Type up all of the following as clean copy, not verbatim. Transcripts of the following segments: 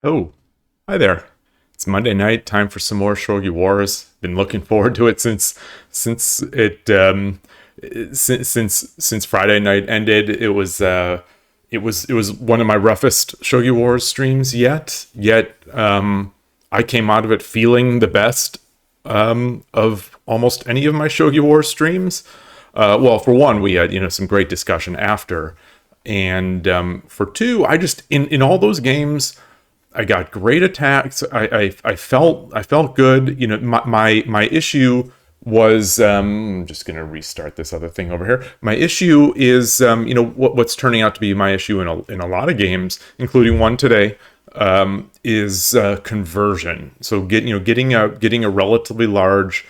Oh, hi there. It's Monday night, time for some more Shogi Wars. Been looking forward to it since it since Friday night ended. It was one of my roughest Shogi Wars streams yet. I came out of it feeling the best of almost any of my Shogi Wars streams. Well, for one, we had some great discussion after, and for two, I just in all those games. I got great attacks. I felt good. My issue was I'm just gonna restart this other thing over here. My issue is what's turning out to be my issue in a lot of games, including one today, is conversion. So getting a relatively large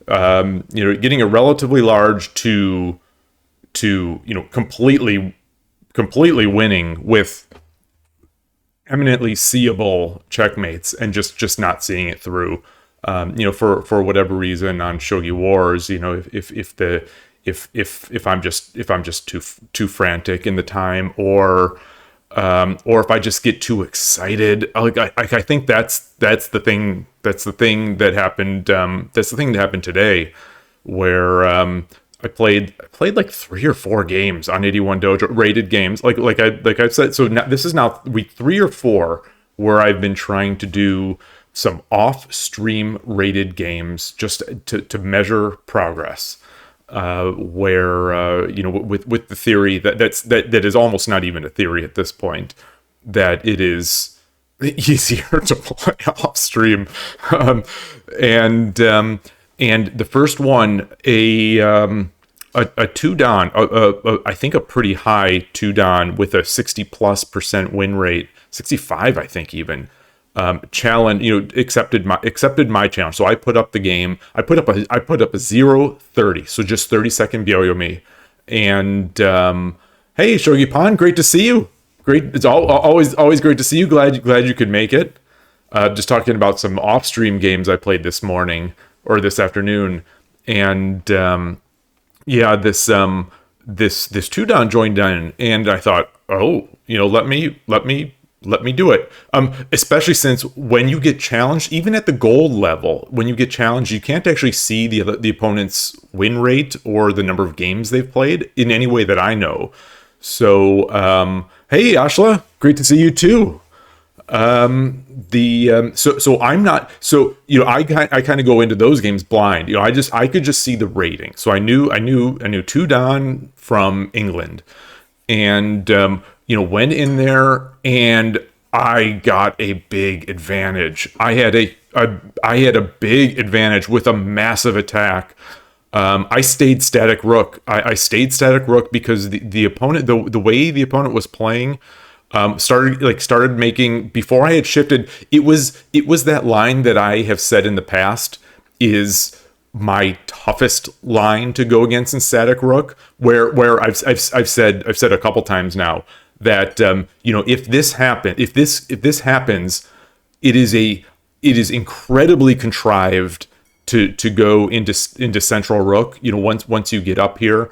getting a relatively large to completely winning with eminently seeable checkmates and just not seeing it through. For whatever reason on Shogi Wars, if I'm just too frantic in the time, or if I just get too excited. I think that's the thing that happened. That's the thing that happened today, where I played like 3 or 4 games on 81 Dojo rated games. Like I said, so now this is now week 3 or 4 where I've been trying to do some off stream rated games just to measure progress. With the theory that is almost not even a theory at this point, that it is easier to play off stream. And the first one, a two dan, I think a pretty high two dan with a 60+% win rate, 65, I think even. Challenge, accepted my challenge. So I put up the game. I put up a 0-30, so just 30-second Byoyomi. And hey, Shogi Pan, great to see you. Great, it's always great to see you. Glad you could make it. Just talking about some off-stream games I played this morning or this afternoon, and this two dan joined in, and I thought, oh, let me do it. Especially since when you get challenged, even at the gold level, when you get challenged, you can't actually see the opponent's win rate or the number of games they've played in any way that I know. So, hey, Ashla, great to see you too. So I'm not, so I kind of go into those games blind. I could just see the rating. So I knew two dan from England, and went in there and I got a big advantage. I had a big advantage with a massive attack. I stayed static rook. I stayed static rook because the opponent, the way the opponent was playing, started making, before I had shifted. It was that line that I have said in the past is my toughest line to go against in static rook, where I've said a couple times now that if this happens, it is incredibly contrived to go into central rook, once you get up here,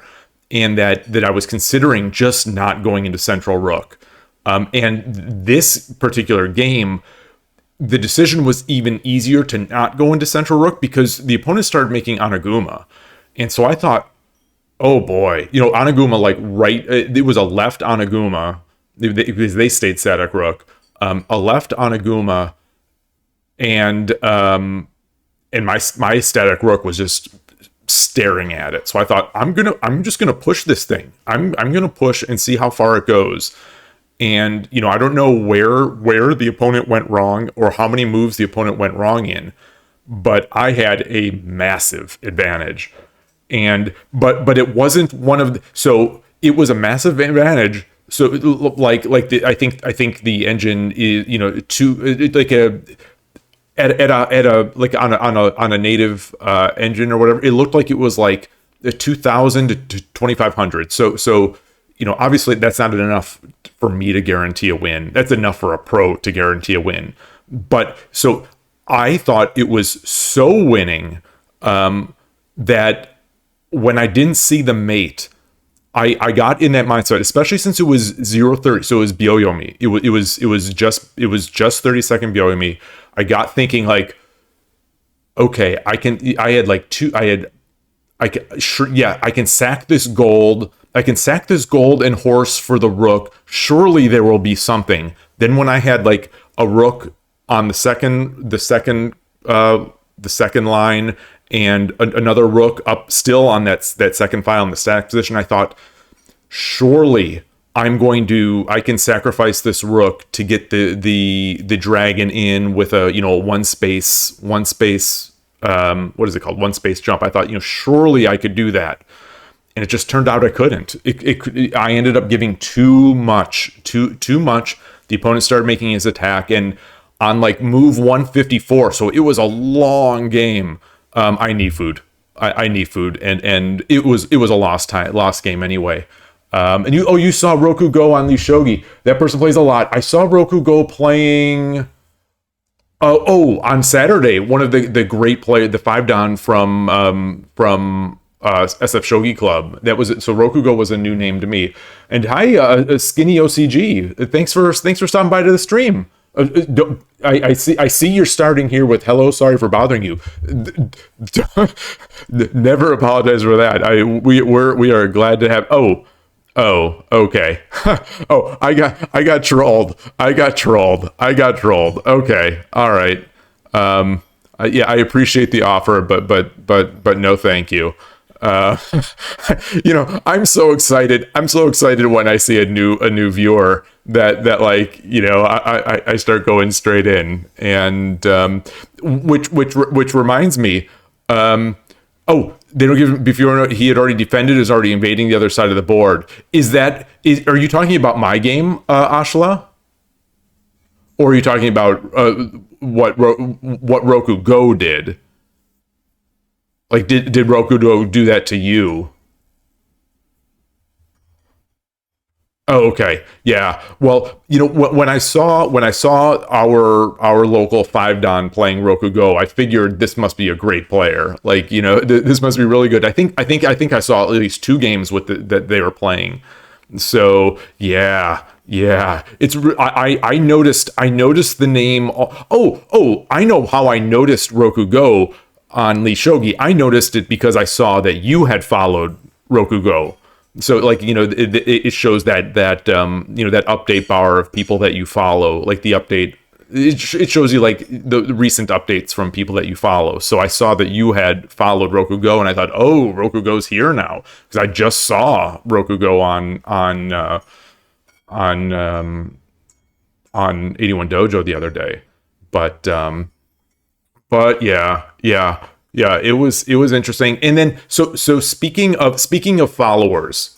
and that I was considering just not going into central rook. And this particular game, the decision was even easier to not go into central rook because the opponent started making Anaguma. And so I thought, oh boy, Anaguma, it was a left Anaguma, because they stayed static rook, a left Anaguma, and my static rook was just staring at it. So I thought, I'm just gonna push this thing. I'm gonna push and see how far it goes. And I don't know where the opponent went wrong or how many moves the opponent went wrong in, but I had a massive advantage. And but it wasn't one of so it was a massive advantage. So I think the engine is on a native engine or whatever. It looked like it was like 2,000 to 2,500. So obviously that's not enough for me to guarantee a win. That's enough for a pro to guarantee a win. But so I thought it was so winning that when I didn't see the mate, I got in that mindset, especially since it was 0-30, so it was Byoyomi. It was just 30-second Byoyomi. I got thinking like, okay, I had like two. I can, sure, yeah, I can sack this gold. I can sack this gold and horse for the rook. Surely there will be something. Then when I had like a rook on the second line and another rook up still on that second file in the stack position, I thought, surely I can sacrifice this rook to get the dragon in with a, one space what is it called? One space jump. I thought, surely I could do that. And it just turned out I couldn't. I ended up giving too much. The opponent started making his attack, and on like move 154, so it was a long game. I need food. I need food, and it was a lost game anyway. And you saw Roku Go on lishogi. That person plays a lot. I saw Roku Go playing. On Saturday, one of the great players, the 5-dan from SF Shogi Club. That was it. So Rokugo was a new name to me. And hi, Skinny OCG. Thanks for stopping by to the stream. I see you're starting here with hello, sorry for bothering you. Never apologize for that. We are glad to have. Oh, okay. Oh, I got trolled. Okay, all right. Yeah, I appreciate the offer, but no, thank you. I'm so excited. I'm so excited when I see a new viewer that like, I start going straight in, and which reminds me, they don't give before he had already defended, is already invading the other side of the board. Are you talking about my game, Ashla? Or are you talking about what Roku Go did? Like, did Roku Go do that to you? Oh, okay. Yeah. Well, when I saw our local 5-dan playing Roku Go, I figured this must be a great player. Like, this must be really good. I think I saw at least 2 games that they were playing. So yeah. It's I noticed the name. Oh, I know how I noticed Roku Go on lishogi. I noticed it because I saw that you had followed Roku Go. So like, it shows that that update bar of people that you follow, like the update, it shows you like the recent updates from people that you follow. So I saw that you had followed Roku Go, and I thought, oh, Roku Go's here now, because I just saw Roku Go on 81 Dojo the other day. But yeah, it was interesting. And then so speaking of followers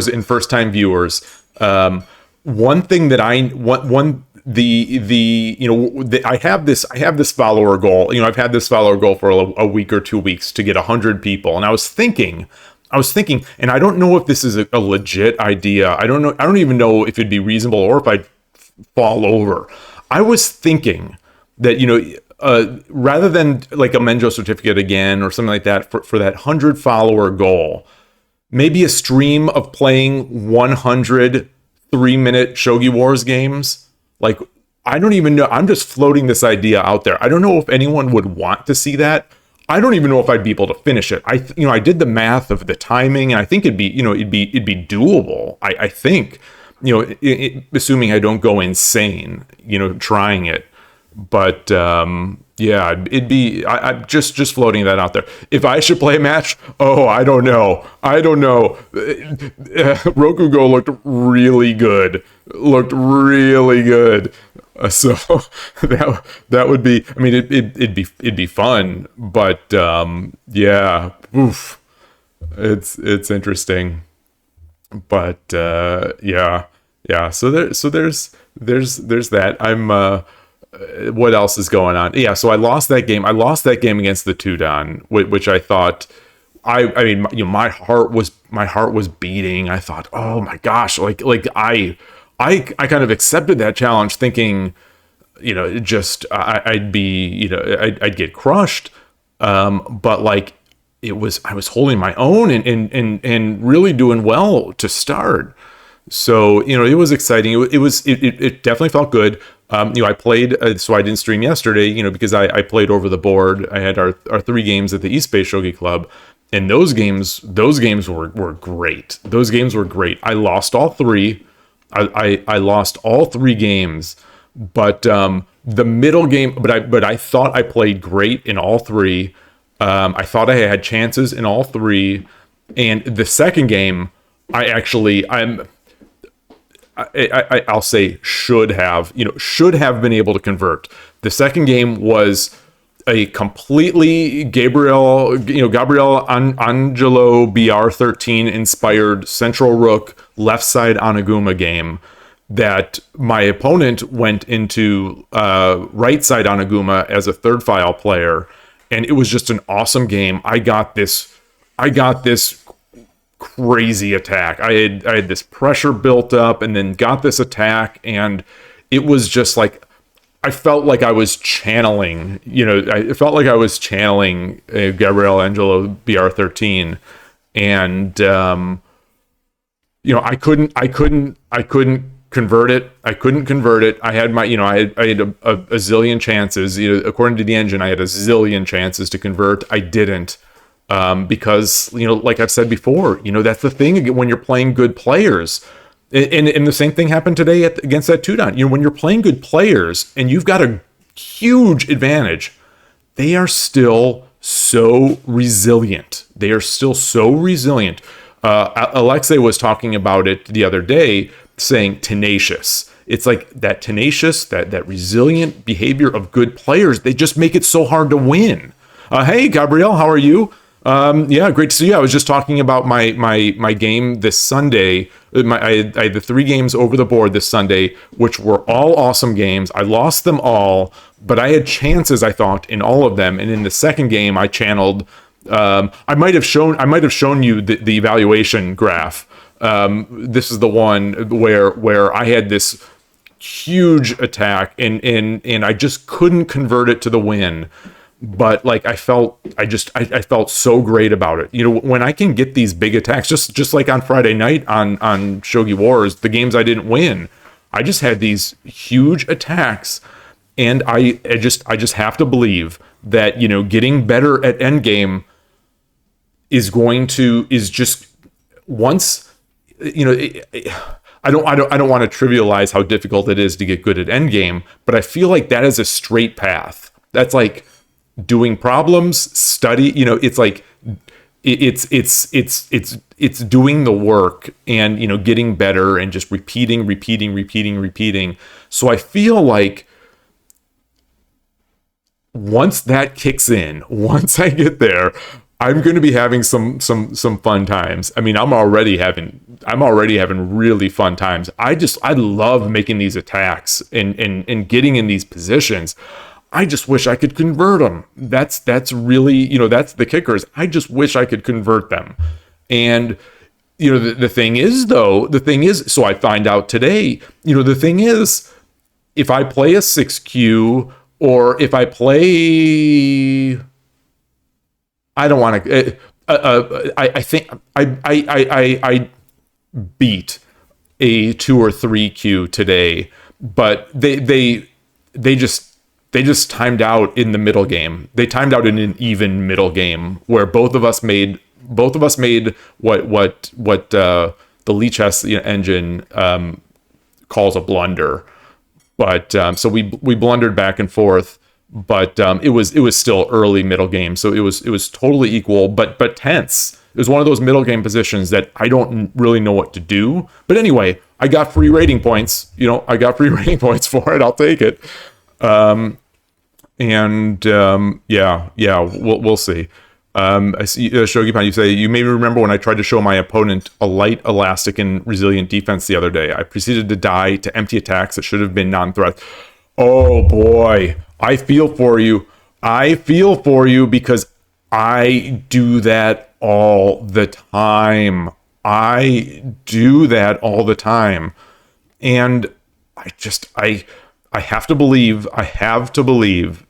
and first time viewers, one thing that I have this follower goal. I've had this follower goal for a week or 2 weeks to get 100 people, and I was thinking, and I don't know if this is a legit idea. I don't even know if it'd be reasonable or if I'd fall over. I was thinking that, rather than like a Menjo certificate again or something like that for that 100 follower goal, maybe a stream of playing 100 3-minute Shogi Wars games. Like, I don't even know. I'm just floating this idea out there. I don't know if anyone would want to see that. I don't even know if I'd be able to finish it. I did the math of the timing, and I think it'd be doable. I think, assuming I don't go insane, trying it. But yeah, it'd be I'm just floating that out there. If I should play a match, I don't know. Roku Go looked really good. So that would be. I mean, it'd be fun. But yeah, oof, it's interesting. But yeah. So there's that. I'm. What else is going on? Yeah, so I lost that game. I lost that game against the 2-dan, which I thought, I mean, my heart was beating. I thought, oh my gosh, like I kind of accepted that challenge, thinking, I'd be, I'd get crushed. But like, I was holding my own and really doing well to start. So, it was exciting. It definitely felt good. I played, so I didn't stream yesterday, because I played over the board. I had our 3 games at the East Bay Shogi Club, and those games were great. Those games were great. I lost all 3. I lost all 3 games, but the middle game, but I thought I played great in all 3. I thought I had chances in all 3, and the second game, I'll say should have been able to convert. The second game was a completely Gabriel Angelo BR13 inspired Central Rook left side Onaguma game that my opponent went into right side Onaguma as a third file player, and it was just an awesome game. I got this crazy attack. I had this pressure built up and then got this attack, and it was just like I felt like I was channeling, Gabriel Angelo BR13, and I couldn't convert it. I couldn't convert it. I had my, I had a zillion chances. According to the engine, I had a zillion chances to convert. I didn't. Because, like I've said before, that's the thing when you're playing good players. And the same thing happened today against that 2-down. When you're playing good players and you've got a huge advantage, they are still so resilient. They are still so resilient. Alexei was talking about it the other day, saying tenacious. It's like that tenacious, that resilient behavior of good players. They just make it so hard to win. Hey, Gabrielle, how are you? Yeah, great to see you. I was just talking about my game this Sunday. I had the 3 games over the board this Sunday, which were all awesome games. I lost them all, but I had chances, I thought, in all of them. And in the second game, I channeled. I might have shown you the evaluation graph. This is the one where I had this huge attack and I just couldn't convert it to the win. But like I felt so great about it. When I can get these big attacks, just like on Friday night on Shogi Wars, the games I didn't win, I just had these huge attacks, and I just have to believe that getting better at endgame is just once I don't want to trivialize how difficult it is to get good at endgame, but I feel like that is a straight path. That's like doing problems, study, it's like it's doing the work and getting better and just repeating. So I feel like once that kicks in, once I get there, I'm going to be having some fun times. I mean, I'm already having really fun times. I love making these attacks and getting in these positions. I just wish I could convert them. That's really, that's the kickers. I just wish I could convert them. And, the thing is, so I find out today, the thing is, if I play a 6Q or if I play, I don't want to, I think I beat a 2 or 3Q today, but they just timed out in the middle game. They timed out in an even middle game where both of us made what the Lee chess engine calls a blunder. But so we blundered back and forth, but it was still early middle game, so it was totally equal, but tense. It was one of those middle game positions that I don't really know what to do. But anyway, I got free rating points. I got free rating points for it. I'll take it. We'll see. I see Shogi, you say, you may remember when I tried to show my opponent a light, elastic, and resilient defense the other day. I proceeded to die to empty attacks that should have been non-threats. Oh boy, I feel for you. Because I do that all the time. And I have to believe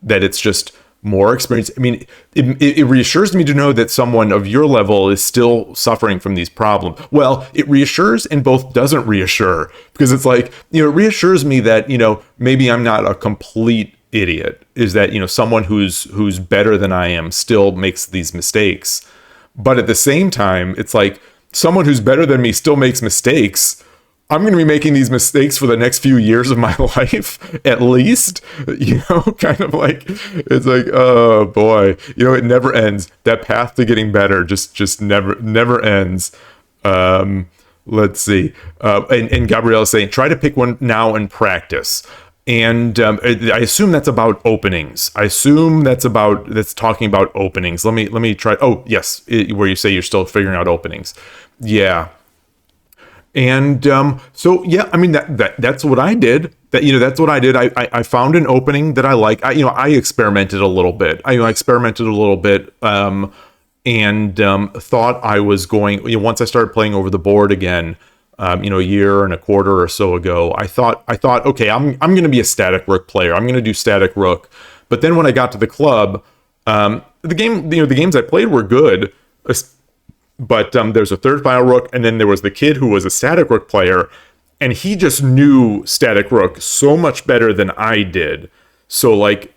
that it's just more experience. I mean, it reassures me to know that someone of your level is still suffering from these problems. Well, it reassures and both doesn't reassure, because it's like, it reassures me that, maybe I'm not a complete idiot, is that, someone who's better than I am still makes these mistakes. But at the same time, it's like, someone who's better than me still makes mistakes. I'm going to be making these mistakes for the next few years of my life, at least, kind of like, it's like, oh boy, it never ends. That path to getting better just never ends. Let's see. And Gabrielle is saying, try to pick one now and practice. And I assume that's about openings. That's talking about openings. Let me try. Oh, yes. Where you say you're still figuring out openings. Yeah. And so, yeah, I mean, that's what I did. That's what I did. I found an opening that I like. I experimented a little bit. I experimented a little bit and thought I was going, once I started playing over the board again, a year and a quarter or so ago, I thought, okay, I'm going to be a static rook player. I'm going to do static rook. But then when I got to the club, the games I played were good, but there's a third file rook, and then there was the kid who was a static rook player, and he just knew static rook so much better than I did. So like,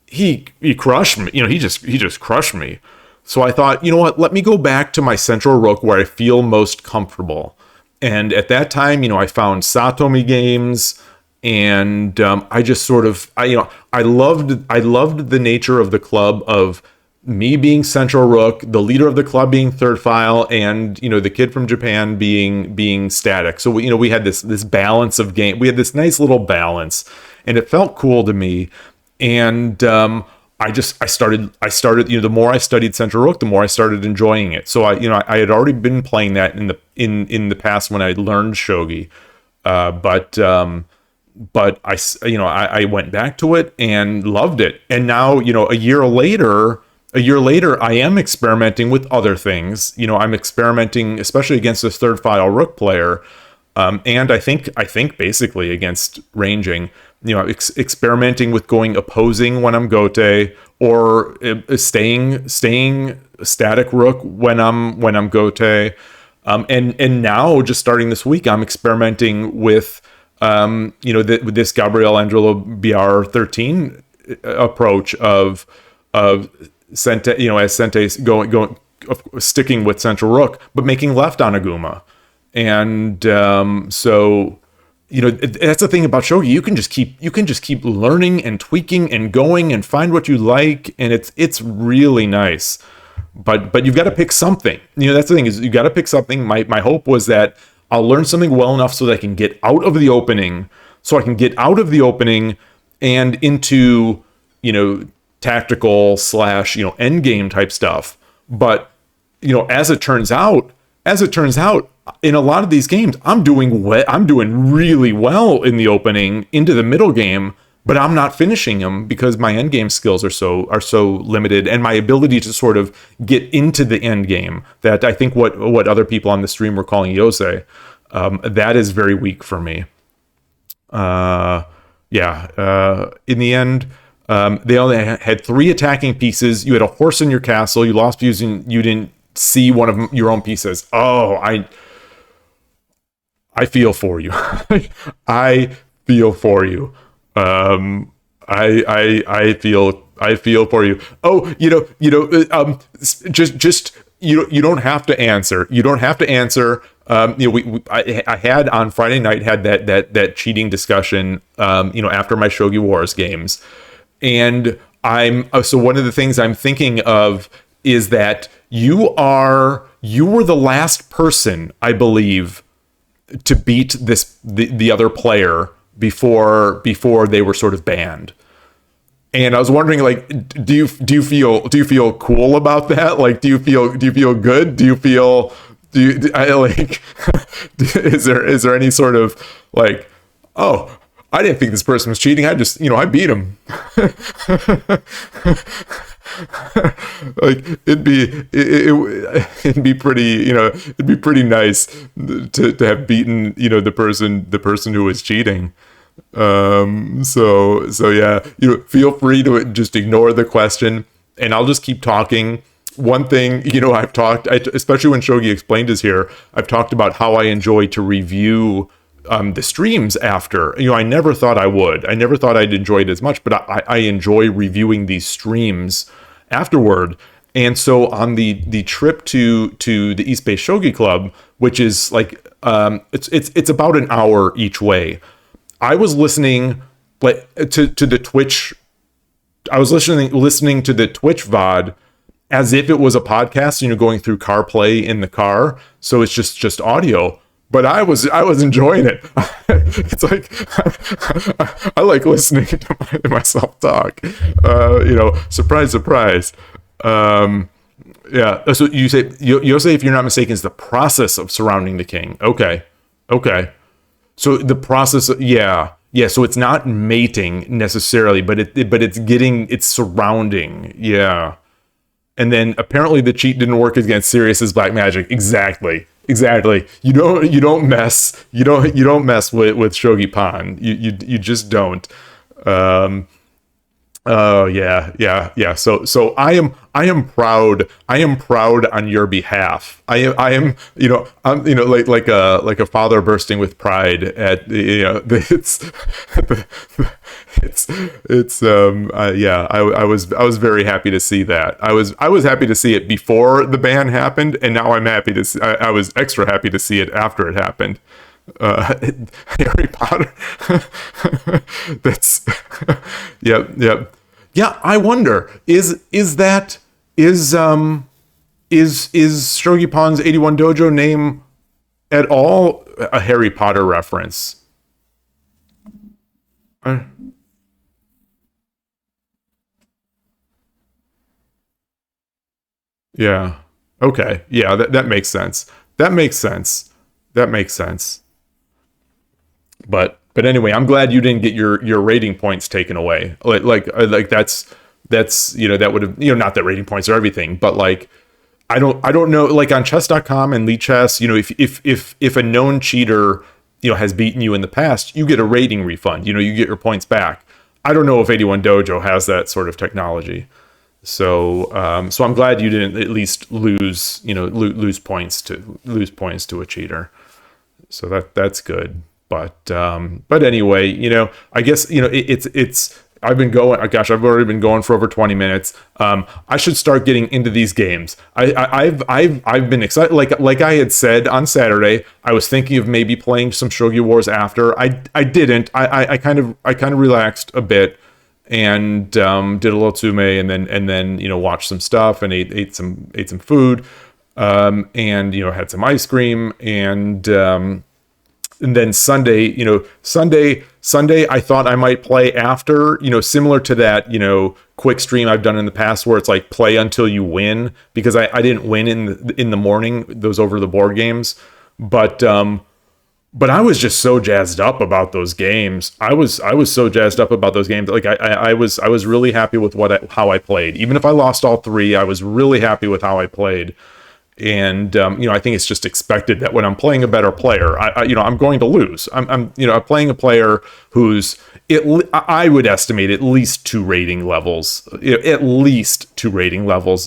he crushed me. He just crushed me. So I thought, you know what? Let me go back to my central rook where I feel most comfortable. And at that time, I found Satomi games, and I just sort of, I loved the nature of the club of me being central rook, the leader of the club being third file, and the kid from Japan being static. So we had this balance of game. We had this nice little balance, and it felt cool to me. And I started, the more I studied Central Rook, the more I started enjoying it. So I had already been playing that in the past when I learned Shogi. But I went back to it and loved it. And now, a year later, I am experimenting with other things. I'm experimenting, especially against this third file rook player. And I think basically against ranging, experimenting with going opposing when I'm Gote, or staying static rook when I'm Gote. And now, just starting this week, I'm experimenting with with this Gabriel Angelo BR 13 approach of Sente, as Sente's going sticking with central rook, but making left on Aguma. And so that's the thing about shogi. You can just keep learning and tweaking and going and find what you like, and it's really nice. But you've got to pick something. That's the thing, is you got to pick something. My hope was that I'll learn something well enough so that I can get out of the opening, and into tactical / end game type stuff. But as it turns out, in a lot of these games, I'm doing really well in the opening into the middle game, but I'm not finishing them because my end game skills are so limited, and my ability to sort of get into the end game, that I think what other people on the stream were calling yosei, that is very weak for me. In the end, they only had 3 attacking pieces. You had a horse in your castle. You lost because you didn't see one of your own pieces. Oh, I feel for you. I feel for you. I feel for you. Oh, just you don't have to answer. You don't have to answer. I had on Friday night had that cheating discussion. After my Shogi Wars games, and so one of the things I'm thinking of is that you were the last person, I believe, to beat the other player before they were sort of banned. And I was wondering, like, do you feel cool about that? Like, do you feel good? Is there any sort of like, oh, I didn't think this person was cheating. I just, I beat him. Like, it'd be pretty nice to have beaten, the person who was cheating. So yeah, feel free to just ignore the question, and I'll just keep talking. One thing, especially when Shogi Explained is here, I've talked about how I enjoy to review the streams after. I never thought I would. I never thought I'd enjoy it as much, but I enjoy reviewing these streams afterward. And so on the trip to the East Bay Shogi Club, which is like it's about an hour each way, I was listening to the Twitch. I was listening to the Twitch VOD as if it was a podcast, going through CarPlay in the car. So it's just audio. But I was enjoying it. It's like I like listening to myself talk. Surprise, surprise. Yeah. So you say Yosei, if you're not mistaken, is the process of surrounding the king. Okay. So the process, yeah. So it's not mating necessarily, but it's surrounding. Yeah. And then apparently the cheat didn't work against Sirius's black magic. Exactly. You don't mess with Shogi Pan. You just don't. Oh yeah. So I am proud. I am proud on your behalf. I am I'm like a father bursting with pride at yeah. I was very happy to see that. I was happy to see it before the ban happened, and now I'm happy to see, I was extra happy to see it after it happened. Harry Potter. That's yep. Yeah, I wonder, is Shogi Pon's 81 Dojo name at all a Harry Potter reference? Yeah. Okay. Yeah, that makes sense. That makes sense. But anyway, I'm glad you didn't get your rating points taken away. Like that's that would have, not that rating points are everything, but like I don't know, like on chess.com and Lee Chess, if a known cheater has beaten you in the past, you get a rating refund. You get your points back. I don't know if 81 Dojo has that sort of technology. So I'm glad you didn't at least lose points to a cheater. So that's good. But anyway, I guess it's I've been going. Gosh, I've already been going for over 20 minutes. I should start getting into these games. I've been excited. Like I had said on Saturday, I was thinking of maybe playing some Shogi Wars after. I didn't. I kind of relaxed a bit and did a little tsume and then watched some stuff and ate some food and had some ice cream and then Sunday, I thought I might play after, similar to that, quick stream I've done in the past where it's like play until you win, because I didn't win in the morning, those over the board games. But I was just so jazzed up about those games. I was so jazzed up about those games. Like I was really happy with how I played. Even if I lost all three, I was really happy with how I played. And I think it's just expected that when I'm playing a better player, I'm going to lose. I'm playing a player who's I would estimate at least two rating levels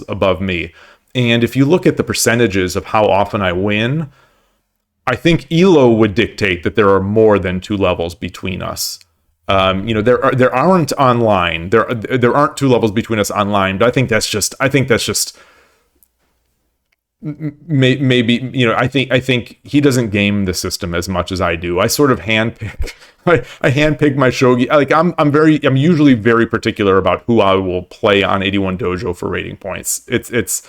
above me. And if you look at the percentages of how often I win, I think Elo would dictate that there are more than two levels between us. There aren't online. There aren't two levels between us online. But I think that's just maybe I think he doesn't game the system as much as I do. I sort of handpick. I handpick my shogi. Like I'm usually very particular about who I will play on 81 Dojo for rating points. It's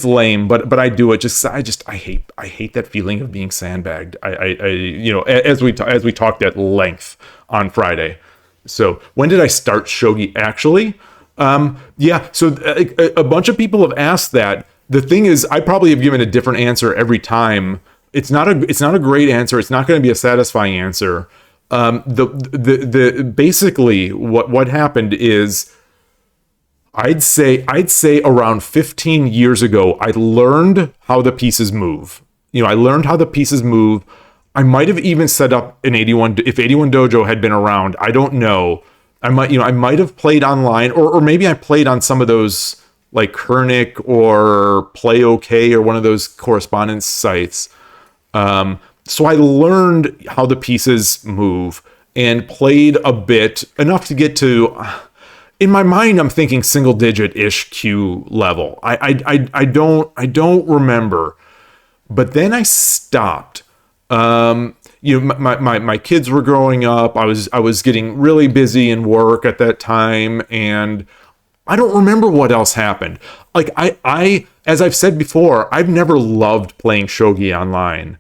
lame, but I do it I hate that feeling of being sandbagged. As we talked at length on Friday. So when did I start shogi actually? So a bunch of people have asked that. The thing is, I probably have given a different answer every time. It's not a great answer. It's not going to be a satisfying answer. Basically what happened is I'd say around 15 years ago, I learned how the pieces move. I learned how the pieces move. I might have even set up an 81. If 81 Dojo had been around, I don't know. I might have played online, or maybe I played on some of those like Kernick or Play OK or one of those correspondence sites. So I learned how the pieces move and played a bit, enough to get to, in my mind, I'm thinking single digit ish Q level. I don't remember, but then I stopped. My kids were growing up. I was getting really busy in work at that time, and I don't remember what else happened. Like I as I've said before, I've never loved playing shogi online.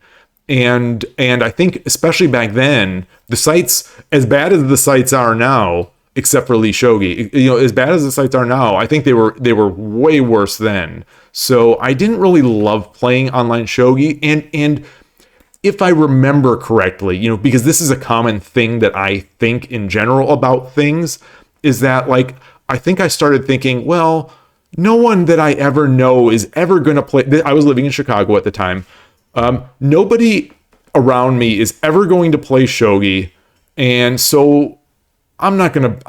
And I think especially back then, the sites, as bad as the sites are now, except for lishogi, as bad as the sites are now, I think they were way worse then. So I didn't really love playing online shogi, and if I remember correctly, because this is a common thing that I think in general about things, is that like I think I started thinking, well, no one that I ever know is ever going to play. I was living in Chicago at the time. Nobody around me is ever going to play shogi, and so I'm not gonna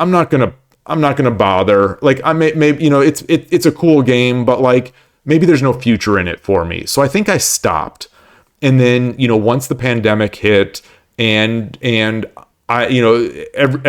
bother. Like maybe it's a cool game, but like maybe there's no future in it for me. So I think I stopped. And then once the pandemic hit, and I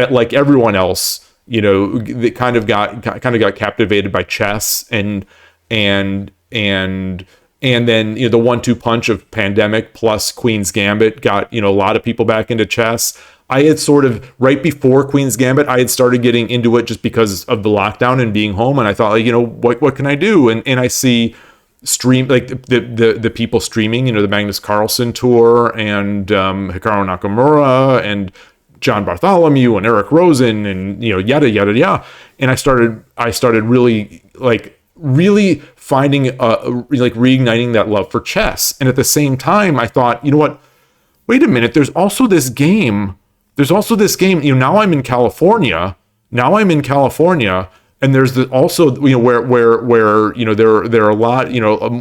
like everyone else, they kind of got captivated by chess and then the 1-2 punch of pandemic plus Queen's Gambit got a lot of people back into chess. I had sort of right before Queen's Gambit, I had started getting into it just because of the lockdown and being home, and I thought, like, what can I do? And I see stream like the people streaming, the Magnus Carlsen tour, and Hikaru Nakamura and John Bartholomew and Eric Rosen and yada yada yada. And I started really finding reigniting that love for chess. And at the same time, I thought, what? Wait a minute. There's also this game. Now I'm in California. And there's also where there are a lot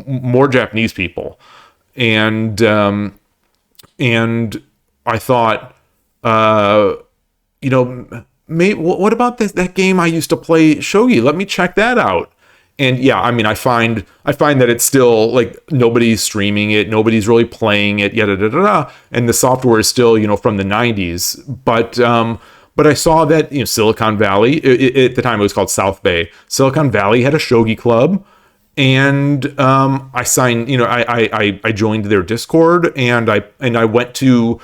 more Japanese people, and I thought what about that game I used to play shogi? Let me check that out. And yeah, I mean, I find that it's still like nobody's streaming it, nobody's really playing it, and the software is still from the 90s, but I saw that Silicon Valley, at the time it was called South Bay, Silicon Valley had a shogi club, and I signed, I joined their Discord, and I went to,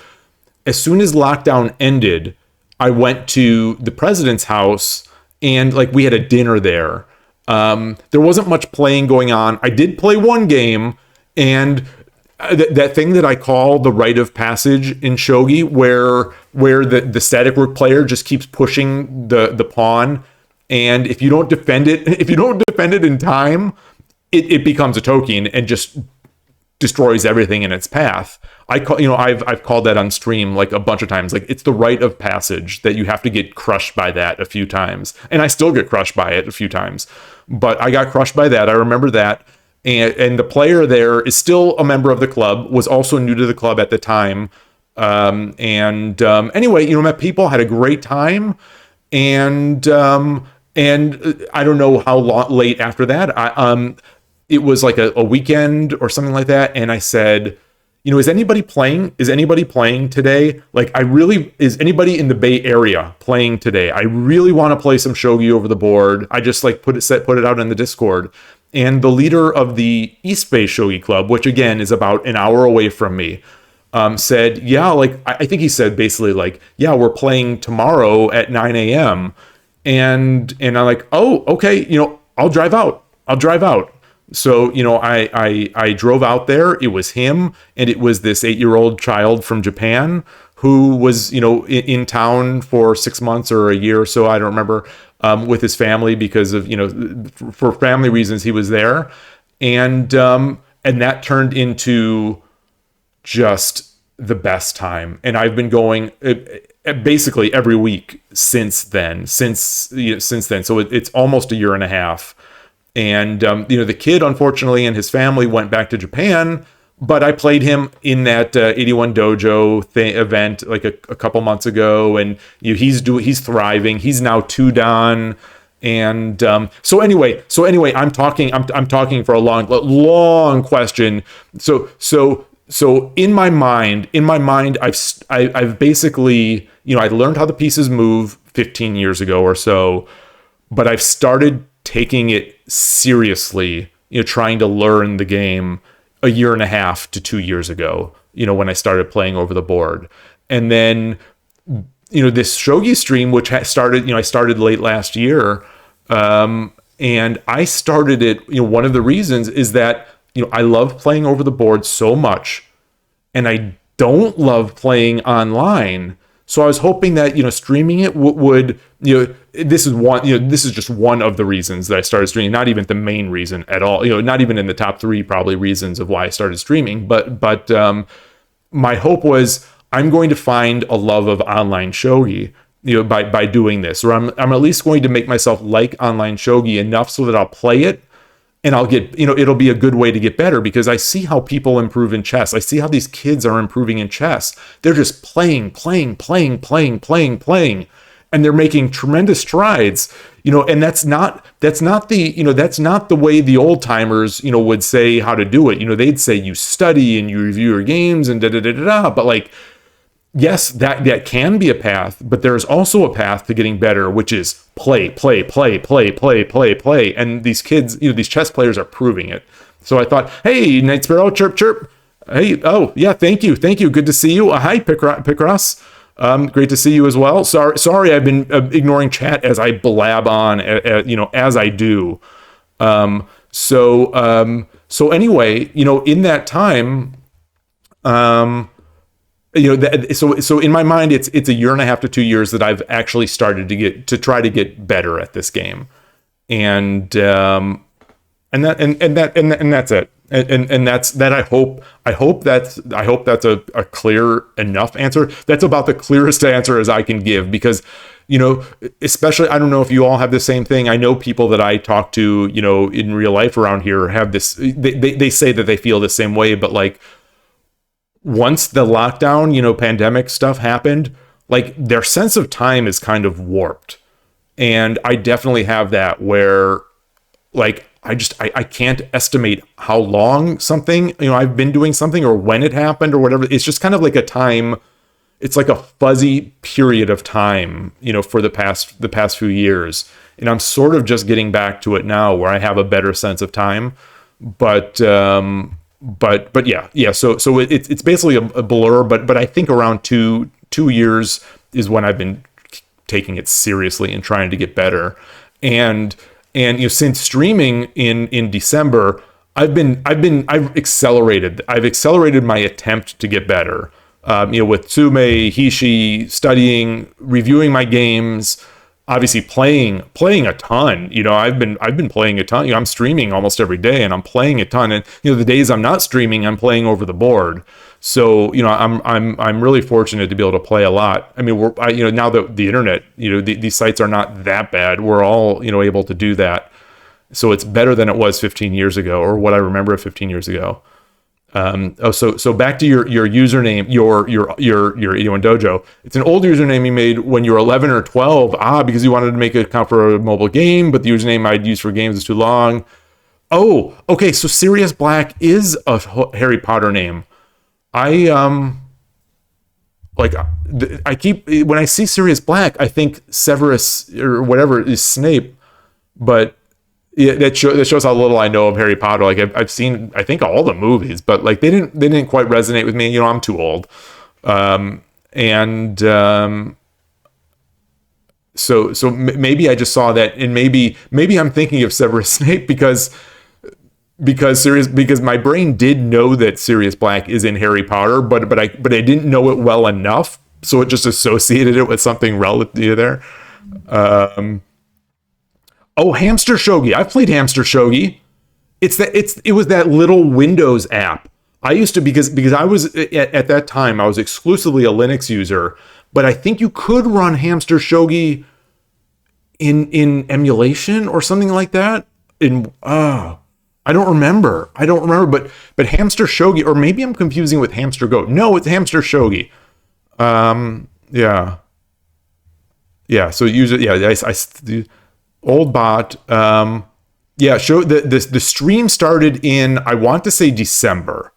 as soon as lockdown ended, I went to the president's house, and like we had a dinner there. There wasn't much playing going on. I did play one game, and that thing that I call the rite of passage in shogi, where the static rook player just keeps pushing the pawn, and if you don't defend it in time, it becomes a toki and just destroys everything in its path. I've called that on stream like a bunch of times. Like, it's the rite of passage that you have to get crushed by that a few times, and I still get crushed by it a few times, but I got crushed by that. I remember that. And the player there is still a member of the club, was also new to the club at the time. Anyway, met people, had a great time. And I don't know how late after that, it was like a weekend or something like that. And I said, is anybody playing? Is anybody playing today? Like, is anybody in the Bay Area playing today? I really want to play some shogi over the board. I just like put it out in the Discord. And the leader of the East Bay Shogi Club, which again is about an hour away from me, said, yeah, like, I think he said basically like, yeah, we're playing tomorrow at 9 a.m. And I'm like, oh, okay, I'll drive out. So, I drove out there. It was him, and it was this 8-year-old child from Japan who was, in town for 6 months or a year or so, I don't remember, with his family because of, for family reasons, he was there. And that turned into just the best time. And I've been going basically every week since then. So it's almost a year and a half. And, the kid, unfortunately, and his family went back to Japan but I played him in that 81 Dojo event like a couple months ago, and he's thriving. He's now 2 dan, and so anyway, I'm talking for a long question. So in my mind, I've basically, I learned how the pieces move 15 years ago or so, but I've started taking it seriously, trying to learn the game a year and a half to 2 years ago, when I started playing over the board. And then, this shogi stream, which I started late last year, and I started it, one of the reasons is that, I love playing over the board so much, and I don't love playing online. So I was hoping that, streaming it would, this is just one of the reasons that I started streaming, not even the main reason at all, not even in the top 3 probably reasons of why I started streaming. But my hope was I'm going to find a love of online shogi, by doing this, or I'm at least going to make myself like online shogi enough so that I'll play it. And I'll get, it'll be a good way to get better, because I see how people improve in chess. I see how these kids are improving in chess. They're just playing, and they're making tremendous strides, and that's not the way the old timers, would say how to do it. They'd say you study and you review your games and but like, yes, that can be a path, but there's also a path to getting better, which is play. And these kids, these chess players are proving it. So I thought, hey, Night Sparrow, chirp, chirp. Hey, oh, yeah, thank you. Good to see you. Hi, Picross. Great to see you as well. Sorry, I've been ignoring chat as I blab on, as I do. So anyway, in that time, so in my mind, it's a year and a half to 2 years that I've actually started to try to get better at this game, and that's it. And that's that. I hope that's a clear enough answer. That's about the clearest answer as I can give, because, especially, I don't know if you all have the same thing. I know people that I talk to, in real life around here have this, they say that they feel the same way, but like, once the lockdown, pandemic stuff happened, like their sense of time is kind of warped. And I definitely have that, where like, I can't estimate how long something, I've been doing something, or when it happened or whatever. It's just kind of like a time. It's like a fuzzy period of time, for the past few years. And I'm sort of just getting back to it now, where I have a better sense of time. But yeah. So it's basically a blur, but I think around two years is when I've been taking it seriously and trying to get better. And since streaming in December, I've accelerated my attempt to get better. With Tsume, Hishi, studying, reviewing my games, obviously playing a ton. I've been playing a ton. I'm streaming almost every day, and I'm playing a ton. And the days I'm not streaming, I'm playing over the board. So I'm really fortunate to be able to play a lot. I mean, now that the internet, these sites are not that bad. We're all able to do that. So it's better than it was 15 years ago, or what I remember of 15 years ago. So back to your username, your 81 Dojo. It's an old username you made when you were 11 or 12. Because you wanted to make it account for a mobile game, but the username I'd use for games is too long. Oh, okay. So Sirius Black is a Harry Potter name. I keep, when I see Sirius Black, I think Severus or whatever is Snape, but yeah, that shows how little I know of Harry Potter. Like I've seen, I think, all the movies, but like they didn't quite resonate with me. I'm too old, so maybe I just saw that, and maybe I'm thinking of Severus Snape because my brain did know that Sirius Black is in Harry Potter, but I didn't know it well enough, so it just associated it with something relative there. Oh, Hamster Shogi. I've played Hamster Shogi. It was that little Windows app. I used to, because I was at that time, I was exclusively a Linux user, but I think you could run Hamster Shogi in emulation or something like that. I don't remember. I don't remember, but Hamster Shogi, or maybe I'm confusing with Hamster Goat. No, it's Hamster Shogi. Yeah. Yeah, so use it. Yeah, the old bot. Yeah, show the stream started in, I want to say December,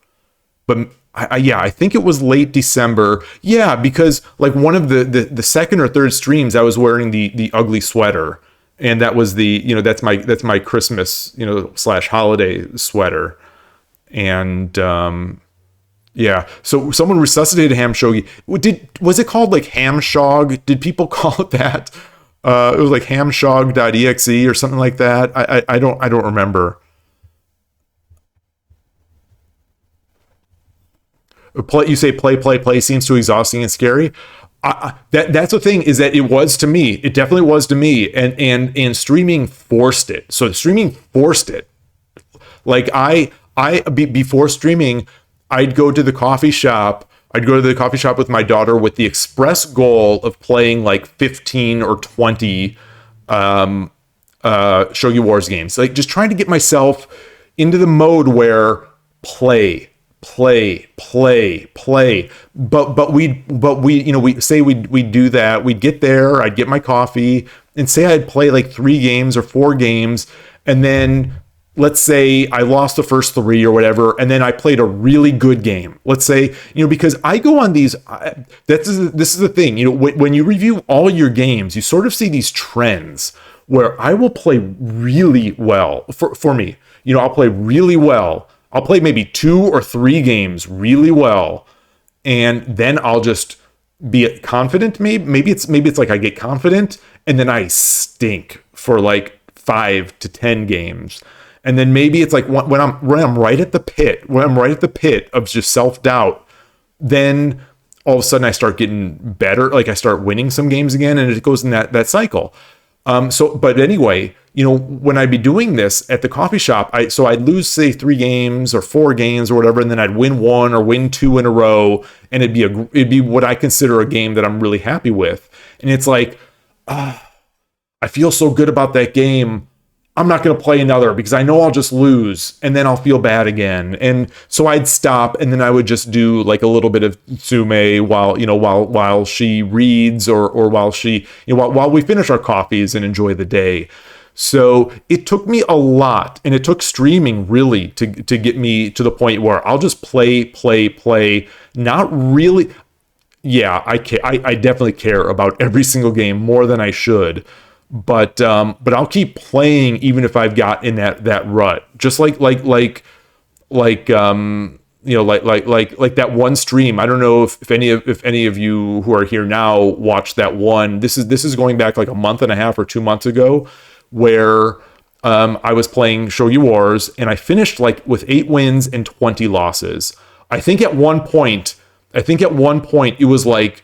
but I think it was late December. Yeah, because like one of the second or third streams, I was wearing the ugly sweater, and that was that's my Christmas / holiday sweater, and yeah. So someone resuscitated Ham Shogi. Was it called like Ham Shog? Did people call it that? It was like hamshog.exe or something like that. I don't remember. You say play seems too exhausting and scary. That's the thing, is that it was to me. It definitely was to me, and streaming forced it. So streaming forced it. Like before streaming, I'd go to the coffee shop. I'd go to the coffee shop with my daughter with the express goal of playing like 15 or 20 Shogi Wars games. Like just trying to get myself into the mode where play. But we say we'd do that. We'd get there. I'd get my coffee and say I'd play like 3 games or 4 games, and then let's say I lost the first 3 or whatever, and then I played a really good game. Let's say, because I go on these, this is the thing, when you review all your games, you sort of see these trends where I will play really well for me. I'll play really well. I'll play maybe 2 or 3 games really well, and then I'll just be confident. Maybe it's like I get confident, and then I stink for like 5 to 10 games. And then maybe it's like when I'm right at the pit of just self-doubt, then all of a sudden I start getting better. Like I start winning some games again, and it goes in that cycle. But anyway, when I'd be doing this at the coffee shop, I'd lose, say, 3 games or 4 games or whatever, and then I'd win 1 or win 2 in a row, and it'd be what I consider a game that I'm really happy with. And it's like, I feel so good about that game. I'm not going to play another because I know I'll just lose, and then I'll feel bad again. And so I'd stop, and then I would just do like a little bit of Tsume while she reads, or while she, while we finish our coffees and enjoy the day. So it took me a lot, and it took streaming really to get me to the point where I'll just play. Not really. Yeah, I definitely care about every single game more than I should. But I'll keep playing even if I've got in that rut. Just like that one stream. I don't know if any of you who are here now watched that one. This is going back like a month and a half or 2 months ago, where I was playing Shogi Wars, and I finished like with 8 wins and 20 losses. I think at one point it was like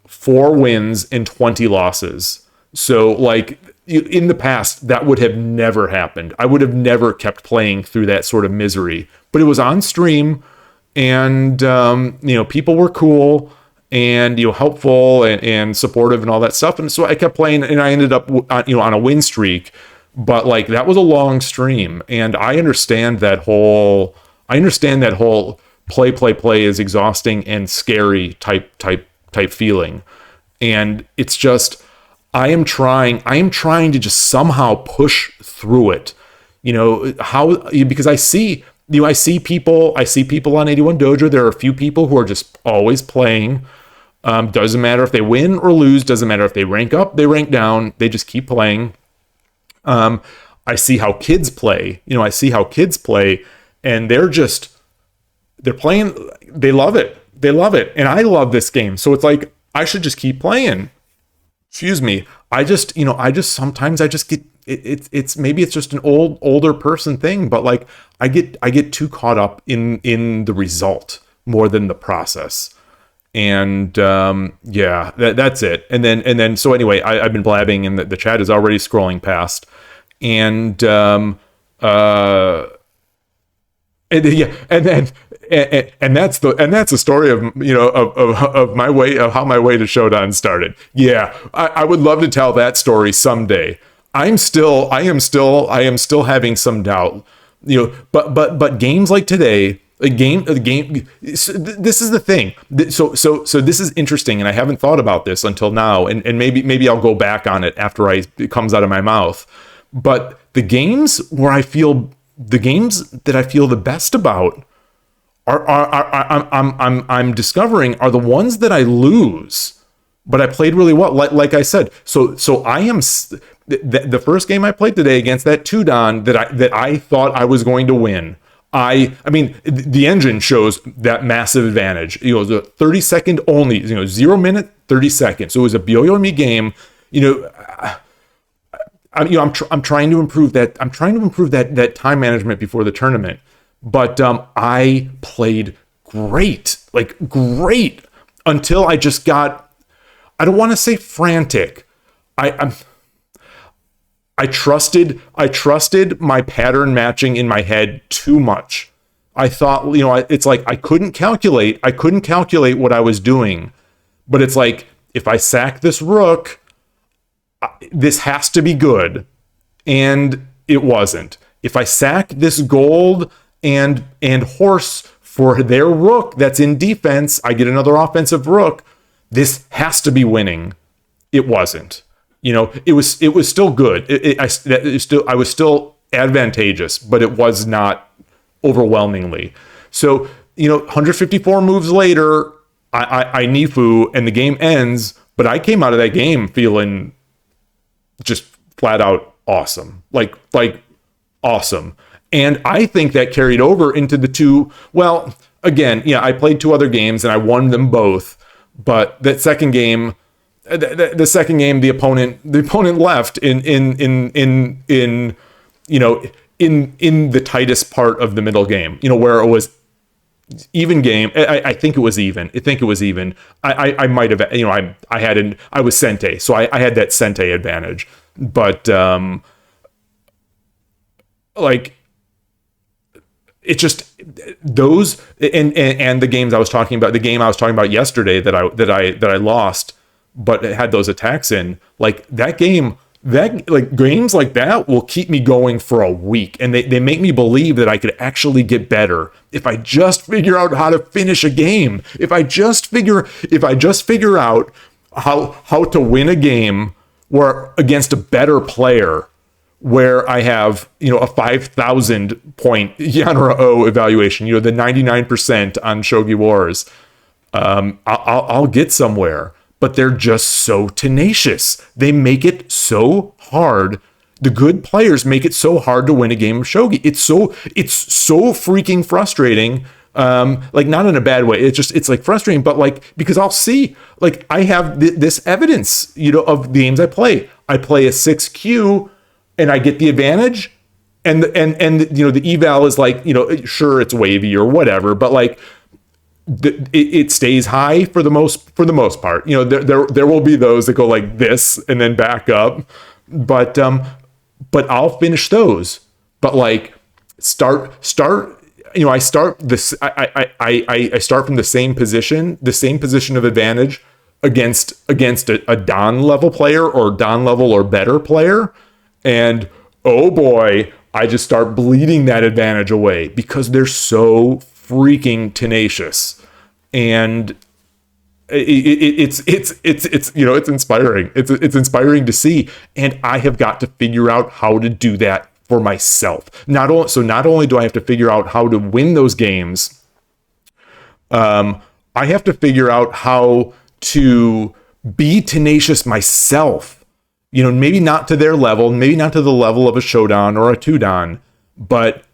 4 wins and 20 losses. So like in the past, that would have never happened. I would have never kept playing through that sort of misery, but it was on stream, and people were cool and helpful and supportive and all that stuff. And so I kept playing, and I ended up on a win streak, but like that was a long stream. And I understand that whole play is exhausting and scary type feeling. And it's just, I am trying to just somehow push through it, because I see people on 81 Dojo. There are a few people who are just always playing. Doesn't matter if they win or lose, doesn't matter if they rank up, they rank down, they just keep playing. I see how kids play, and they're playing, they love it. And I love this game. So it's like, I should just keep playing. Excuse me. Sometimes I just get, it's maybe it's just an older person thing, but like I get too caught up in the result more than the process. And that's it. And then so anyway, I've been blabbing, and the chat is already scrolling past, and that's the story of my way, of how my way to Shodan started. Yeah, I would love to tell that story someday. I am still having some doubt, But games like today, a game. This is the thing. So this is interesting, and I haven't thought about this until now, and maybe I'll go back on it after it comes out of my mouth. But the games that I feel the best about I'm discovering are the ones that I lose, but I played really well. Like I said, so I am the first game I played today against that 2-dan that I thought I was going to win. I mean, the engine shows that massive advantage. The 30-second only, 0 minute, 30 seconds. So it was a Byo-Yomi game. I'm trying to improve that. I'm trying to improve that time management before the tournament. But I played great, like great, until I just got. I don't want to say frantic. I trusted my pattern matching in my head too much. I thought, it's like I couldn't calculate what I was doing. But it's like, if I sack this rook, this has to be good. And it wasn't. If I sack this gold and horse for their rook that's in defense, I get another offensive rook. This has to be winning. It wasn't. It was still good. I was still advantageous, but it was not overwhelmingly. So 154 moves later, I Nifu and the game ends. But I came out of that game feeling just flat out awesome, like awesome. And I think that carried over into the two. Well, again, I played 2 other games and I won them both. But that second game. The opponent left in the tightest part of the middle game, where it was even game. I think it was even. I might have, I was Sente, so I had that Sente advantage. But it just those and the games I was talking about. The game I was talking about yesterday that I lost. But it had those attacks in, like that game, games like that will keep me going for a week. And they make me believe that I could actually get better if I just figure out how to finish a game. If I just figure out how to win a game where against a better player, where I have, a 5,000 point Yanra O evaluation, the 99% on Shogi Wars, I'll get somewhere. But they're just so tenacious. They make it so hard. The good players make it so hard to win a game of shogi. It's so freaking frustrating. Not in a bad way. It's like frustrating, but because I'll see, I have this evidence, of the games I play. I play a 6Q and I get the advantage, and the eval is sure it's wavy or whatever, but it stays high for the most part. There will be those that go like this and then back up, but I'll finish those. But start. I start this. I start from the same position of advantage against a Dan level player or Dan level or better player, and oh boy, I just start bleeding that advantage away because they're so freaking tenacious. And it's inspiring. It's inspiring to see, and I have got to figure out how to do that for myself. Not only do I have to figure out how to win those games, I have to figure out how to be tenacious myself. Maybe not to their level, maybe not to the level of a Shodan or a 2-dan, but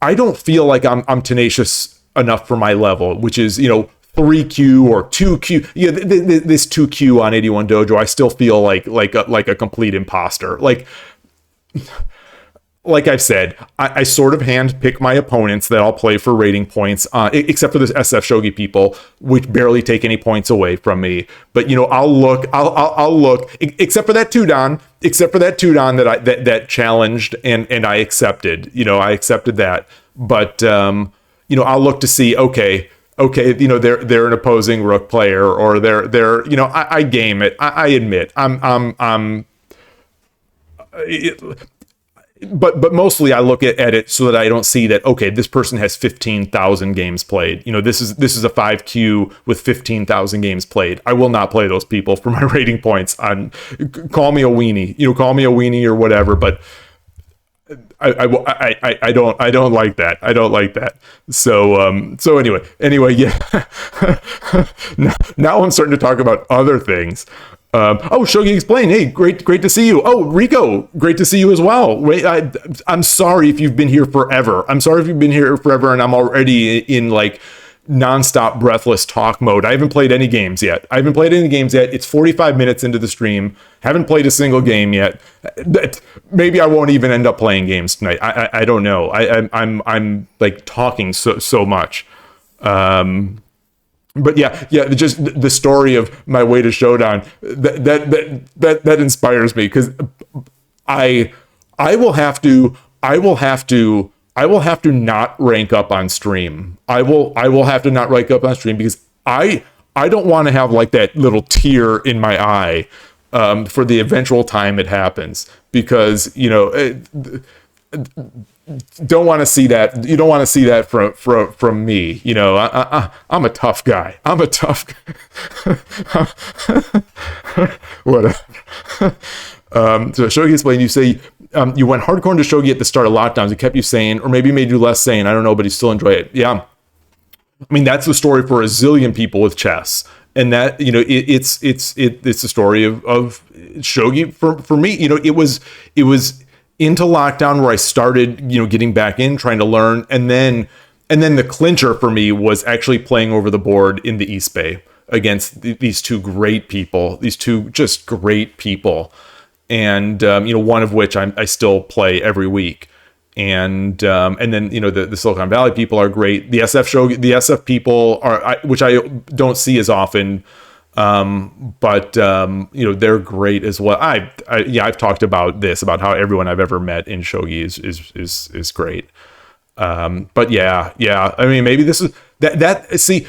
I don't feel like I'm tenacious enough for my level, which is 3Q or 2Q. This 2Q on 81 Dojo, I still feel like a complete imposter. Like I've said, I sort of handpick my opponents that I'll play for rating points, except for the SF Shogi people, which barely take any points away from me. But I'll look, except for that 2-dan, that challenged and I accepted. I accepted that. But I'll look to see, okay, they're an opposing rook player, or they're I game it. I admit but mostly I look at it so that I don't see that, okay, this person has 15,000 games played. This is a 5Q with 15,000 games played. I will not play those people for my rating points. Call me a weenie, call me a weenie or whatever, but I don't like that. I don't like that. So anyway, yeah. now I'm starting to talk about other things. Shogi Explained. Hey, great to see you. Oh, Rico, great to see you as well. Wait, I'm sorry if you've been here forever. I'm sorry if you've been here forever and I'm already in like nonstop breathless talk mode. I haven't played any games yet. It's 45 minutes into the stream. Haven't played a single game yet. Maybe I won't even end up playing games tonight. I don't know. I'm like talking so much. But yeah, just the story of my way to Showdown that inspires me, because I will have to not rank up on stream. I will have to not rank up on stream because I don't want to have like that little tear in my eye for the eventual time it happens, because don't want to see that. You don't want to see that from me. I'm a tough guy. Whatever. So Shogi Explained, you say you went hardcore into Shogi at the start of lockdowns. It kept you sane, or maybe made you less sane. I don't know, but you still enjoy it. Yeah. I mean, that's the story for a zillion people with chess. And that, it's the story of Shogi for me. It was into lockdown where I started, getting back in, trying to learn. And then the clincher for me was actually playing over the board in the East Bay against these two just great people. And, one of which I still play every week. And then, the Silicon Valley people are great. The SF people which I don't see as often. But they're great as well. I've talked about how everyone I've ever met in Shogi is great. But yeah. I mean, maybe this is see,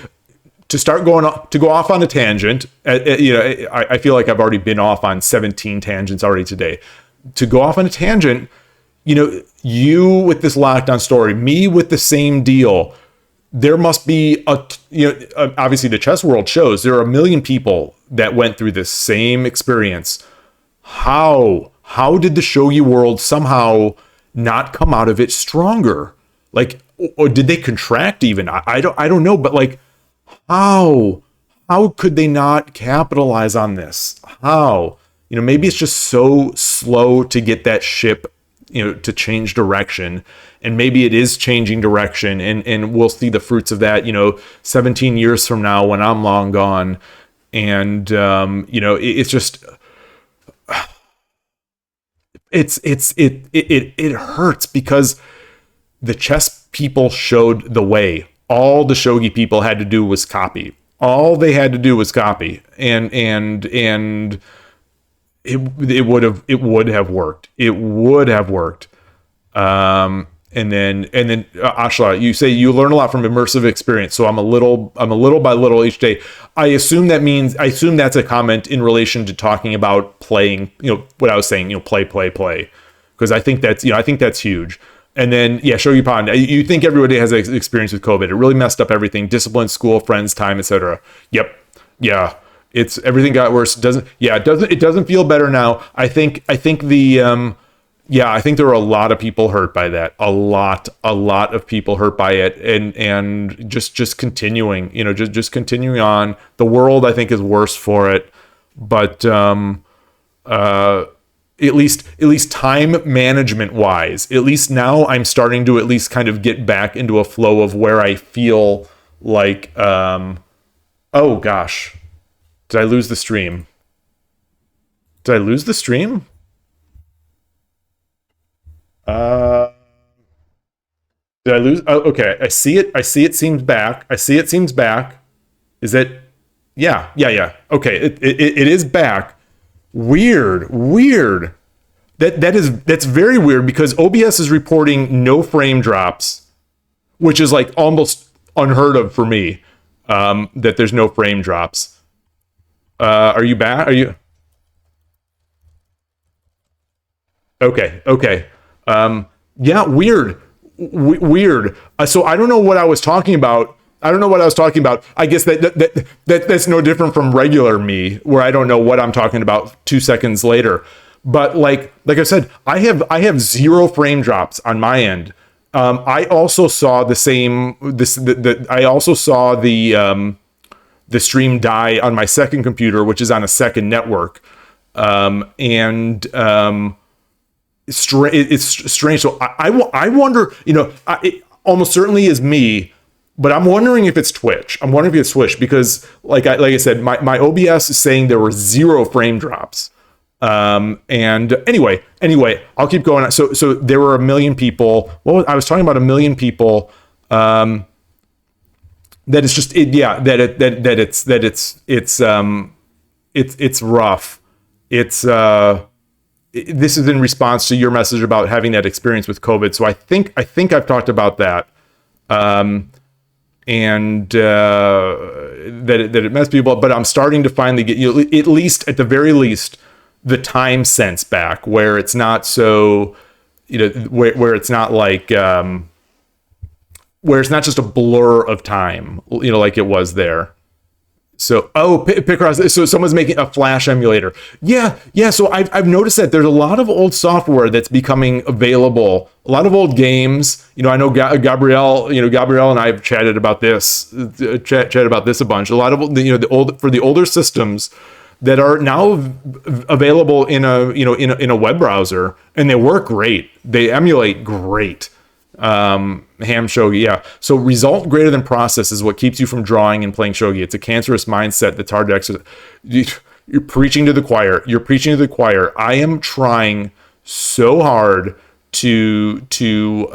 to go off on a tangent. I feel like I've already been off on 17 tangents already today. To go off on a tangent, you with this lockdown story, me with the same deal. There must be obviously the chess world shows there are 1 million people that went through this same experience. How did the shogi world somehow not come out of it stronger? Like, or did they contract even? I don't know, but like, how could they not capitalize on this? How? Maybe it's just so slow to get that ship, to change direction. And maybe it is changing direction, and we'll see the fruits of that, 17 years from now when I'm long gone. And, it's just, it hurts because the chess people showed the way. All the shogi people had to do was copy. And it would have worked. And then Ashla, you say you learn a lot from immersive experience. So I'm a little by little each day. I assume that's a comment in relation to talking about playing, what I was saying, play. Because I think that's huge. And then, Shogi Pond, you think everybody has an experience with COVID. It really messed up everything. Discipline, school, friends, time, etc. Yep. Yeah. It's everything got worse. It doesn't feel better now. I think there are a lot of people hurt by that. A lot of people hurt by it, and just continuing, just continuing on. The world, I think, is worse for it, but at least time management wise, at least now I'm starting to at least kind of get back into a flow of where I feel like, oh gosh, did I lose the stream? Did I lose? Oh, okay. I see it seems back. Is it? Yeah. Okay. It is back. Weird. That's very weird, because OBS is reporting no frame drops, which is like almost unheard of for me. That there's no frame drops. Are you back? Are you? Okay. Yeah, weird. Weird. So I don't know what I was talking about. I guess that's no different from regular me, where I don't know what I'm talking about 2 seconds later. But like I said, I have 0 frame drops on my end. I also saw the same. I also saw the stream die on my second computer, which is on a second network, it's strange. So I wonder, it almost certainly is me, but I'm wondering if it's Twitch. Because like I said, my OBS is saying there were 0 frame drops. And anyway, I'll keep going. So there were 1 million people. Well, I was talking about 1 million people. That it's just it's rough. This is in response to your message about having that experience with COVID. So I think I've talked about that. And that it messed people up, but I'm starting to finally get, at least at the very least, the time sense back, where it's not so, where it's not like, where it's not just a blur of time, like it was there. So, Picross, so someone's making a Flash emulator. Yeah. So I've noticed that there's a lot of old software that's becoming available. A lot of old games. I know Gabrielle and I have chatted about this. Chatted about this a bunch. A lot of the older systems that are now available in a web browser, and they work great. They emulate great. Ham shogi, yeah. So result greater than process is what keeps you from drawing and playing shogi. It's a cancerous mindset that's hard to exercise. You're preaching to the choir. I am trying so hard to keep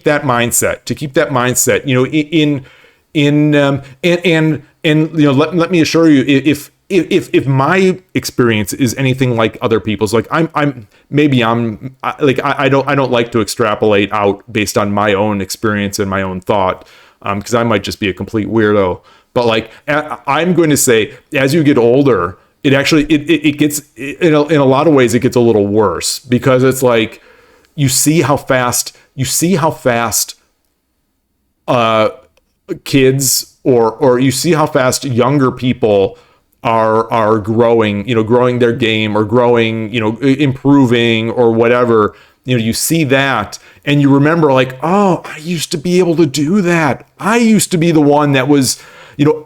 that mindset. Let me assure you, if my experience is anything like other people's, like I don't like to extrapolate out based on my own experience and my own thought, because I might just be a complete weirdo. But like, I'm going to say, as you get older, it actually it gets, in a lot of ways, it gets a little worse, because it's like you see how fast kids or you see how fast younger people are growing, growing their game, or growing, improving, or whatever. You see that, and you remember, like, oh, I used to be able to do that. I used to be the one that was,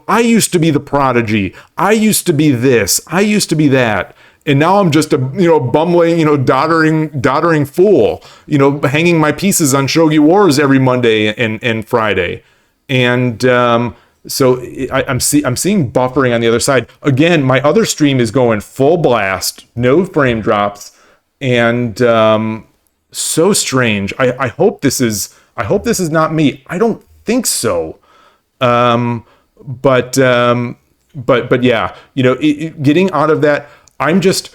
I used to be the prodigy. I used to be this. I used to be that. And now I'm just a, bumbling, doddering fool, hanging my pieces on Shogi Wars every Monday and Friday. And so I'm seeing buffering on the other side. Again, my other stream is going full blast, no frame drops, and so strange. I hope this is not me. I don't think so. But yeah, getting out of that, I'm just,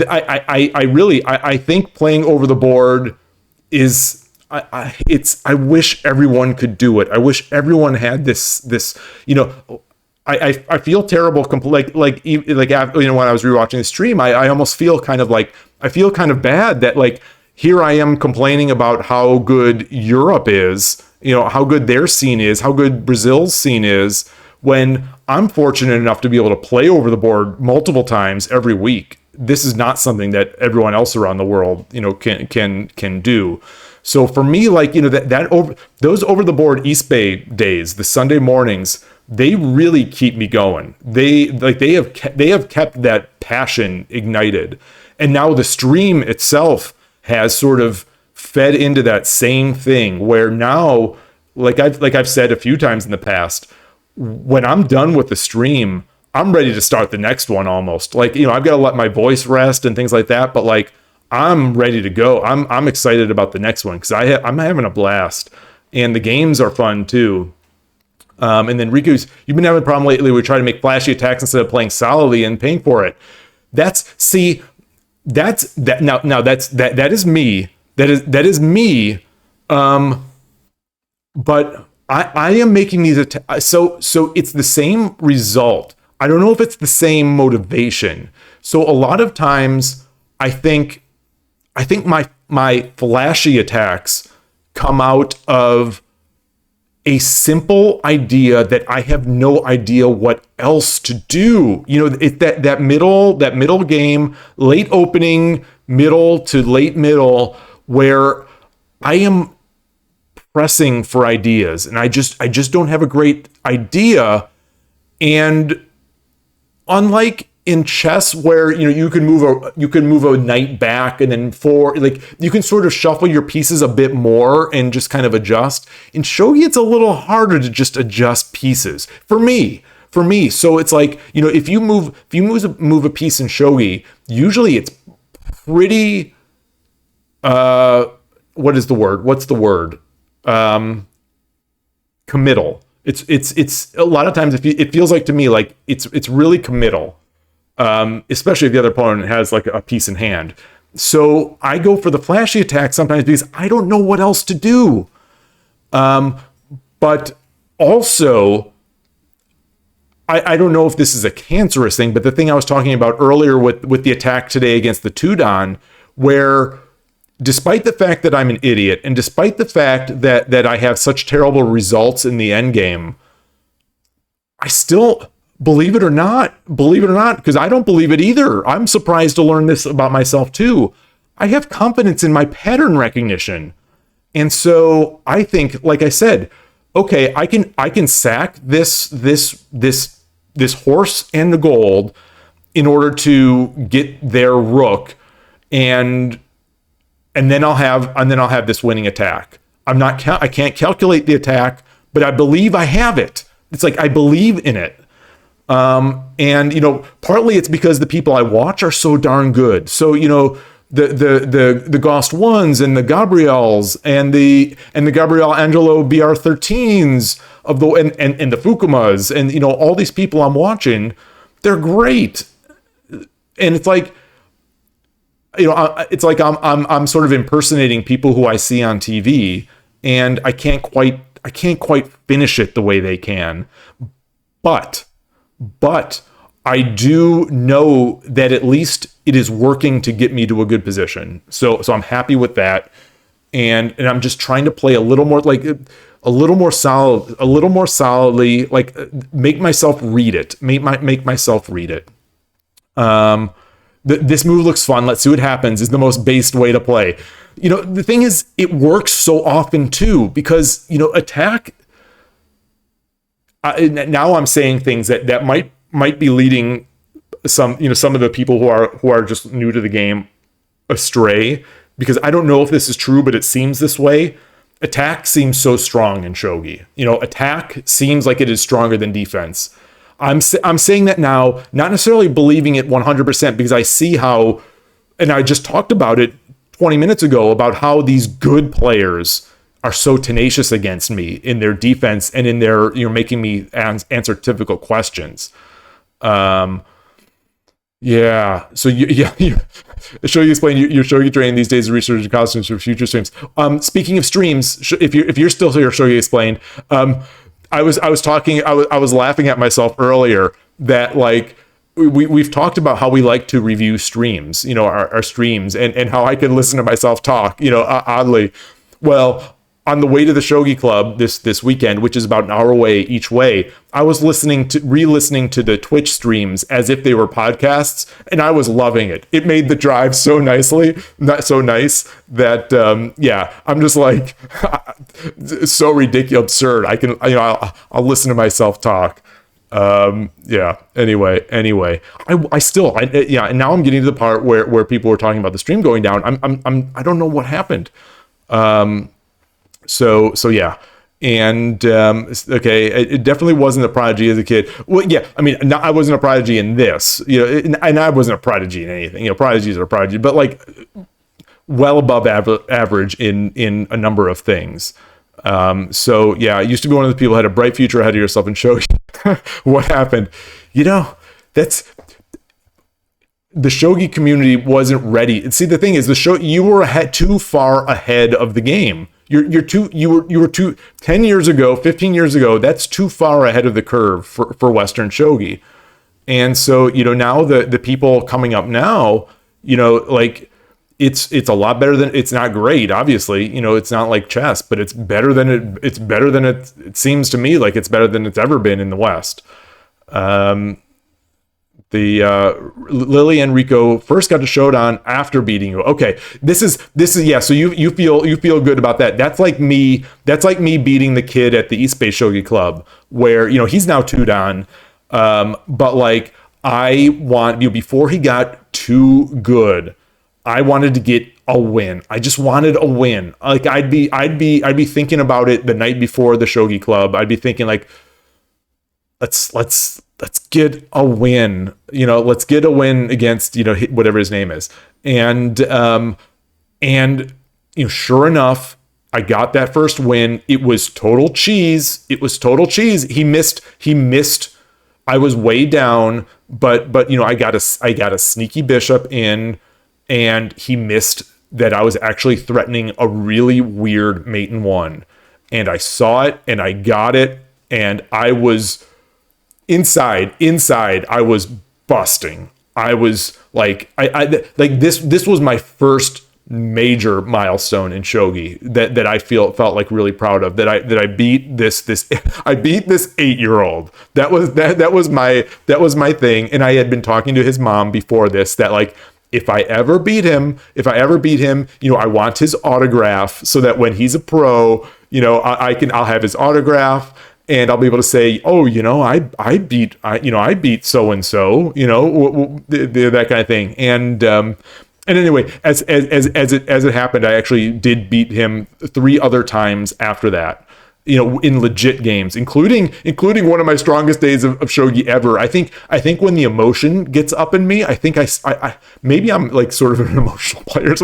I think playing over the board is, I wish everyone could do it. I wish everyone had this, I feel terrible. When I was rewatching the stream, I almost feel kind of bad that, like, here I am complaining about how good Europe is, how good their scene is, how good Brazil's scene is, when I'm fortunate enough to be able to play over the board multiple times every week. This is not something that everyone else around the world, can do. So for me, like, those over the board East Bay days, the Sunday mornings, they really keep me going. They have kept that passion ignited. And now the stream itself has sort of fed into that same thing, where now, like I've said a few times in the past, when I'm done with the stream, I'm ready to start the next one almost. Like, I've got to let my voice rest and things like that, but like, I'm ready to go. I'm excited about the next one, because I'm having a blast, and the games are fun too. And then Riku's, you've been having a problem lately. We try to make flashy attacks instead of playing solidly and paying for it. That is me. That is me. But I am making these attacks. So it's the same result. I don't know if it's the same motivation. So a lot of times I think my flashy attacks come out of a simple idea that I have no idea what else to do. You know, that middle game, late opening, middle to late middle, where I am pressing for ideas and I just don't have a great idea. And unlike in chess, where you can move a knight back and then you can sort of shuffle your pieces a bit more and just kind of adjust. In shogi, it's a little harder to just adjust pieces for me. So it's like, if you move a piece in shogi, usually it's pretty what's the word committal. It's a lot of times it feels like to me like it's really committal. Especially if the other opponent has like a piece in hand. So I go for the flashy attack sometimes because I don't know what else to do. But also, I don't know if this is a cancerous thing, but the thing I was talking about earlier with the attack today against the Tudan, where despite the fact that I'm an idiot and despite the fact that I have such terrible results in the end game, I still... Believe it or not, because I don't believe it either. I'm surprised to learn this about myself too. I have confidence in my pattern recognition. And so I think, like I said, okay, I can sack this horse and the gold in order to get their rook, and then I'll have this winning attack. I can't calculate the attack, but I believe I have it. It's like I believe in it. And partly it's because the people I watch are so darn good. So, the Ghost ones and the Gabriels and the Gabriel Angelo BR13s and the Fukumas and, all these people I'm watching, they're great. And it's like, I'm sort of impersonating people who I see on TV, and I can't quite finish it the way they can. But I do know that at least it is working to get me to a good position. So I'm happy with that. And I'm just trying to play a little more solidly, like make myself read it. Make myself read it. This move looks fun. Let's see what happens is the most based way to play. The thing is, it works so often too, because, attack. Now I'm saying things that might be leading some of the people who are just new to the game astray, because I don't know if this is true, but it seems this way. Attack seems so strong in shogi. Attack seems like it is stronger than defense. I'm saying that now, not necessarily believing it 100%, because I see how, and I just talked about it 20 minutes ago about how these good players are so tenacious against me in their defense and in their, making me answer difficult questions. Yeah. So Shogi Explained, your Shogi training these days, research costumes for future streams. Speaking of streams, if you're still here, Shogi Explained. I was laughing at myself earlier that like we've talked about how we like to review streams, our streams, and how I can listen to myself talk, oddly. Well, on the way to the Shogi Club this weekend, which is about an hour away each way, I was re-listening to the Twitch streams as if they were podcasts, and I was loving it. It made the drive so nicely, not so nice that I'm just like so ridiculous, absurd. I can I'll listen to myself talk. Anyway, I still and now I'm getting to the part where people were talking about the stream going down. I don't know what happened. So yeah. And okay, it definitely wasn't a prodigy as a kid. Well, yeah, I mean, I wasn't a prodigy in this, and I wasn't a prodigy in anything. Prodigies are prodigy, but like well above average in a number of things. So yeah, I used to be one of the people who had a bright future ahead of yourself and show you what happened. That's the shogi community wasn't ready. See, the thing is, you were too far ahead of the game. You were 10 years ago, 15 years ago, that's too far ahead of the curve for Western shogi. And so, now the people coming up now, Like it's a lot better than, it's not great, obviously, it's not like chess, but it's better than it seems to me like it's better than it's ever been in the West. The Lily and Rico first got to Showdown after beating you. Okay, this is yeah. So you feel good about that. That's like me beating the kid at the East Bay Shogi Club, where he's now 2 dan, but like I want before he got too good, I wanted to get a win. I just wanted a win. Like I'd be thinking about it the night before the Shogi Club. I'd be thinking like, let's get a win. Let's get a win against whatever his name is. And sure enough, I got that first win. It was total cheese. He missed. I was way down, but I got a sneaky bishop in, and he missed that I was actually threatening a really weird mate in 1. And I saw it and I got it, and I was inside I was busting. I was like, I like this was my first major milestone in shogi that I felt like really proud of, that I beat this I beat this 8-year-old. That was my thing. And I had been talking to his mom before this, that like, if I ever beat him, I want his autograph, so that when he's a pro, I'll have his autograph, and I'll be able to say, oh, I beat so and so, that kind of thing. And anyway, as it happened, I actually did beat him 3 other times after that, in legit games, including one of my strongest days of shogi ever. I think when the emotion gets up in me, I think I maybe I'm like sort of an emotional player,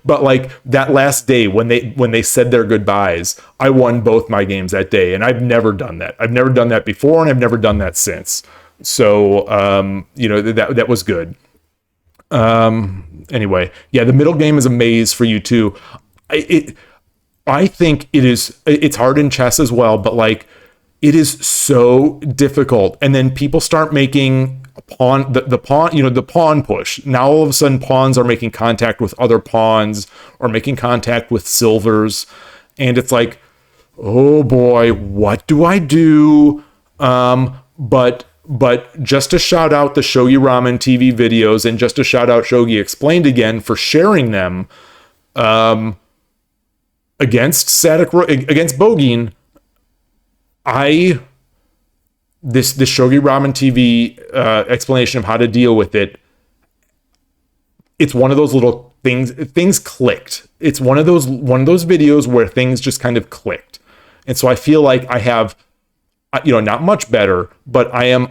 but like that last day when they said their goodbyes, I won both my games that day, and I've never done that. I've never done that before, and I've never done that since. So that was good. Anyway, yeah, the middle game is a maze for you too. I think it's hard in chess as well, but like it is so difficult. And then people start making the pawn push. Now all of a sudden pawns are making contact with other pawns, or making contact with silvers. And it's like, oh boy, what do I do? But just to shout out the Shogi Ramen TV videos, and just to shout out Shogi Explained again for sharing them, against Bogin, this Shogi Ramen TV explanation of how to deal with it, it's one of those little things clicked. It's one of those videos where things just kind of clicked. And so I feel like I have, not much better, but I am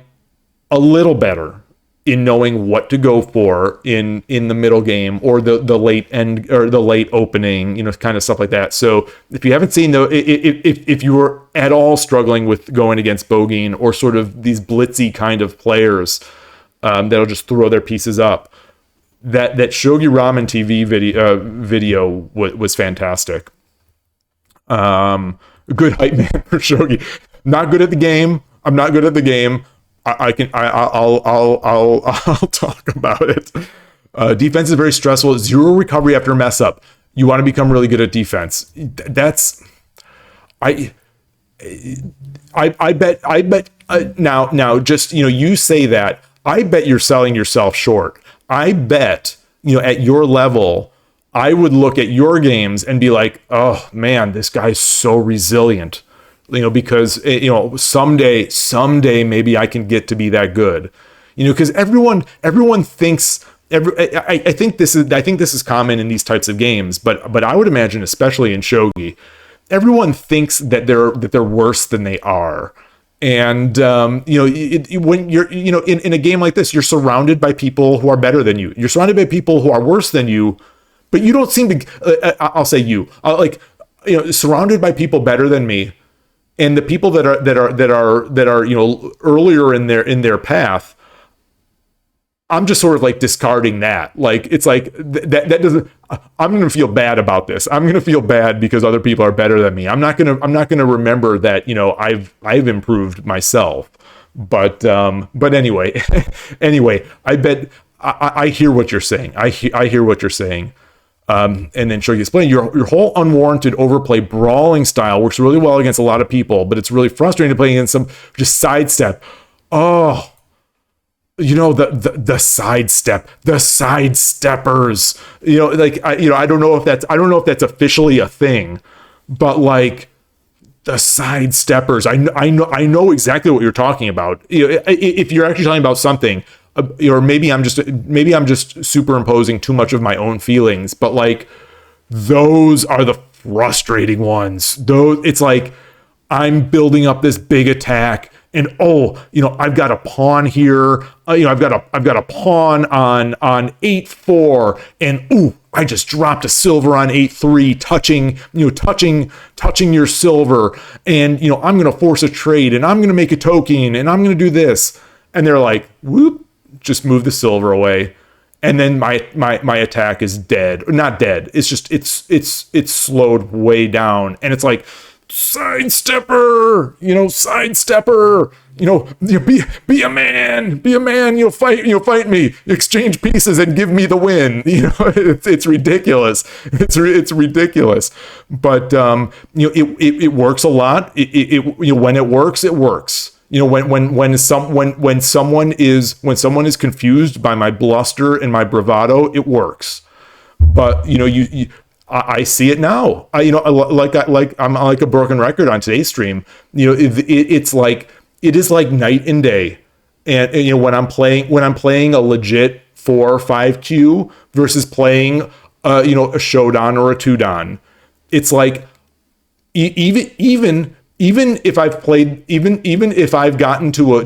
a little better in knowing what to go for in the middle game, or the late end, or the late opening, kind of stuff like that. So if you haven't seen if you were at all struggling with going against Bogin, or sort of these blitzy kind of players that'll just throw their pieces up, that Shogi Ramen TV video was fantastic. Good hype man for Shogi. Not good at the game. I'm not good at the game. I'll talk about it. Defense is very stressful. 0 recovery after a mess up. You want to become really good at defense. I bet now just, you say that, I bet you're selling yourself short. I bet, at your level, I would look at your games and be like, oh man, this guy's so resilient. Because someday maybe I can get to be that good, because everyone thinks I think this is common in these types of games, but I would imagine, especially in shogi, everyone thinks that they're worse than they are. And when you're in a game like this, you're surrounded by people who are better than you. You're surrounded by people who are worse than you, but you don't seem to. I'll say surrounded by people better than me. And the people that are earlier in their path, I'm just sort of like discarding that. Like it's like that doesn't. I'm going to feel bad about this. I'm going to feel bad because other people are better than me. I'm not going to remember that I've improved myself. But anyway, I bet I hear what you're saying. I hear what you're saying. And then Shogi explained your whole unwarranted overplay brawling style works really well against a lot of people, but it's really frustrating to play against some just sidestep. Oh, the sidestep, the sidesteppers. I don't know if that's officially a thing, but like the sidesteppers. I know exactly what you're talking about. If you're actually talking about something. Or maybe I'm just superimposing too much of my own feelings, but like those are the frustrating ones. It's like I'm building up this big attack, and I've got a pawn here. I've got a pawn on 8-4, and I just dropped a silver on 8-3, touching your silver, and I'm gonna force a trade, and I'm gonna make a token, and I'm gonna do this, and they're like, whoop. Just move the silver away, and then my attack is dead. Or not dead. It's just it's slowed way down, and it's like sidestepper, be a man, fight me, exchange pieces and give me the win. It's ridiculous. It's ridiculous, but it works a lot. When it works, it works. When someone is confused by my bluster and my bravado, it works. But I see it now. I'm like a broken record on today's stream. It is like night and day. And when I'm playing a legit 4 or 5Q versus playing a showdown or a 2-dan, it's like even if I've played, even if I've gotten to a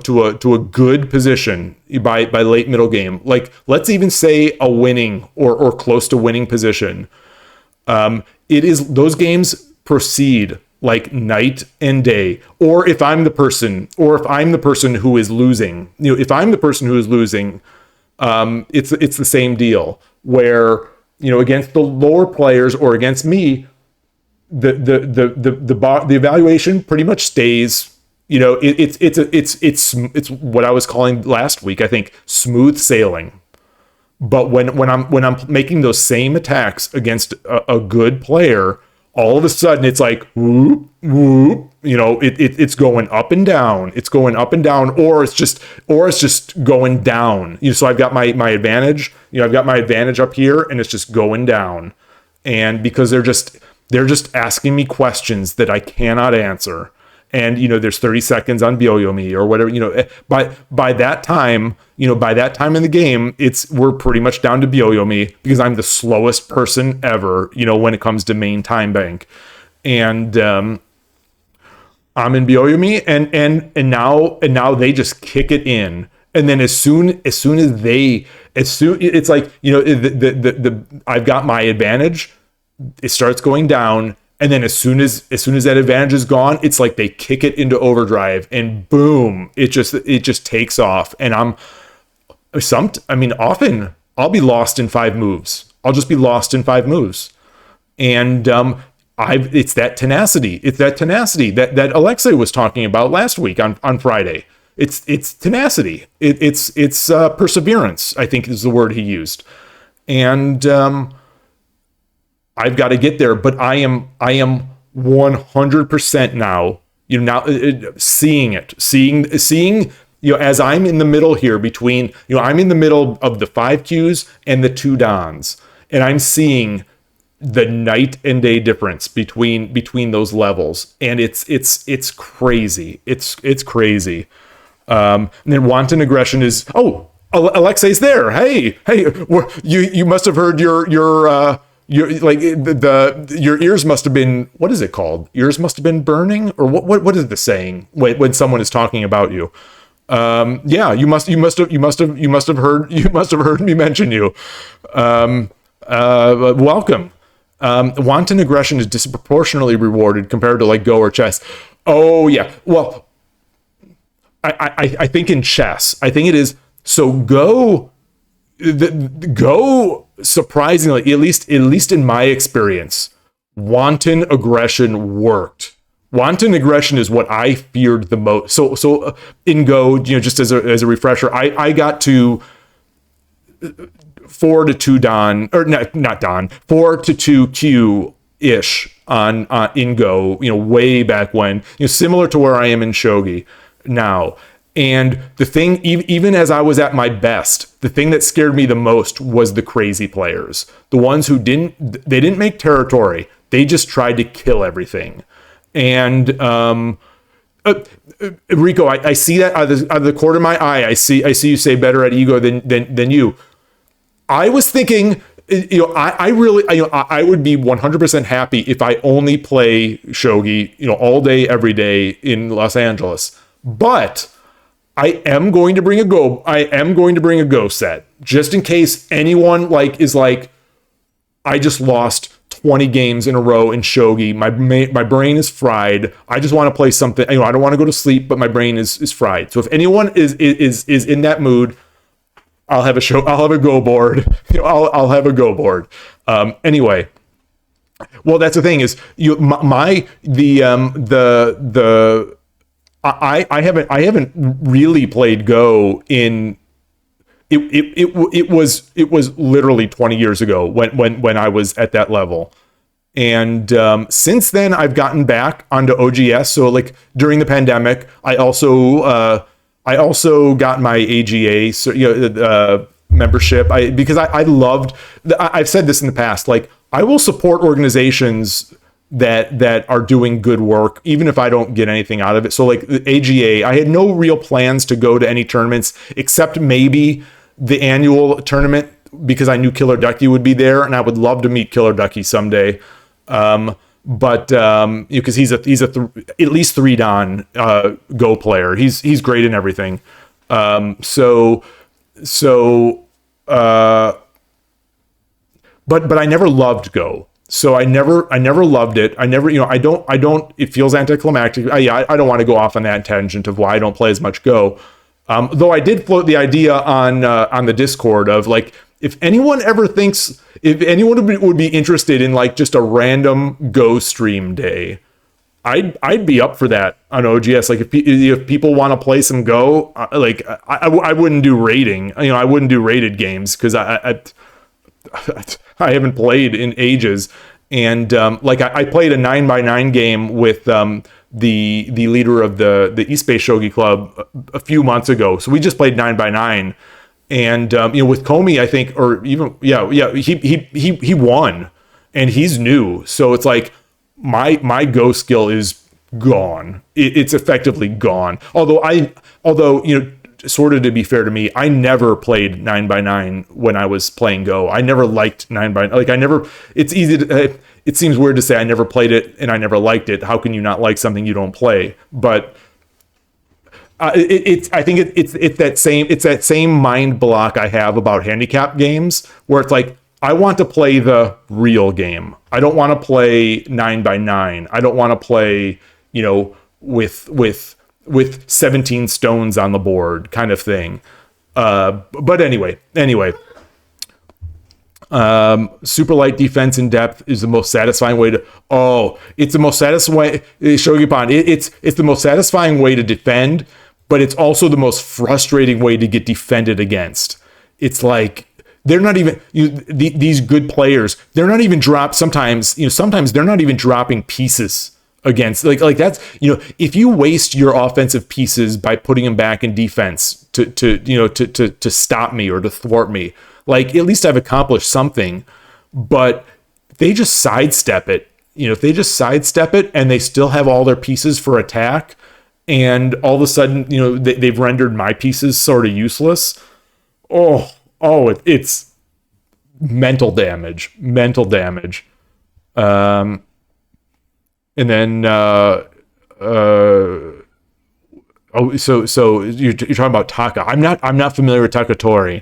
good position by late middle game, like let's even say a winning or close to winning position, it is those games proceed like night and day. Or if I'm the person who is losing, it's the same deal where against the lower players or against me. The evaluation pretty much stays. It's what I was calling last week, I think, smooth sailing. But when I'm making those same attacks against a good player, all of a sudden it's like whoop whoop. It's going up and down. It's going up and down, or it's just going down. So I've got my advantage. I've got my advantage up here, and it's just going down. And because they're just asking me questions that I cannot answer. And, there's 30 seconds on Byoyomi or whatever, by that time in the game, we're pretty much down to Byoyomi because I'm the slowest person ever, when it comes to main time bank. And, I'm in Byoyomi and now they just kick it in. And then as soon as it's like, I've got my advantage. It starts going down, and then as soon as that advantage is gone, it's like they kick it into overdrive, and boom, it just takes off. And often I'll be lost in 5 moves. I'll just be lost in 5 moves, and it's that tenacity. It's that tenacity that Alexei was talking about last week on Friday. It's tenacity. It's perseverance, I think is the word he used, and I've got to get there, but I am 100% now, seeing it, seeing, as I'm in the middle here between, I'm in the middle of the 5Qs and the 2-dans, and I'm seeing the night and day difference between those levels. And it's crazy. It's crazy. And then wanton aggression is, Alexei's there. Hey, you must have heard your ears must have been, what is it called? Ears must have been burning, or what is the saying when someone is talking about you? Yeah, you must have heard me mention you. Welcome. Wanton aggression is disproportionately rewarded compared to like Go or chess. Oh yeah. Well, I think in chess, I think it is. So Go surprisingly, at least in my experience, wanton aggression worked. Wanton aggression is what I feared the most. So in Go, just as a refresher, I got to 4 to 2 Don, or not Don, 4 to 2 Q ish on in Go, way back when, similar to where I am in Shogi now. And the thing, even as I was at my best, the thing that scared me the most was the crazy players, the ones who didn't make territory. They just tried to kill everything. And Rico, I see that out of the corner of my eye. I see you say better at ego than you. I was thinking, I would be 100% happy if I only play Shogi, all day, every day in Los Angeles. But I am going to bring a Go set just in case anyone is like, I just lost 20 games in a row in Shogi. My brain is fried. I just want to play something. I don't want to go to sleep, but my brain is fried. So if anyone is in that mood, I'll have a Go board. I'll have a Go board. Anyway, well, that's the thing is I haven't really played Go in. It was literally 20 years ago when I was at that level. And since then I've gotten back onto OGS. So like during the pandemic, I also got my AGA membership. Because I loved, I've said this in the past, like I will support organizations that are doing good work, even if I don't get anything out of it. So like the AGA, I had no real plans to go to any tournaments except maybe the annual tournament because I knew Killer Ducky would be there, and I would love to meet Killer Ducky someday. But because he's at least 3 Dan Go player. He's great in everything. But I never loved Go. So I never loved it. I never, it feels anticlimactic. I don't want to go off on that tangent of why I don't play as much Go. Though I did float the idea on the Discord of like, if anyone would be interested in like just a random Go stream day, I'd be up for that on OGS. Like if people want to play some Go, I wouldn't do raiding. I wouldn't do rated games because I haven't played in ages. And I played a 9x9 game with the leader of the East Bay Shogi Club a few months ago. So we just played 9x9. And with Comey, I think, or even he won, and he's new. So it's like my Go skill is gone. It's effectively gone. Although sort of to be fair to me, I never played 9x9 when I was playing Go. I never liked 9x9. Like I never. It's easy to. It seems weird to say I never played it and I never liked it. How can you not like something you don't play? But I think it's that same mind block I have about handicap games where it's like I want to play the real game. I don't want to play 9x9. I don't want to play with 17 stones on the board kind of thing. But anyway. Super light defense in depth is the most satisfying way to. It's the most satisfying. Shogi-pan. It's the most satisfying way to defend, but it's also the most frustrating way to get defended against. It's like they're not even these good players. They're not even sometimes they're not even dropping pieces against like that's if you waste your offensive pieces by putting them back in defense to stop me or to thwart me. Like, at least I've accomplished something, but they just sidestep it. If they just sidestep it and they still have all their pieces for attack, and all of a sudden, they've rendered my pieces sort of useless. It's mental damage. And then, so you're talking about Taka. I'm not familiar with Takatori.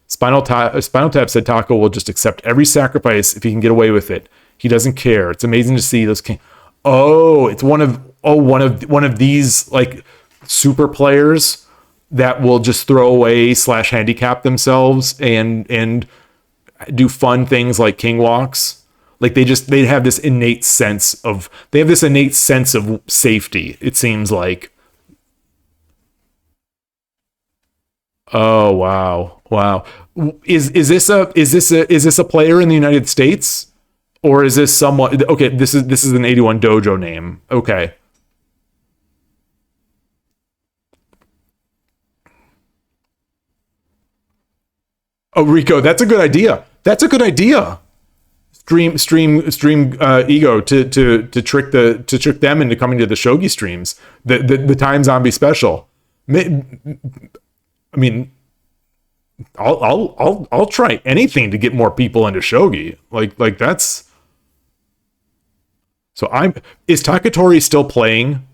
Spinal Tap said Taco will just accept every sacrifice if he can get away with it. He doesn't care. It's amazing to see those. It's one of these like super players that will just throw away / handicap themselves and do fun things like king walks. Like they have this innate sense of safety. It seems like. Oh wow, wow. Is this a player in the United States, or is this someone? Okay, this is an 81 dojo name. Okay. Oh, Rico, that's a good idea. That's a good idea. Stream ego to trick them into coming to the shogi streams. The time zombie special. I mean, I'll try anything to get more people into shogi. Like that's so I'm is Takatori still playing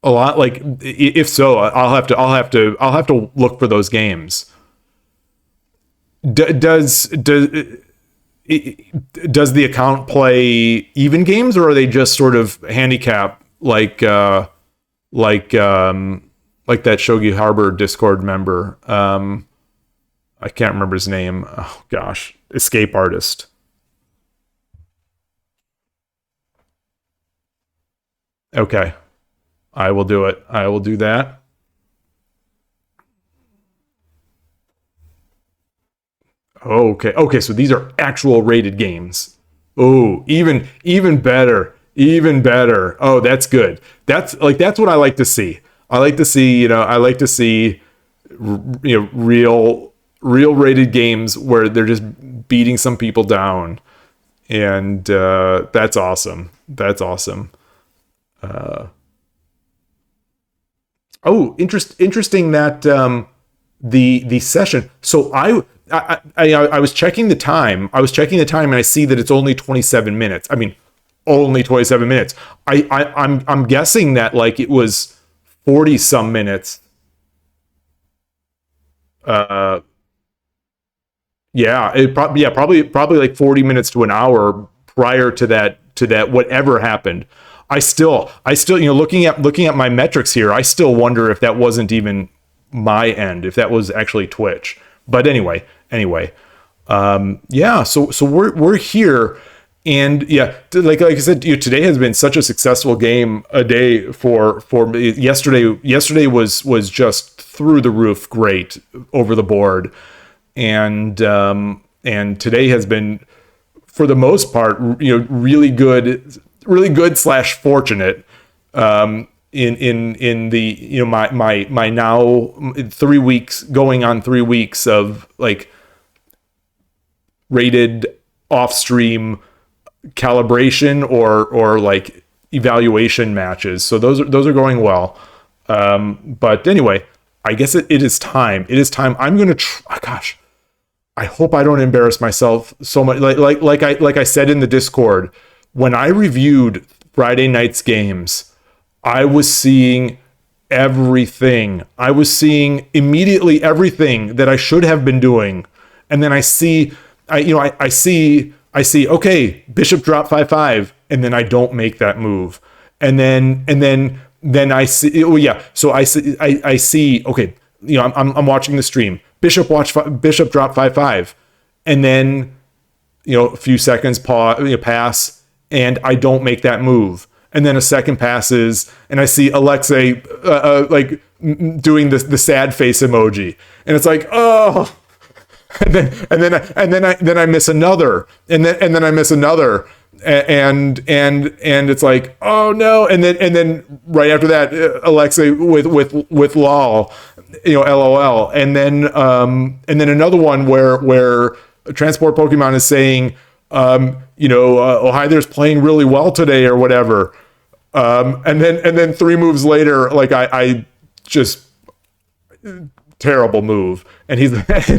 a lot? Like if so, I'll have to look for those games. Does the account play even games, or are they just sort of handicap like like that Shogi Harbor Discord member? I can't remember his name. Oh gosh, escape artist. Okay, I will do it. I will do that. Okay. Okay, so these are actual rated games. Oh, even better. Even better. Oh, that's good. That's what I like to see. I like to see, I like to see real rated games where they're just beating some people down. And that's awesome. That's awesome. Oh, interesting that the session. So I was checking the time. I was checking the time, and I see that it's only 27 minutes. I mean, only 27 minutes. I'm guessing that like it was 40 some minutes. Uh, yeah, probably like 40 minutes to an hour prior to that whatever happened. I still looking at my metrics here, I still wonder if that wasn't even my end, if that was actually Twitch. But anyway, yeah. So we're here, and yeah, like I said, today has been such a successful game a day for me. Yesterday was just through the roof, great over the board, and today has been for the most part, really good slash fortunate. In the my now 3 weeks going on 3 weeks of like rated off stream calibration or like evaluation matches. So those are going well. But anyway, I guess it is time. It is time. I'm gonna gosh, I hope I don't embarrass myself so much. Like I said in the Discord, when I reviewed Friday night's games, I was seeing everything. I was seeing immediately everything that I should have been doing. And then I see, okay, Bishop drop 5-5, and then I don't make that move. And then I see, oh yeah. So I see, okay, I'm watching the stream. Bishop drop 5-5. And then, a few seconds pass, and I don't make that move. And then a second passes, and I see Alexei like doing the sad face emoji, and it's like, oh, and then I miss another, and then I miss another, and it's like, oh no, and then right after that, Alexei with lol, lol, and then another one where Transport Pokemon is saying, oh hi, there's playing really well today or whatever. And then 3 moves later, like I just terrible move, and he's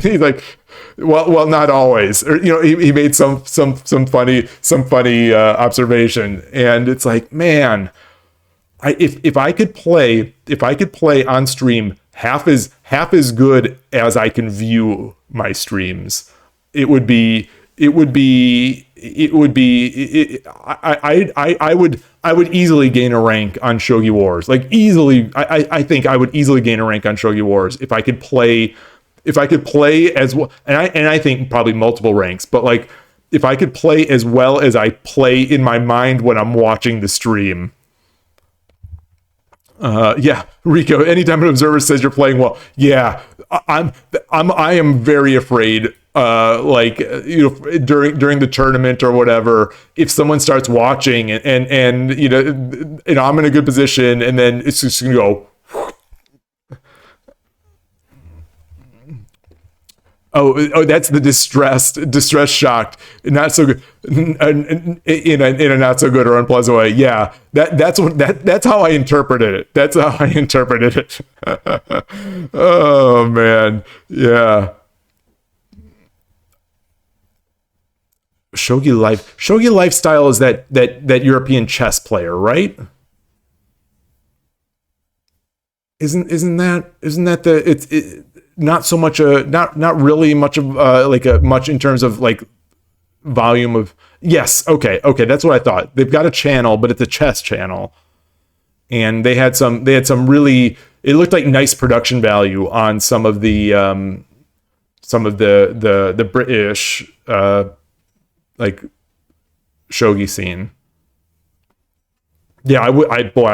he's like, well, not always, or he made some funny observation, and it's like, man, if I could play on stream half as good as I can view my streams, it would be I would easily gain a rank on Shogi Wars. Like easily, I think I would easily gain a rank on Shogi Wars if I could play as well, and I think probably multiple ranks, but like if I could play as well as I play in my mind when I'm watching the stream. Yeah, Rico. Anytime an observer says you're playing well, yeah, I am very afraid. Like during the tournament or whatever, if someone starts watching and I'm in a good position, and then it's just gonna go. Oh, that's the distress shocked, not so good, in a not so good or unpleasant way. Yeah, that's how I interpreted it. That's how I interpreted it. Oh man, yeah. Shogi lifestyle is that European chess player, right? Isn't that the not so much a not really much of like a much in terms of like volume of. Yes, okay, that's what I thought. They've got a channel, but it's a chess channel, and they had some really, it looked like nice production value on some of the British like shogi scene. Yeah, I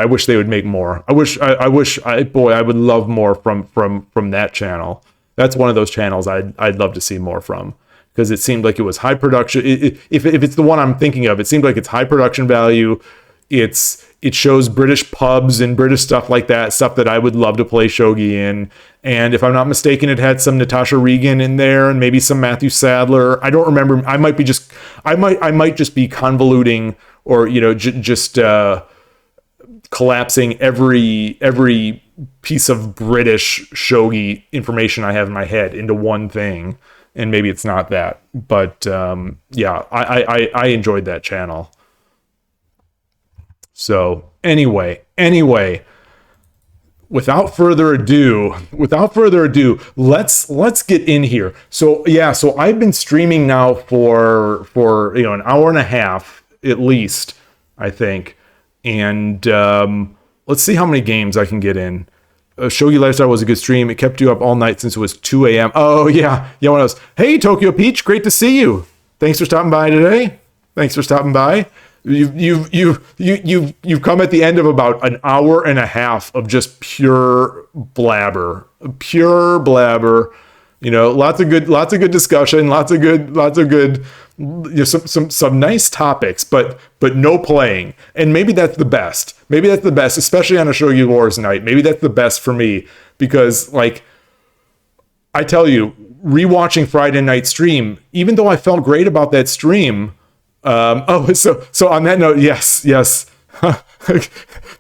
wish they would make more. I would love more from that channel. That's one of those channels I'd love to see more from, because it seemed like it was high production. If it's the one I'm thinking of, it seemed like it's high production value. It shows British pubs and British stuff like that, stuff that I would love to play shogi in. And if I'm not mistaken, it had some Natasha Regan in there and maybe some Matthew Sadler. I don't remember. I might just be convoluting, or just collapsing every piece of British shogi information I have in my head into one thing, and maybe it's not that. But yeah, I enjoyed that channel. So anyway, without further ado, let's get in here. So yeah, so I've been streaming now for an hour and a half at least, I think. And let's see how many games I can get in. Shogi Lifestyle was a good stream. It kept you up all night since it was 2 a.m. Oh yeah, one of those. Hey Tokyo Peach, great to see you. Thanks for stopping by today. You've come at the end of about an hour and a half of just pure blabber. Lots of good discussion, lots of good, some nice topics, but no playing. And maybe that's the best. Especially on a Shogi Wars night. Maybe that's the best for me, because like I tell you, rewatching Friday night stream, even though I felt great about that stream. So on that note, yes.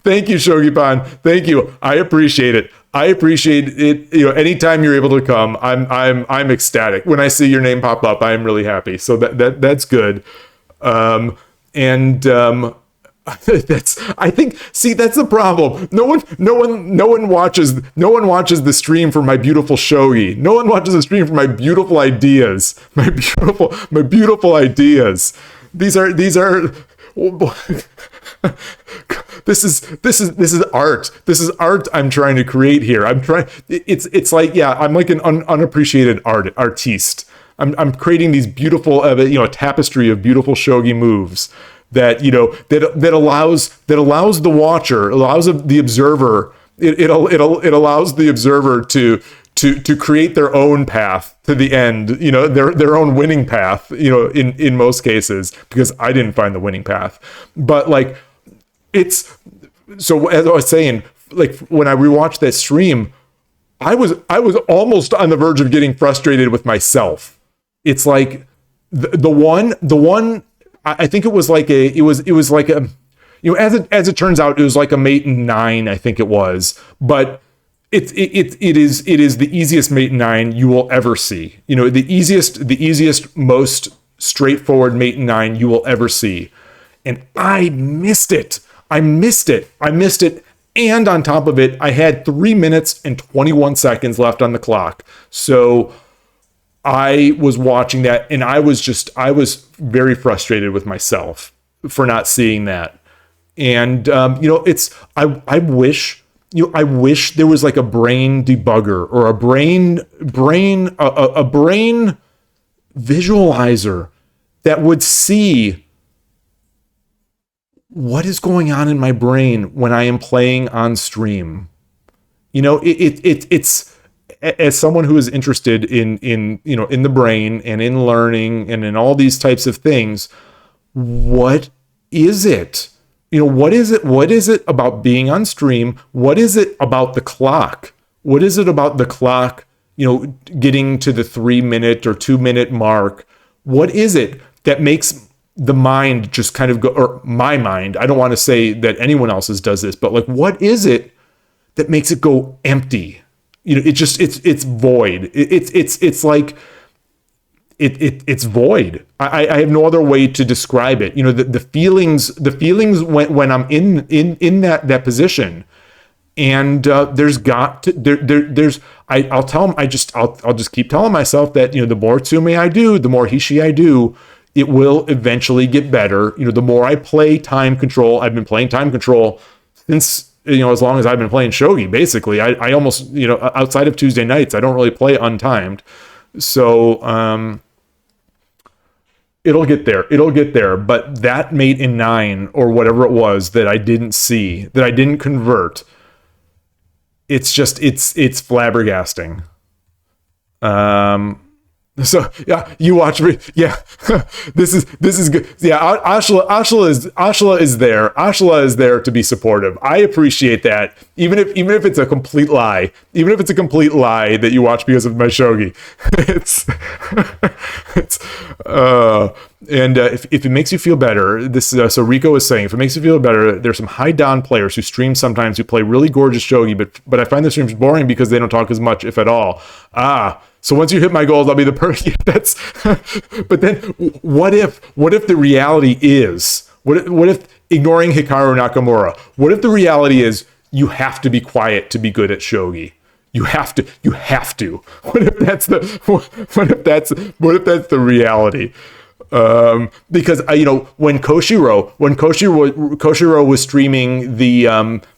Thank you, Shogi Pan. Thank you. I appreciate it. Anytime you're able to come, I'm ecstatic. When I see your name pop up, I am really happy. So that's good. That's the problem. No one watches the stream for my beautiful shogi. No one watches the stream for my beautiful ideas. My beautiful ideas. These are this is art. This is art I'm trying to create here. It's like, yeah, I'm like an unappreciated artiste. I'm creating these beautiful a tapestry of beautiful shogi moves that that allows the watcher, allows the observer, it allows the observer to create their own path to the end, their own winning path, in most cases, because I didn't find the winning path. But like, it's, so as I was saying, like when I rewatched that stream, I was almost on the verge of getting frustrated with myself. It's like the one, I think it was like it was like a, as it turns out, it was like a mate in 9, I think it was, but it is the easiest mate in 9 you will ever see. The easiest, most straightforward mate in 9 you will ever see. And I missed it. And on top of it, I had 3 minutes and 21 seconds left on the clock. So I was watching that, and I was very frustrated with myself for not seeing that. And I wish there was like a brain debugger or a brain visualizer that would see what is going on in my brain when I am playing on stream? It's as someone who is interested in the brain and in learning and in all these types of things, what is it? What is it about being on stream? What is it about the clock? What is it about the clock, getting to the 3-minute or 2-minute mark? What is it that makes the mind just kind of go, or my mind, I don't want to say that anyone else's does this, but like, what is it that makes it go empty? It's void. It's like, it's void. I have no other way to describe it. The feelings when I'm in that position, and there's got to I'll tell him, I'll just keep telling myself that, the more Tsume I do, the more Hishi I do, it will eventually get better. The more I play time control, I've been playing time control since, as long as I've been playing Shogi, basically. I almost, outside of Tuesday nights, I don't really play untimed. So, it'll get there. But that mate in 9 or whatever it was that I didn't see, that I didn't convert, it's flabbergasting. So yeah, you watch me. Yeah, this is good. Yeah, Ashla is there. Ashla is there to be supportive. I appreciate that. Even if it's a complete lie, that you watch because of my shogi, if it makes you feel better, this so Rico is saying, if it makes you feel better, there's some high down players who stream sometimes who play really gorgeous shogi, but I find their streams boring because they don't talk as much, if at all. So once you hit my goals, I'll be the person. But then what if the reality is, what if ignoring Hikaru Nakamura, what if the reality is you have to be quiet to be good at shogi? You have to. What if that's the reality? Because when Koshiro was streaming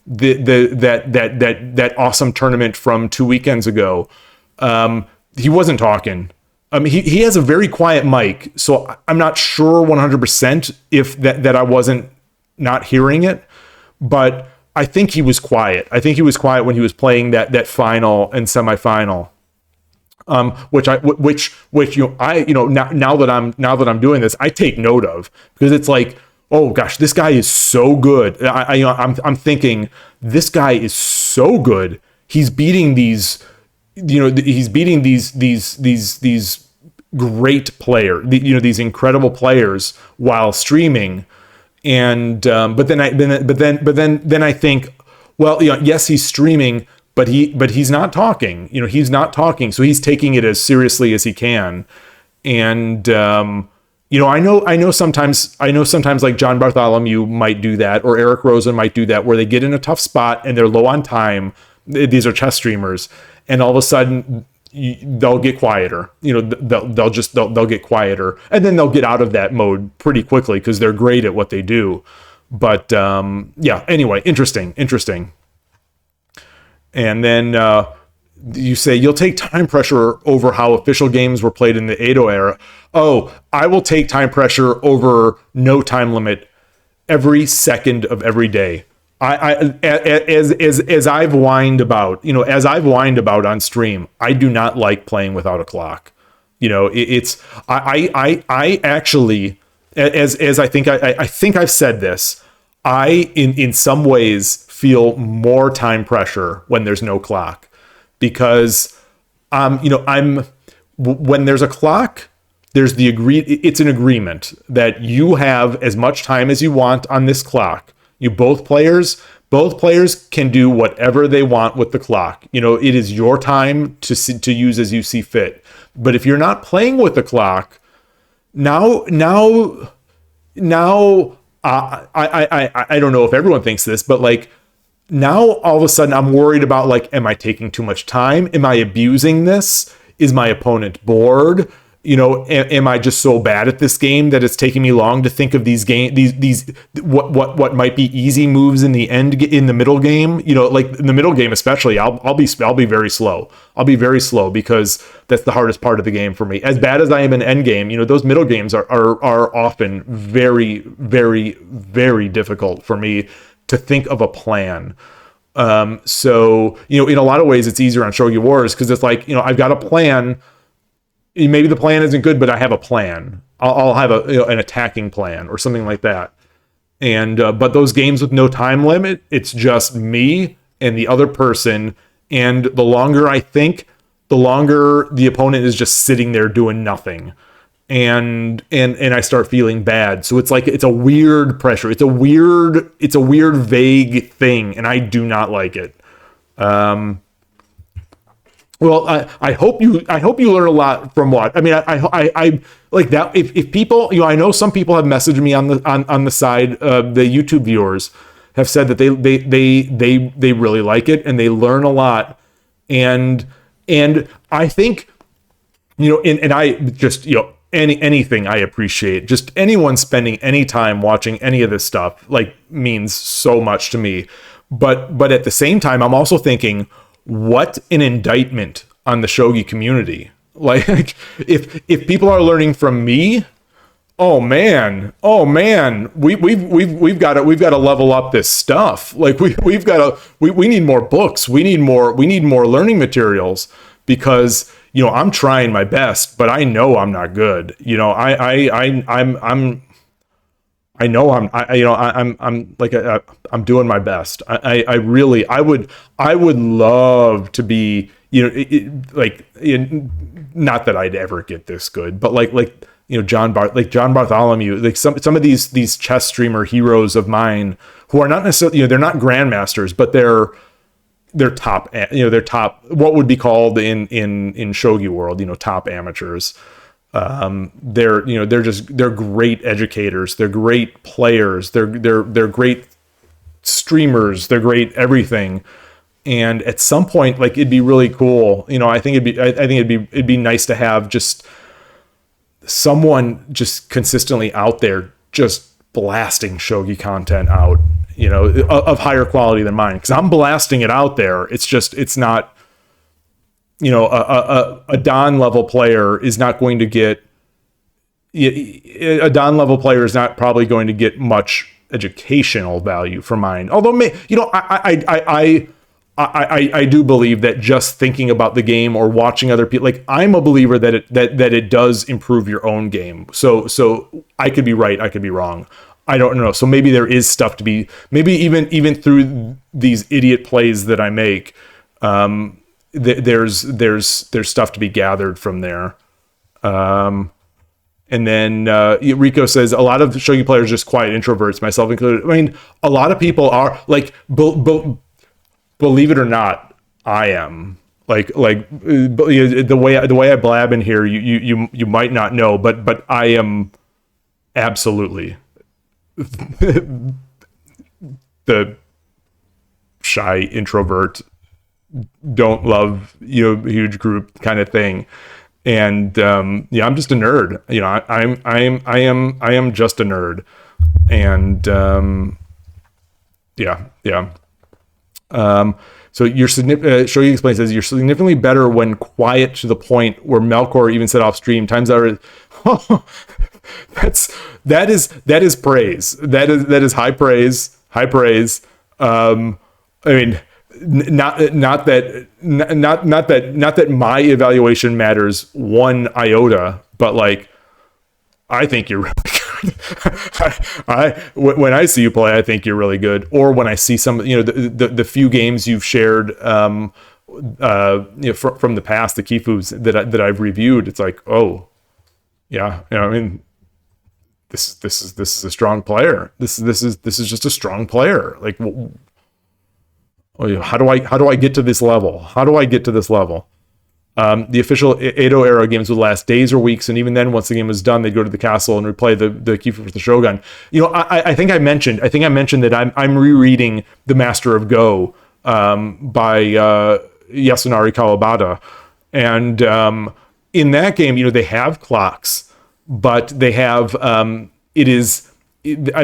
that awesome tournament from 2 weekends ago, he wasn't talking. He has a very quiet mic, so I'm not sure 100% if that I wasn't not hearing it, but I think he was quiet. I think he was quiet when he was playing that final and semifinal. Which now that I'm doing this, I take note of, because it's like, oh gosh, this guy is so good. I'm thinking, this guy is so good. He's beating these great players, these incredible players while streaming. And but then I think, well, yes, he's streaming, but he's not talking. He's not talking, so he's taking it as seriously as he can. And I know sometimes like John Bartholomew might do that, or Eric Rosen might do that, where they get in a tough spot and they're low on time. These are chess streamers, and all of a sudden they'll get quieter. They'll get quieter, and then they'll get out of that mode pretty quickly because they're great at what they do. But yeah, anyway, interesting. And then you say you'll take time pressure over how official games were played in the Edo era. Oh, I will take time pressure over no time limit every second of every day. As I've whined about, on stream, I do not like playing without a clock. I actually, as I think I've said this, I in some ways feel more time pressure when there's no clock, because when there's a clock, there's it's an agreement that you have as much time as you want on this clock. Both players can do whatever they want with the clock. It is your time to use as you see fit. But if you're not playing with the clock, now I don't know if everyone thinks this, but like, now all of a sudden I'm worried about, like, am I taking too much time? Am I abusing this? Is my opponent bored? am I just so bad at this game that it's taking me long to think of these what might be easy moves in the middle game? Like in the middle game especially, I'll be very slow. I'll be very slow because that's the hardest part of the game for me. As bad as I am in end game, those middle games are often very, very, very difficult for me to think of a plan. So in a lot of ways it's easier on Shogi Wars because it's like, I've got a plan. Maybe the plan isn't good, but I have a plan. I'll have an attacking plan or something like that. And but those games with no time limit, it's just me and the other person. And the longer I think, the longer the opponent is just sitting there doing nothing. And I start feeling bad. So it's like it's a weird pressure. It's a weird vague thing, and I do not like it. Well, I hope you learn a lot from what I mean. I like that. If people, I know some people have messaged me on the side. The YouTube viewers have said that they really like it and they learn a lot. And I think, and I just, anything I appreciate. Just anyone spending any time watching any of this stuff like means so much to me. But at the same time, I'm also thinking, what an indictment on the shogi community. Like if people are learning from me, oh man, we've got to level up this stuff. Like we need more books. We need more learning materials because I'm trying my best, but I know I'm not good. I'm doing my best. I would love to be, not that I'd ever get this good, but like John Bartholomew, like some of these chess streamer heroes of mine who are not necessarily, they're not grandmasters, but they're top, they're top, what would be called in shogi world, top amateurs. They're great educators. They're great players. They're great streamers. They're great everything. And at some point, like, it'd be really cool. I think it'd be nice to have just someone just consistently out there, just blasting shogi content out, of higher quality than mine. Cause I'm blasting it out there. It's not, a Don level player is not going to get, a Don level player is not probably going to get much educational value from mine. Although, I do believe that just thinking about the game or watching other people, like, I'm a believer that it does improve your own game. So I could be right. I could be wrong. I don't know. So maybe there is stuff to be, maybe even through these idiot plays that I make, there's stuff to be gathered from there. And then Rico says a lot of shogi players are just quiet introverts, myself included. I mean, a lot of people are like, believe it or not, I am the way I blab in here. You might not know, but I am absolutely the shy introvert, don't love huge group kind of thing. And I'm just a nerd. I am just a nerd. And so Shogi Explained says you're significantly better when quiet to the point where Melkor even said off stream times out. That is praise. That is high praise. High praise. I mean, not that my evaluation matters one iota, but like, I think you're really good. When I see you play, I think you're really good. Or when I see some, the few games you've shared, from the past, the Kifus that I've reviewed, it's like, oh, yeah, I mean, this is a strong player. This is just a strong player. Like, how do I get to this level? How do I get to this level? The official Edo era games would last days or weeks, and even then, once the game was done, they'd go to the castle and replay the Kifu with the Shogun. I think I mentioned that I'm rereading The Master of Go by Yasunari Kawabata, and in that game, they have clocks, but they have I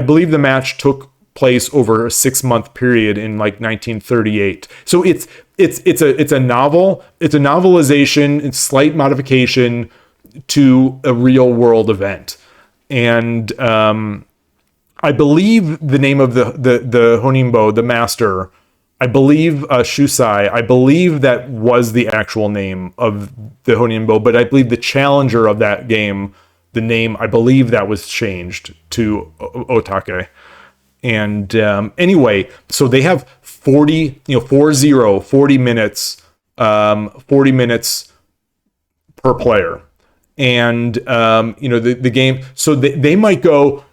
believe the match took place over a 6-month period in like 1938. So it's a novel. It's a novelization. It's slight modification to a real world event. And I believe the name of the Honimbo, the master, I believe Shusai, I believe that was the actual name of the Honimbo, but I believe the challenger of that game, the name, I believe that was changed to Otake. And anyway, so they have 40 minutes, 40 minutes per player. And, the game, so they might go,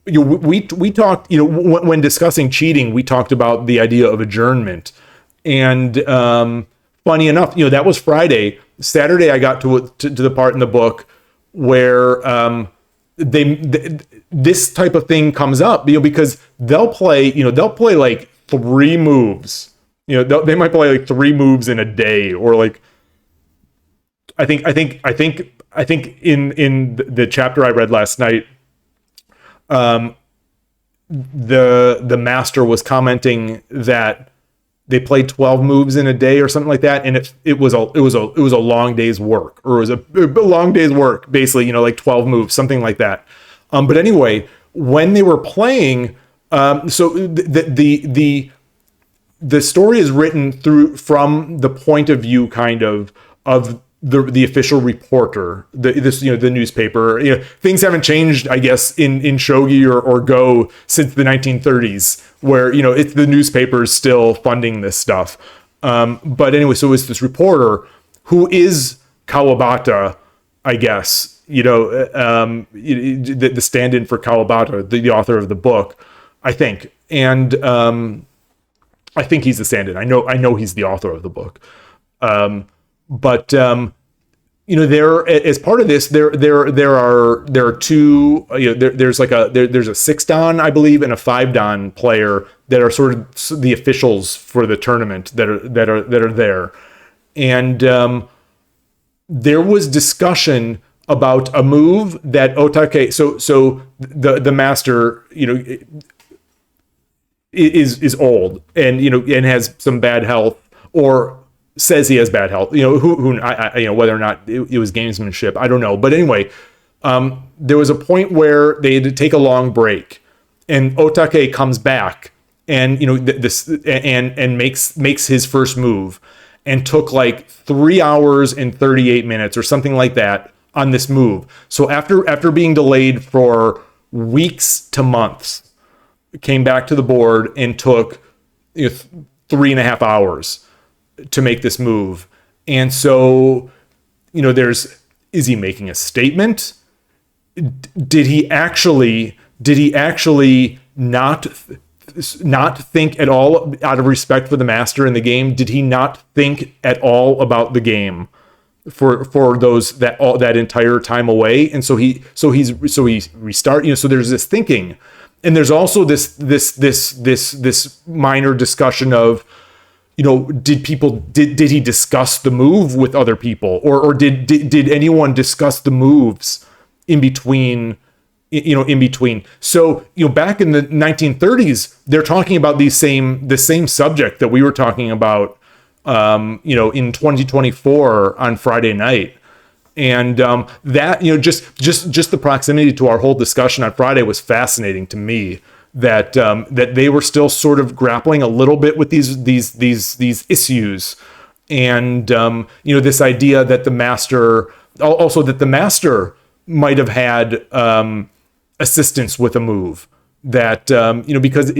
we talked, when discussing cheating, we talked about the idea of adjournment. And funny enough, that was Friday. Saturday, I got to the part in the book where this type of thing comes up, because they'll play like 3 moves. They might play like 3 moves in a day, or like I think in the chapter I read last night, the master was commenting that they played 12 moves in a day or something like that, and it was a long day's work, or it was a long day's work, basically, like 12 moves, something like that. But anyway, when they were playing, so the story is written from the point of view kind of the official reporter, the newspaper. Things haven't changed, I guess, in shogi or go since the 1930s, where it's the newspapers still funding this stuff. But anyway, so it's this reporter who is Kawabata, I guess. The stand-in for Kawabata, the author of the book, I think, and I think he's the stand-in. I know he's the author of the book. But there, as part of this, there are 2. There's a 6-dan, I believe, and a 5-dan player that are sort of the officials for the tournament that are there, and there was discussion about a move that Otake. So the master, is old and and has some bad health, or says he has bad health. Whether or not it was gamesmanship, I don't know. But anyway, there was a point where they had to take a long break, and Otake comes back, and and makes his first move, and took like 3 hours and 38 minutes or something like that on this move. So after being delayed for weeks to months, came back to the board and took 3.5 hours to make this move. And so, is he making a statement? Did he actually not think at all, out of respect for the master in the game? Did he not think at all about the game for that entire time away? And so he restart. So there's this thinking, and there's also this minor discussion of, did he discuss the move with other people, or did anyone discuss the moves in between? So, back in the 1930s, they're talking about the same subject that we were talking about, in 2024 on Friday night. And that, just the proximity to our whole discussion on Friday was fascinating to me, that they were still sort of grappling a little bit with these issues. And, this idea that the master might have had assistance with a move that, because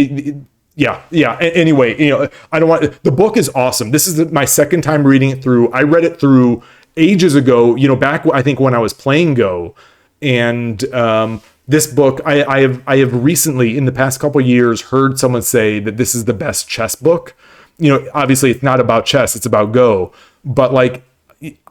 anyway, I don't want, the book is awesome. This is my second time reading it through. I read it through ages ago, back, I think, when I was playing Go. And this book, I have recently, in the past couple of years, heard someone say that this is the best chess book. Obviously it's not about chess, it's about Go, but like,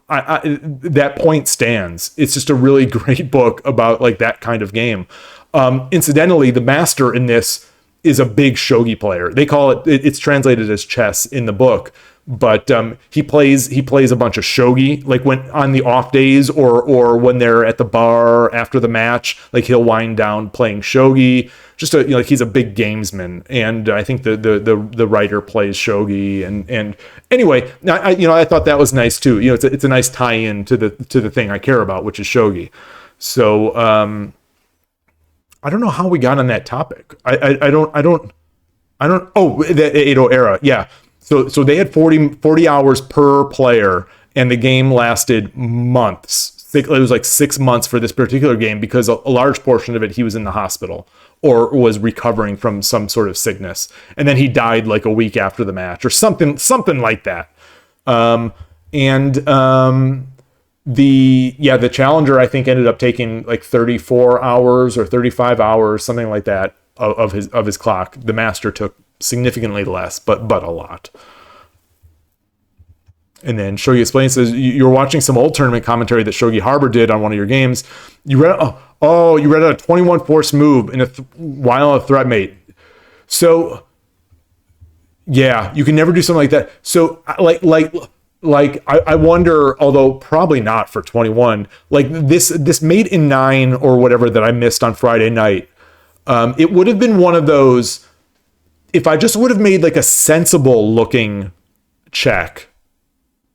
that point stands. It's just a really great book about like that kind of game. Incidentally, the master in this is a big shogi player. They call it's translated as chess in the book, but he plays a bunch of shogi, like when on the off days or when they're at the bar after the match, like he'll wind down playing shogi. Just like he's a big gamesman, and I think the writer plays shogi, and anyway, I thought that was nice too. It's a nice tie-in to the thing I care about, which is shogi. So I don't know how we got on that topic. I don't. Oh, the Edo era, yeah. So they had 40 hours per player, and the game lasted months. It was like 6 months for this particular game because a large portion of it he was in the hospital or was recovering from some sort of sickness, and then he died like a week after the match or something like that. The challenger I think ended up taking like 34 hours or 35 hours, something like that, of his clock. The master took significantly less, but a lot. And then Shogi Explained says you're watching some old tournament commentary that Shogi Harbor did on one of your games. You read a 21 force move in while a threat mate. So yeah, you can never do something like that. So I wonder, although probably not for 21, like this mate in 9 or whatever that I missed on Friday night. It would have been one of those, if I just would have made like a sensible looking check,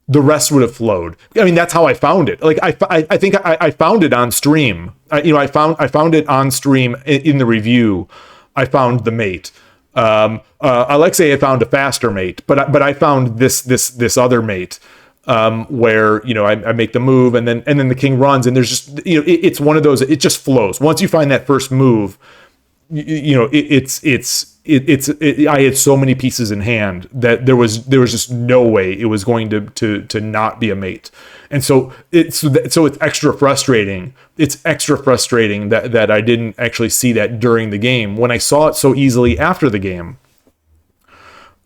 the rest would have flowed. I mean, that's how I found it. Like I think I found it on stream. I found it on stream in the review. I found the mate. Alexei had found a faster mate, but I found this other mate where I make the move and then the king runs, and there's just it's one of those. It just flows. Once you find that first move, I had so many pieces in hand that there was just no way it was going to not be a mate. And so it's extra frustrating. It's extra frustrating that I didn't actually see that during the game when I saw it so easily after the game.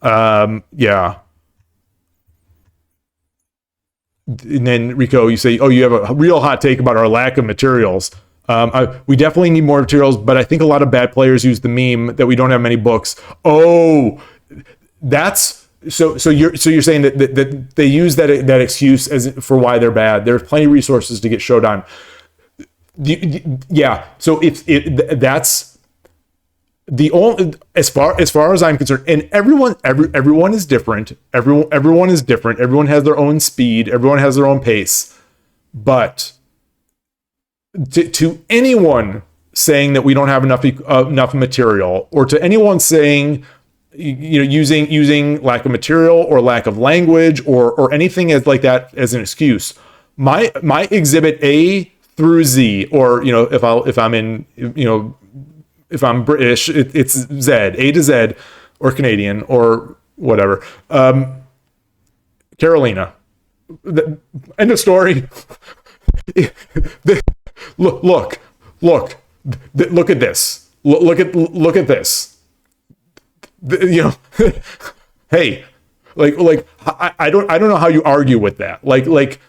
Yeah. And then Rico, you say, oh, you have a real hot take about our lack of materials. We definitely need more materials, but I think a lot of bad players use the meme that we don't have many books. Oh, that's so you're saying that they use that excuse as for why they're bad. There's plenty of resources to get showed on. Yeah. So that's the only, as far as I'm concerned, and everyone is different. Everyone is different. Everyone has their own speed. Everyone has their own pace, but to anyone saying that we don't have enough material, or to anyone saying using lack of material or lack of language or anything as like that as an excuse, my exhibit A through Z, or if I'm British, it's Z, A to Z, or Canadian or whatever. Carolina, end of story. Look at this. Look at this. Hey, like I don't know how you argue with that. Like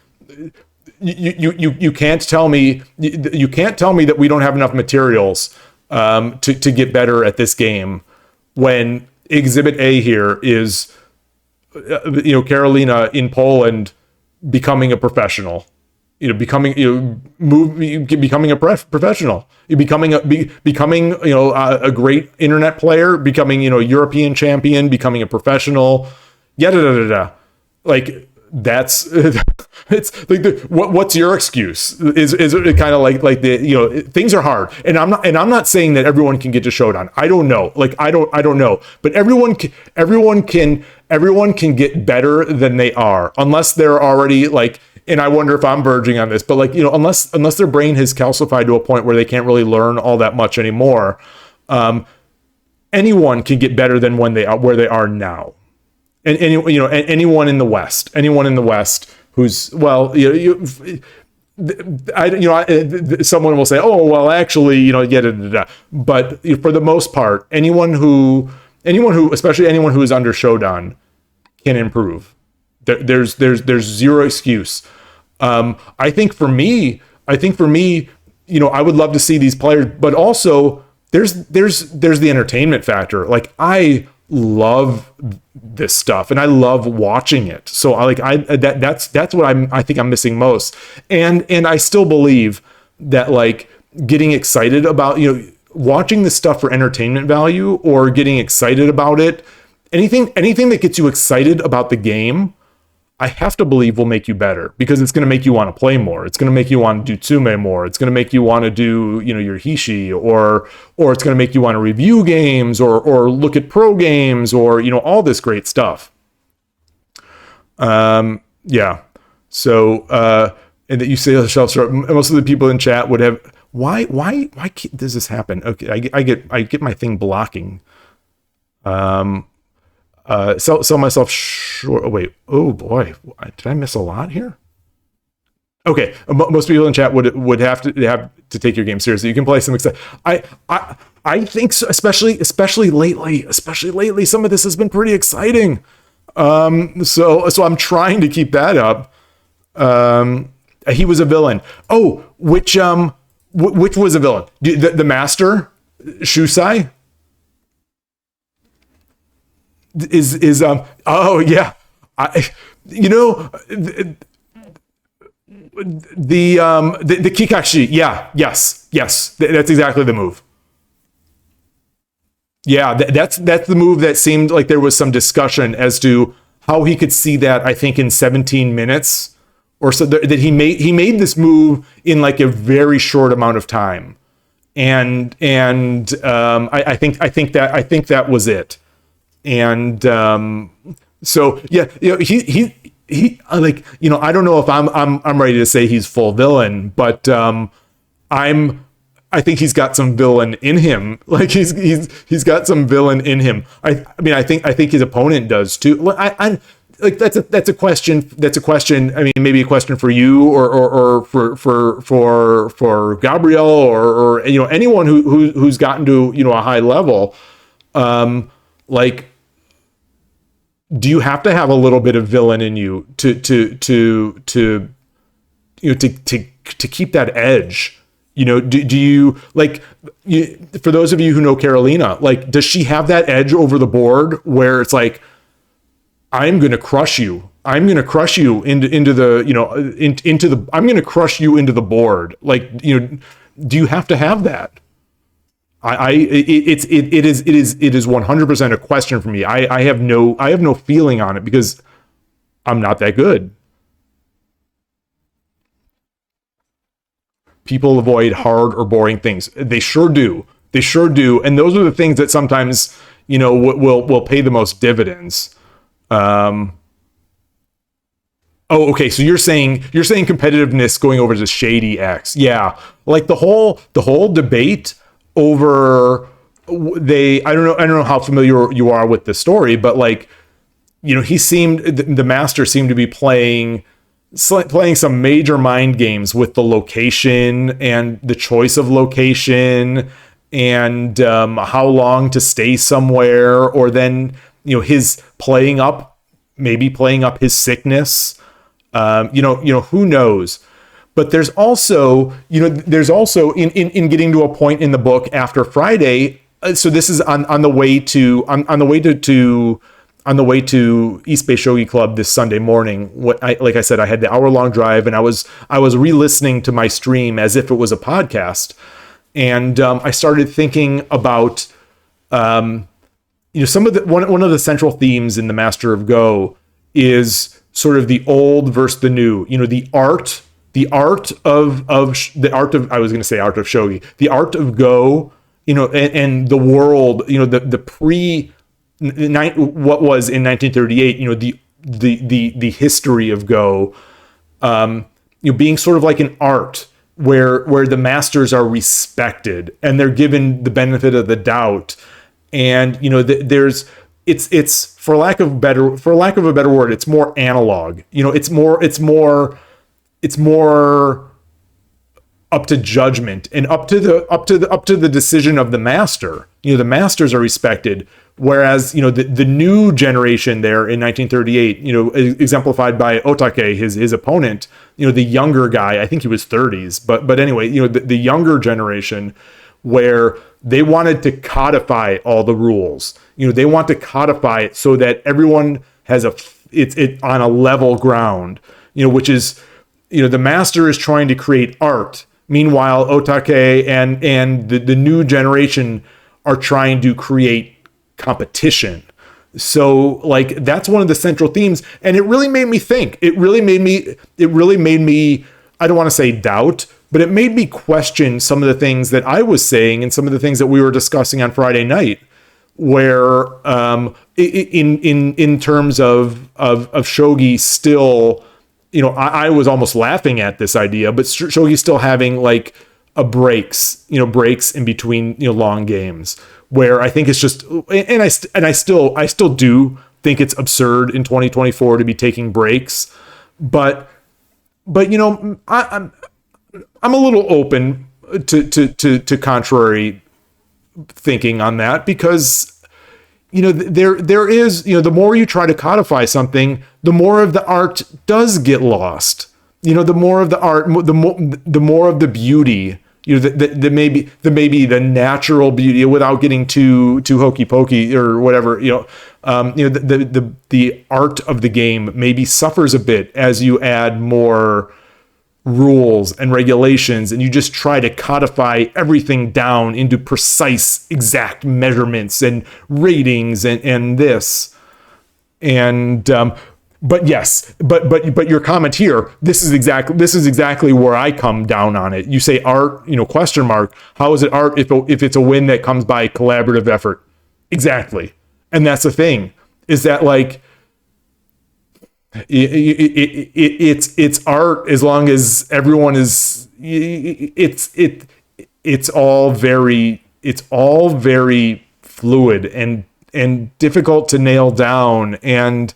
you can't tell me that we don't have enough materials to get better at this game when exhibit A here is Carolina in Poland becoming a professional. Becoming a professional, becoming a great internet player, becoming European champion, becoming a professional, like that's it's like what's your excuse? Is it kind of like things are hard, and I'm not saying that everyone can get to Shodan. I don't know, I don't know, but everyone can get better than they are, unless they're already like. And I wonder if I'm verging on this, but unless their brain has calcified to a point where they can't really learn all that much anymore, anyone can get better than where they are now. And anyone in the West who's someone will say, oh well, actually, but for the most part, anyone who, especially anyone who is under Shodan, can improve. There's zero excuse. I think for me, I would love to see these players, but also there's the entertainment factor. Like I love this stuff and I love watching it. So that's what I think I'm missing most. And I still believe that like getting excited about, watching this stuff for entertainment value or getting excited about it, anything that gets you excited about the game, I have to believe will make you better, because it's going to make you want to play more. It's going to make you want to do Tsume more. It's going to make you want to do, your Hishi, or it's going to make you want to review games or look at pro games or, all this great stuff. Yeah. So, and that you say shelf store, most of the people in chat would have, why does this happen? Okay. I get my thing blocking. Sell myself short. Oh, wait. Oh boy. Did I miss a lot here? Okay. Most people in chat would have to take your game seriously. You can play some exciting. I think so, especially lately, some of this has been pretty exciting. So I'm trying to keep that up. He was a villain. Oh, which was a villain? The master, Shusai? Is oh yeah, the Kikashi, yes, that's exactly the move. Yeah, that's the move that seemed like there was some discussion as to how he could see that, I think in 17 minutes or so, that he made this move in like a very short amount of time, and I think that was it. And so yeah, he like, I don't know if I'm ready to say he's full villain, but I think he's got some villain in him. Like he's got some villain in him. I mean I think his opponent does too. I like that's a question. I mean, maybe a question for you or for Gabriel or anyone who's gotten to a high level. Like, do you have to have a little bit of villain in you to keep that edge? Do you like, for those of you who know Carolina, like, does she have that edge over the board where it's like, I'm going to crush you. I'm going to crush you into the I'm going to crush you into the board. Like, do you have to have that? It is 100% a question for me. I have no feeling on it because I'm not that good. People avoid hard or boring things. They sure do. And those are the things that sometimes, will pay the most dividends. Oh, okay. So you're saying competitiveness going over to Shady X. Yeah. Like the whole debate over I don't know how familiar you are with the story, but like, the master seemed to be playing some major mind games with the location and the choice of location and how long to stay somewhere, or then his playing up his sickness. Who knows? But there's also in getting to a point in the book after Friday. So this is on the way to East Bay Shogi Club this Sunday morning. Like I said, I had the hour-long drive, and I was re-listening to my stream as if it was a podcast, and I started thinking about some of the one of the central themes in the Master of Go is sort of the old versus the new. The art of I was going to say art of shogi, the art of Go, and the world, the pre what was in 1938, the history of Go, being sort of like an art where the masters are respected and they're given the benefit of the doubt, and it's for lack of a better word, it's more analog. It's more up to judgment and up to the decision of the master. The masters are respected, whereas the new generation there in 1938, exemplified by Otake, his opponent, the younger guy, I think he was 30s, but anyway, the younger generation where they wanted to codify all the rules. They want to codify it so that everyone has it on a level ground, which is, the master is trying to create art. Meanwhile, Otake and the new generation are trying to create competition. So like, that's one of the central themes. And it really made me think. It really made me, I don't want to say doubt, but it made me question some of the things that I was saying and some of the things that we were discussing on Friday night, where in terms of shogi still, I was almost laughing at this idea, but shogi still having like breaks in between, long games, where I think it's just, and I still do think it's absurd in 2024 to be taking breaks, but I'm a little open to contrary thinking on that, because there is, the more you try to codify something, the more of the art does get lost. The more of the art, the more of the beauty, the maybe the natural beauty, without getting too hokey pokey or whatever, the art of the game maybe suffers a bit as you add more rules and regulations, and you just try to codify everything down into precise, exact measurements and ratings and this. And but yes, but your comment here, this is exactly where I come down on it. You say art, question mark. How is it art if it's a win that comes by collaborative effort? Exactly. And that's the thing, is that like, it's art as long as everyone is, it's all very fluid and difficult to nail down. And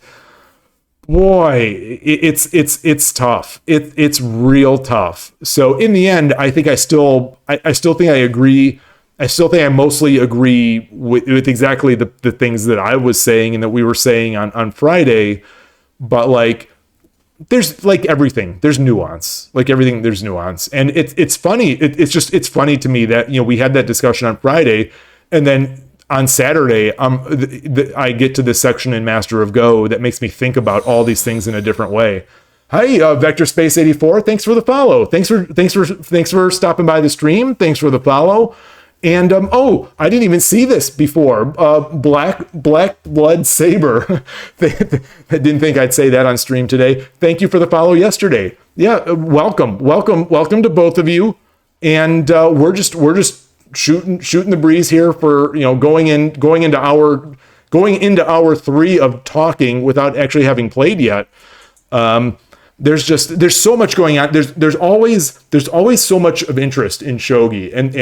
boy, it's tough. It's real tough. So in the end, I think I still think I agree. I still think I mostly agree with exactly the things that I was saying and that we were saying on Friday. But like, there's like everything, there's nuance, and it's funny. It's funny to me that, we had that discussion on Friday, and then on Saturday, I get to this section in Master of Go that makes me think about all these things in a different way. Hi, Vector Space 84. Thanks for the follow. Thanks for stopping by the stream. Thanks for the follow. And I didn't even see this before. Black Blood Saber. I didn't think I'd say that on stream today. Thank you for the follow yesterday. Yeah, welcome to both of you. And we're just shooting the breeze here for going into hour 3 of talking without actually having played yet. There's so much going on. There's always so much of interest in shogi and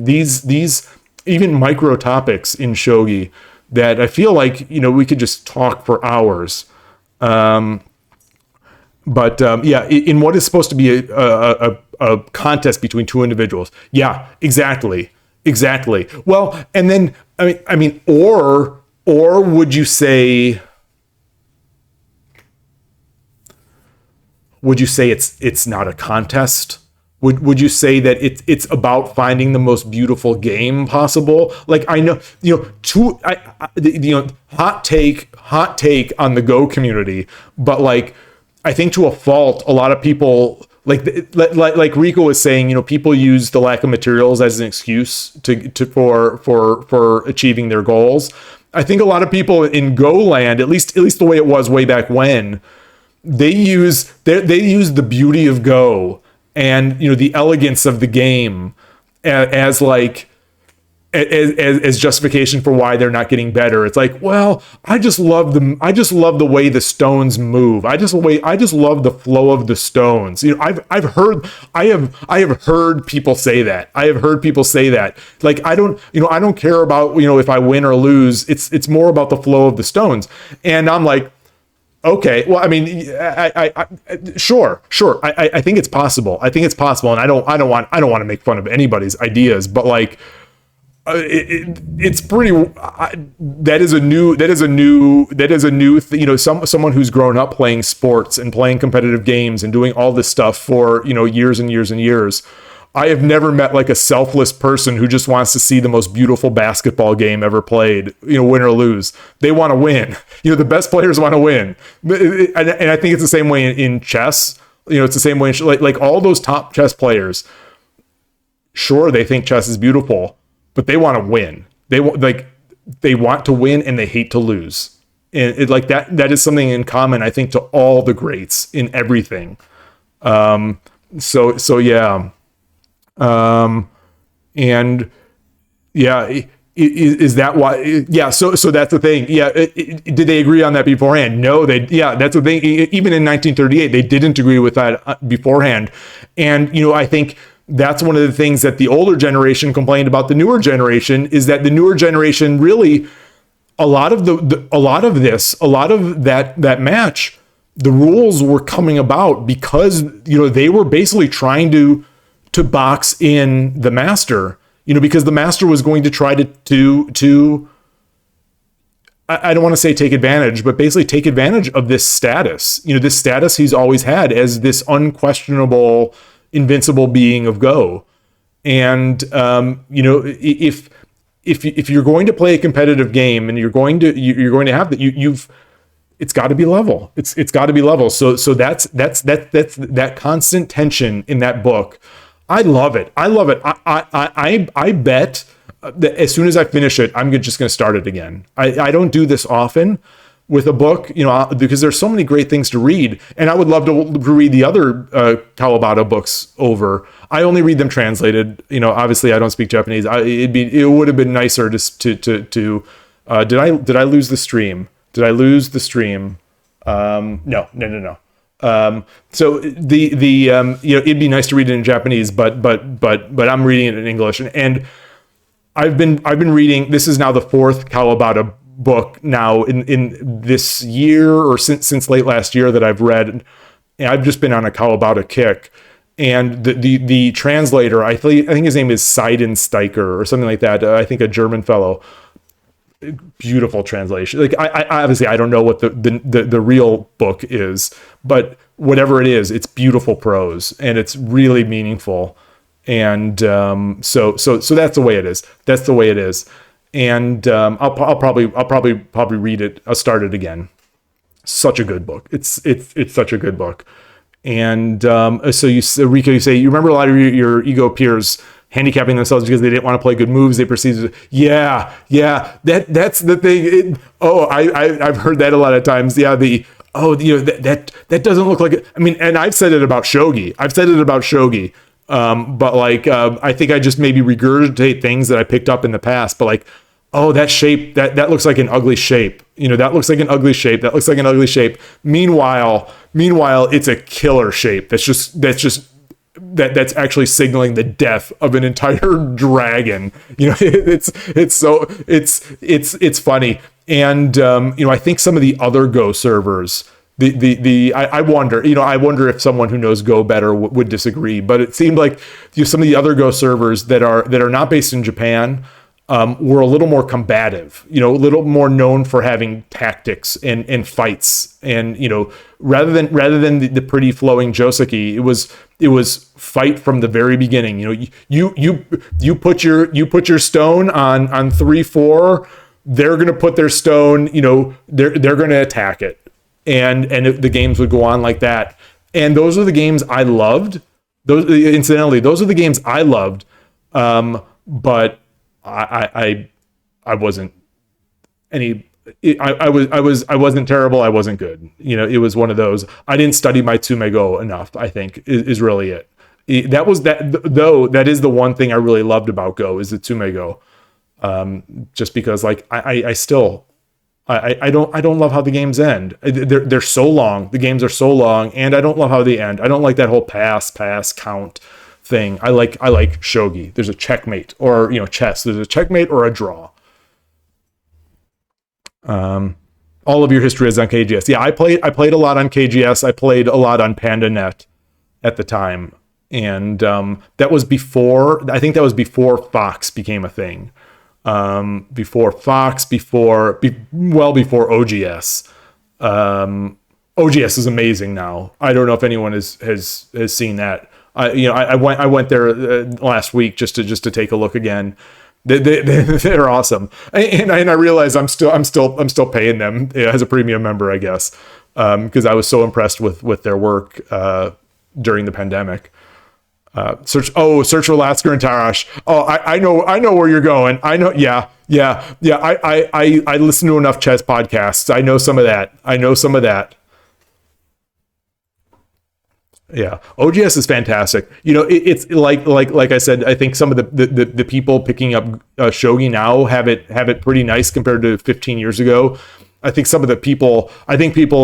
these even micro topics in shogi that I feel like we could just talk for hours. Yeah, in what is supposed to be a contest between two individuals. Yeah, exactly. Well, and then I mean, or would you say? Would you say it's not a contest? Would you say that it's about finding the most beautiful game possible? Like, I know, hot take on the Go community, but like, I think to a fault, a lot of people like Rico was saying, people use the lack of materials as an excuse for achieving their goals. I think a lot of people in Go land, at least the way it was way back when, they use the beauty of Go and the elegance of the game as justification for why they're not getting better. It's like, well, I just love the way the stones move. I just love the flow of the stones. I have heard people say that. Like, I don't care about if I win or lose. It's more about the flow of the stones. And I'm like, okay, well, I mean, sure. I think it's possible. And I don't want to make fun of anybody's ideas, but like, it's pretty. That is a new. Someone who's grown up playing sports and playing competitive games and doing all this stuff for years and years and years. I have never met like a selfless person who just wants to see the most beautiful basketball game ever played, win or lose. They want to win. The best players want to win. And I think it's the same way in chess. It's the same way like all those top chess players. Sure, they think chess is beautiful, but they want to win. They want to win and they hate to lose. And that is something in common, I think, to all the greats in everything. So yeah. And yeah, is that why? Yeah. So that's the thing. Yeah. Did they agree on that beforehand? No, that's the thing. Even in 1938, they didn't agree with that beforehand. And, I think that's one of the things that the older generation complained about the newer generation, is that the newer generation really, a lot of that match, the rules were coming about because, they were basically trying to box in the master, because the master was going to try to I don't want to say take advantage, but basically take advantage of this status, this status he's always had as this unquestionable, invincible being of Go. And, if you're going to play a competitive game and you're going to have that, it's got to be level. It's got to be level. So that's that constant tension in that book. I love it. I bet that as soon as I finish it, I'm just going to start it again. I don't do this often with a book, because there's so many great things to read, and I would love to read the other Kawabata books over. I only read them translated. Obviously I don't speak Japanese. It would have been nicer just to did I lose the stream? Did I lose the stream? No. So it'd be nice to read it in Japanese, but I'm reading it in English, and I've been reading. This is now the fourth Kawabata book now in this year, or since late last year, that I've read. And I've just been on a Kawabata kick, and the translator, I think his name is Seidensteicher or something like that. I think a German fellow. Beautiful translation. Like I obviously I don't know what the real book is, but whatever it is, it's beautiful prose and it's really meaningful. And so that's the way it is. That's the way it is. And I'll probably read it. I'll start it again. Such a good book. It's such a good book. And so Rico, you say you remember a lot of your ego peers handicapping themselves because they didn't want to play good moves. They perceived, that's the thing. I've heard that a lot of times. Yeah, that doesn't look like it. I mean, and I've said it about Shogi. But I think I just maybe regurgitate things that I picked up in the past. But that shape, that looks like an ugly shape. That looks like an ugly shape. That looks like an ugly shape. Meanwhile, it's a killer shape. That's actually signaling the death of an entire dragon. It's funny. And I think some of the other Go servers, I wonder if someone who knows Go better would disagree, but it seemed like some of the other Go servers that are not based in Japan were a little more combative, a little more known for having tactics and fights, and rather than the pretty flowing Joseki, it was fight from the very beginning. You put your stone on 3-4, they're gonna put their stone, they're gonna attack it, and the games would go on like that. And those are the games I loved. Those are the games I loved, but I wasn't any. I wasn't terrible. I wasn't good. It was one of those. I didn't study my Tsumego enough, I think, is really it. That is the one thing I really loved about Go, is the Tsumego. Just because I don't love how the games end. They're so long. The games are so long, and I don't love how they end. I don't like that whole pass count thing. I like shogi. There's a checkmate, or chess. There's a checkmate or a draw. All of your history is on KGS. Yeah, I played a lot on KGS. I played a lot on PandaNet at the time, and that was before. I think that was before Fox became a thing. Before Fox, before OGS. OGS is amazing now. I don't know if anyone has seen that. I went there last week just to take a look again. They're awesome, and I realize I'm still paying them as a premium member, I guess, because I was so impressed with their work during the pandemic. Search for Lasker and Tarash. Oh, I know where you're going. I know. Yeah. I listen to enough chess podcasts. I know some of that. Yeah, OGS is fantastic. It's like I said. I think some of the people picking up shogi now have it pretty nice compared to 15 years ago. I think people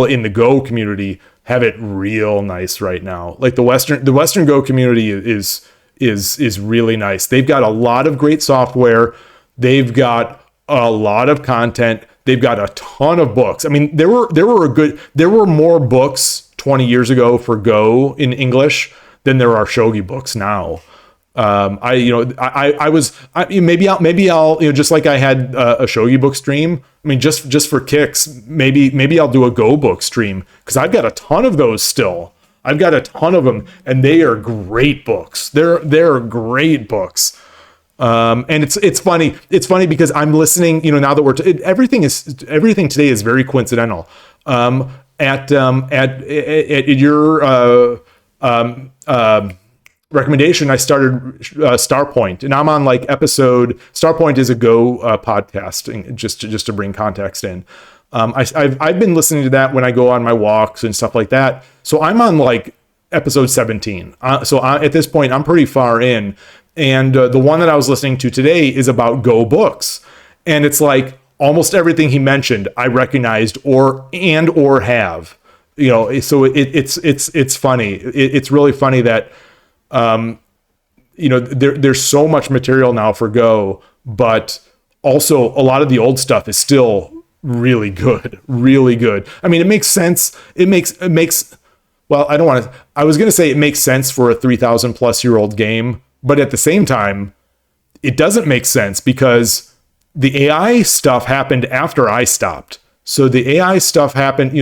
in the Go community have it real nice right now. Like the Western Go community is really nice. They've got a lot of great software. They've got a lot of content. They've got a ton of books. I mean, there were more books 20 years ago for Go in English than there are shogi books now. Maybe I'll just like I had a shogi book stream. I mean, just for kicks, maybe I'll do a Go book stream because I've got a ton of those still. I've got a ton of them, and they are great books. They're great books. And it's funny. It's funny because I'm listening. Now that everything today is very coincidental. At your recommendation, I started Starpoint, and I'm on like episode. Starpoint is a Go podcast, just to bring context in. I've been listening to that when I go on my walks and stuff like that. So I'm on like episode 17. At this point, I'm pretty far in, and the one that I was listening to today is about Go books, and it's like almost everything he mentioned I recognized or have. So it's funny. It's really funny that. There's so much material now for Go, but also a lot of the old stuff is still really good. I mean, it makes sense. Well, I was going to say it makes sense for a 3,000 plus year old game, but at the same time, it doesn't make sense because the AI stuff happened after I stopped. So the AI stuff happened,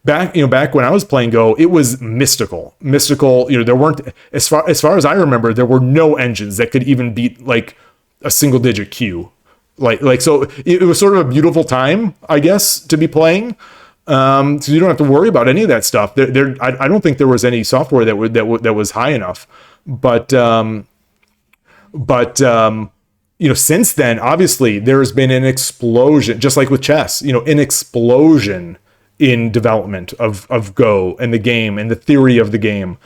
back when I was playing Go, it was mystical. There weren't, as far as I remember, there were no engines that could even beat like a single digit Q. So it was sort of a beautiful time, I guess, to be playing. So you don't have to worry about any of that stuff. I don't think there was any software that was high enough. But since then, obviously, there has been an explosion, just like with chess, an explosion in development of Go and the game and the theory of the game.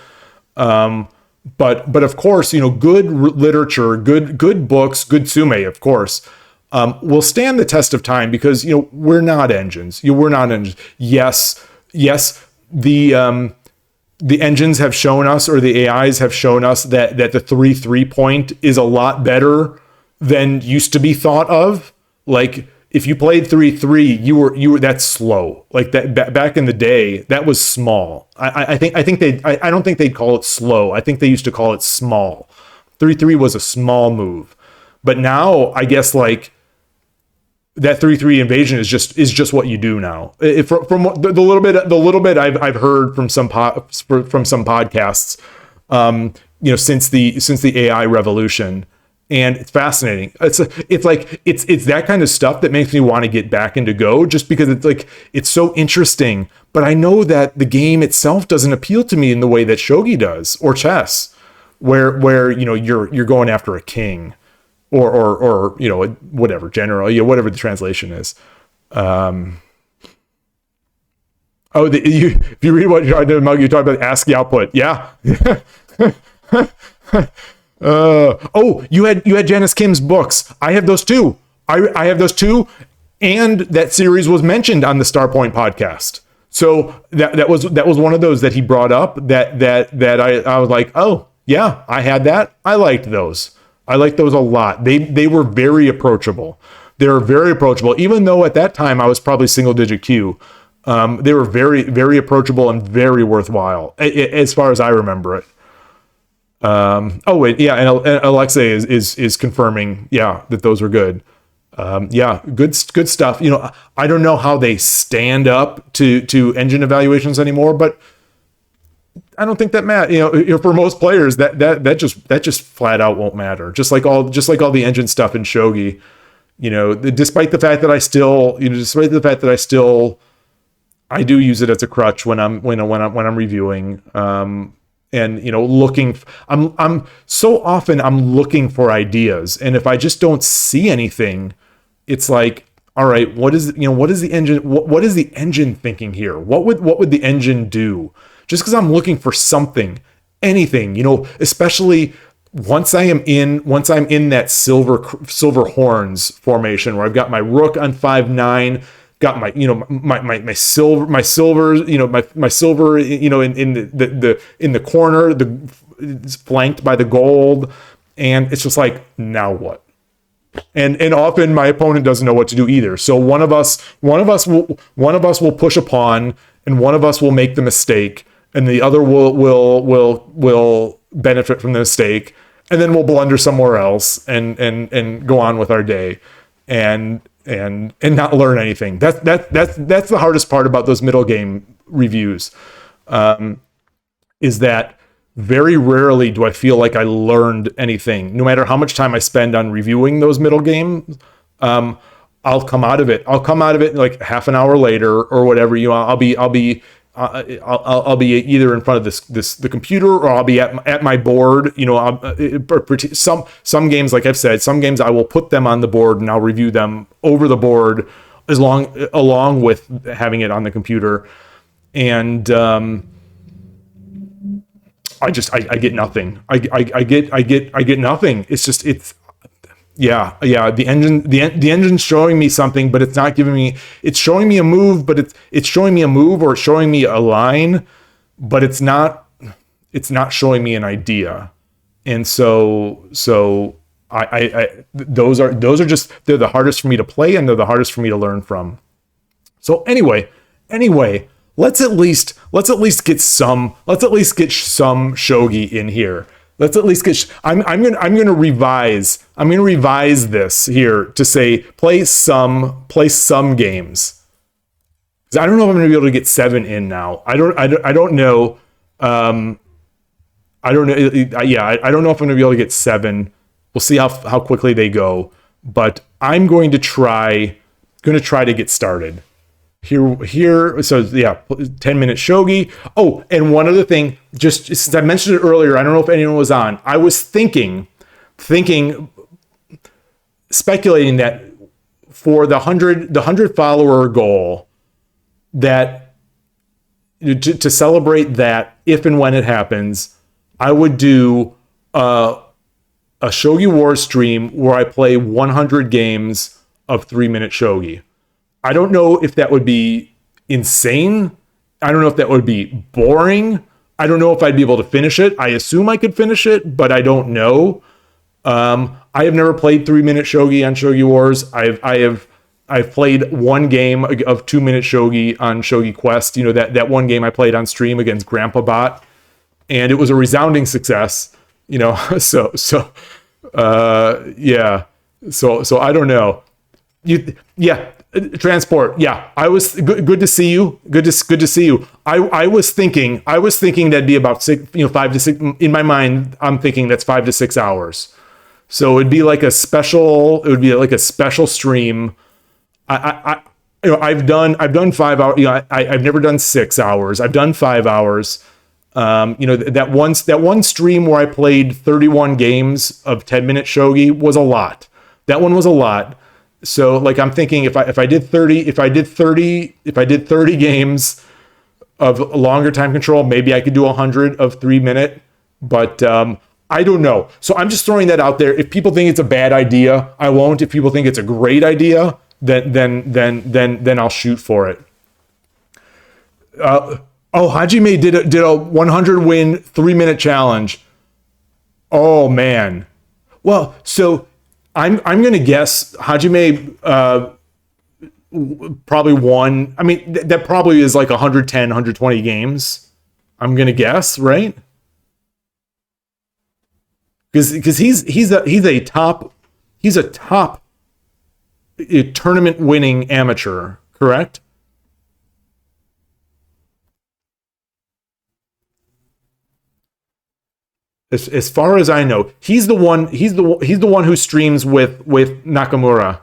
But of course, good literature, good books, good sume, of course, will stand the test of time because, we're not engines. We're not engines. Yes, the engines have shown us, or the AIs have shown us that the 3-3 point is a lot better than used to be thought of. Like if you played 3-3, you were that's slow. Like that back in the day, that was small. I don't think they'd call it slow. I think they used to call it small. 3-3 was a small move, but now I guess like that 3-3 invasion is just what you do now. From the little bit I've heard from some podcasts, since the AI revolution. And it's fascinating. It's that kind of stuff that makes me want to get back into Go, just because it's so interesting. But I know that the game itself doesn't appeal to me in the way that shogi does, or chess, where you're going after a king, or whatever general, whatever the translation is. If you read what you're talking about ASCII output, yeah. You had Janice Kim's books. I have those too. I have those too, and that series was mentioned on the Starpoint podcast. So that was one of those that he brought up. That I was like, oh yeah, I had that. I liked those. I liked those a lot. They were very approachable. They were very approachable, even though at that time I was probably single digit Q. They were very, very approachable and very worthwhile, as far as I remember it. And Alexei is confirming, that those were good. Good stuff. I don't know how they stand up to engine evaluations anymore, but I don't think that matters. For most players, that just flat out won't matter. Just like all the engine stuff in Shogi. Despite the fact that I still I do use it as a crutch when I'm reviewing. And I'm so often I'm looking for ideas, and if I just don't see anything, it's like, all right, what is the engine thinking here? What would the engine do? Just because I'm looking for something, anything, especially once I'm in that silver horns formation where I've got my rook on 5-9, got my my silver my silver in the corner, it's flanked by the gold, and it's just like, now what? And often my opponent doesn't know what to do either. So one of us will push a pawn, and one of us will make the mistake, and the other will benefit from the mistake, and then we'll blunder somewhere else and go on with our day and not learn anything. That's the hardest part about those middle game reviews, is that very rarely do I feel like I learned anything. No matter how much time I spend on reviewing those middle games, I'll come out of it like half an hour later or whatever. I'll be either in front of the computer, or I'll be at my board. Some games, like I've said, some games I will put them on the board and I'll review them over the board along with having it on the computer, and I get nothing. I get nothing. The engine's showing me something, but it's not giving me. It's showing me a move, but it's showing me a move, or it's showing me a line, but it's not showing me an idea. And so those are just, they're the hardest for me to play, and they're the hardest for me to learn from. So anyway, let's at least get some shogi in here. Let's at least get. I'm gonna revise this here to say play some games. Because I don't know if I'm gonna be able to get 7 in now. I don't know. I don't know. I don't know if I'm gonna be able to get 7. We'll see how quickly they go. But I'm going to try to get started. Here, so yeah, 10-minute shogi. Oh, and one other thing, just since I mentioned it earlier, I don't know if anyone was on. I was thinking, speculating that for the 100 follower goal, that to celebrate that, if and when it happens, I would do a Shogi Wars stream where I play 100 games of 3-minute shogi. I don't know if that would be insane. I don't know if that would be boring. I don't know if I'd be able to finish it. I assume I could finish it, but I don't know. I have never played 3-minute shogi on Shogi Wars. I've played one game of 2-minute shogi on Shogi Quest. That one game I played on stream against Grandpa Bot, and it was a resounding success. So I don't know. Transport. Yeah, I was good to see you. Good to see you. I was thinking that'd be about 5 to 6. In my mind, I'm thinking that's 5 to 6 hours. So it'd be like a special. It would be like a special stream. I've done 5 hours. I've never done 6 hours. I've done 5 hours. That one stream where I played 31 games of 10-minute shogi was a lot. That one was a lot. So like I'm thinking if I did 30 games of longer time control, maybe I could do 100 of 3-minute, but I don't know. So I'm just throwing that out there. If people think it's a bad idea, I won't. If people think it's a great idea, then I'll shoot for it. Hajime did a 100 win 3-minute challenge. Oh man. Well, so I'm going to guess Hajime probably won. I mean, that probably is like 110, 120 games. I'm going to guess, right? Because he's a top tournament winning amateur, correct? As far as I know, he's the one. He's the one who streams with Nakamura.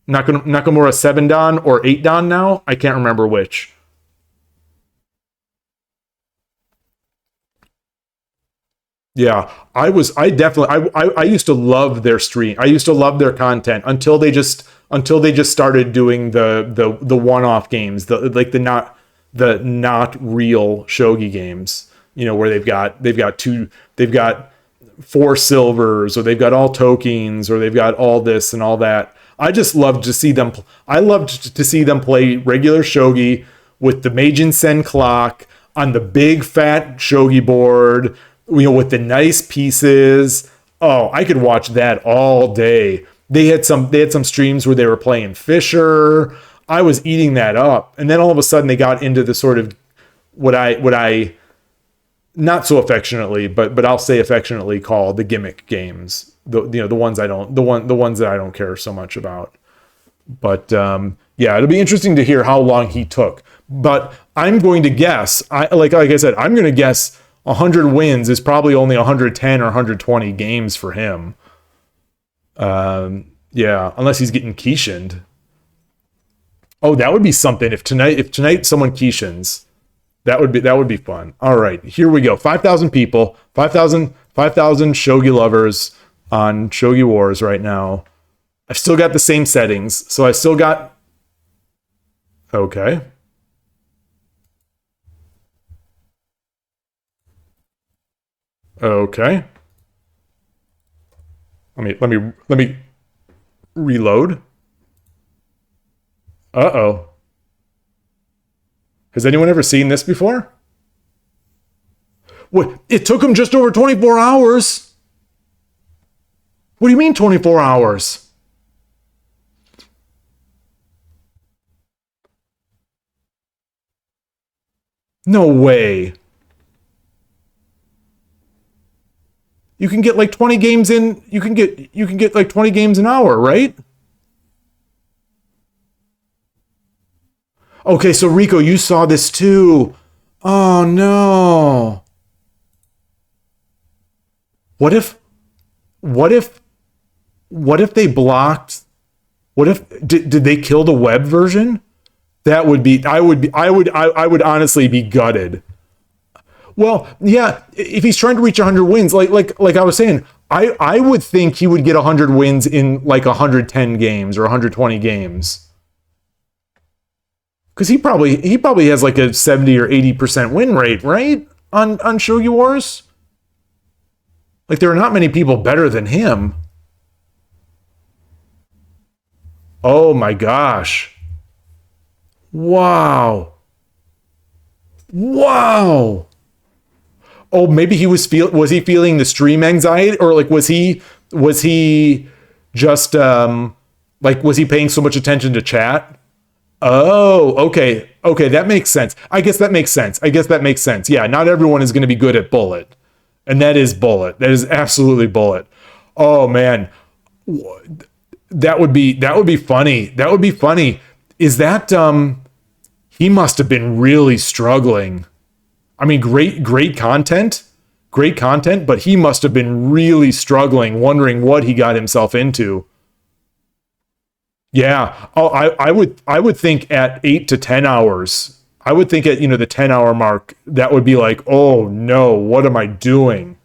Nakamura 7 Dan or 8 Dan now. I can't remember which. Yeah, I definitely. I used to love their stream. I used to love their content until they just started doing the one off games, the not real shogi games. Where they've got 4 silvers, or they've got all tokens, or they've got all this and all that. I just loved to see them. I loved to see them play regular shogi with the Meijin Sen clock on the big fat shogi board, with the nice pieces. Oh, I could watch that all day. They had some streams where they were playing Fisher. I was eating that up. And then all of a sudden they got into the sort of what I not so affectionately, but I'll say affectionately call the gimmick games. The ones that I don't care so much about. But yeah, it'll be interesting to hear how long he took. But I'm going to guess, like I said, I'm going to guess 100 wins is probably only 110 or 120 games for him. Yeah, unless he's getting Kishined. Oh, that would be something if tonight someone Kishins. That would be fun. All right, here we go. 5,000 people, 5,000 shogi lovers on Shogi Wars right now. I've still got the same settings, so I still got. Okay. Okay. Let me reload. Uh-oh. Has anyone ever seen this before? What? It took him just over 24 hours. What do you mean 24 hours? No way. You can get like 20 games in. You can get like 20 games an hour, right? Okay, so Rico, you saw this too. Oh no. What if what if what if they blocked what if did they kill the web version? That would be I would honestly be gutted. Well, yeah, if he's trying to reach 100 wins, like I was saying, I would think he would get 100 wins in like 110 games or 120 games. Because he probably has like a 70 or 80% win rate, right? On Shogi Wars? Like there are not many people better than him. Oh my gosh. Wow. Wow. Oh, maybe was he feeling the stream anxiety, or like was he just like was he paying so much attention to chat? Oh, okay. Okay, that makes sense. I guess that makes sense. Yeah, not everyone is going to be good at bullet. And that is bullet. That is absolutely bullet. Oh man. That would be funny. That would be funny. Is that he must have been really struggling. I mean, great content, but he must have been really struggling, wondering what he got himself into. Yeah. Oh, I would think at 8 to 10 hours. I would think at the 10-hour mark, that would be like, oh no, what am I doing?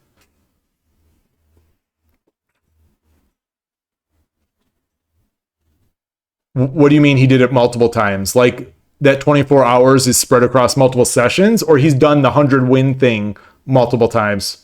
What do you mean he did it multiple times? Like that 24 hours is spread across multiple sessions, or he's done the 100 win thing multiple times?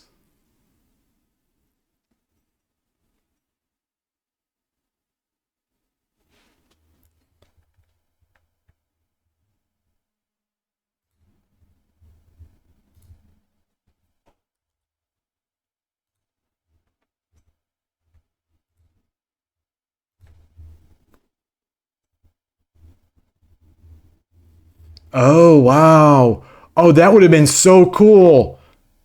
Oh, wow. Oh, that would have been so cool.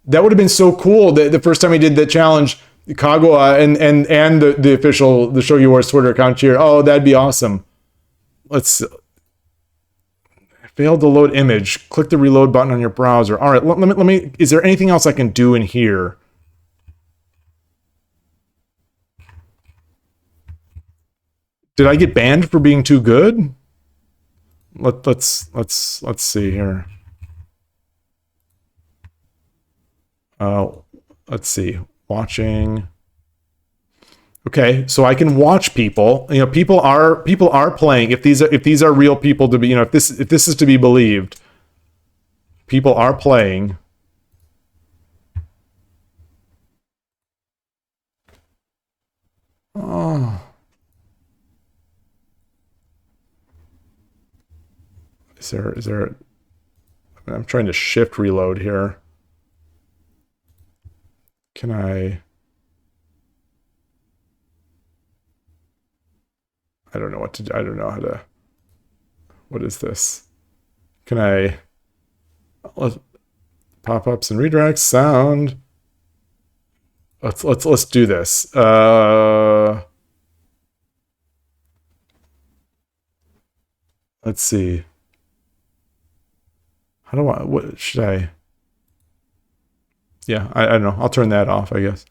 That would have been so cool. The first time he did the challenge, Kagua and the official the Shogi Wars Twitter account cheer. Oh, that'd be awesome. Let's failed to load image. Click the reload button on your browser. All right, let me. Is there anything else I can do in here? Did I get banned for being too good? Let's see here. Let's see. Watching. Okay, so I can watch people. You know, people are playing. If these are real people to be, you know, if this is to be believed, people are playing. Oh. Is there I'm trying to shift reload here. Can I don't know what to do. I don't know how to. What is this? Can I pop-ups and redirects sound? Let's do this. Let's see. How do I? What should I? Yeah, I don't know. I'll turn that off, I guess.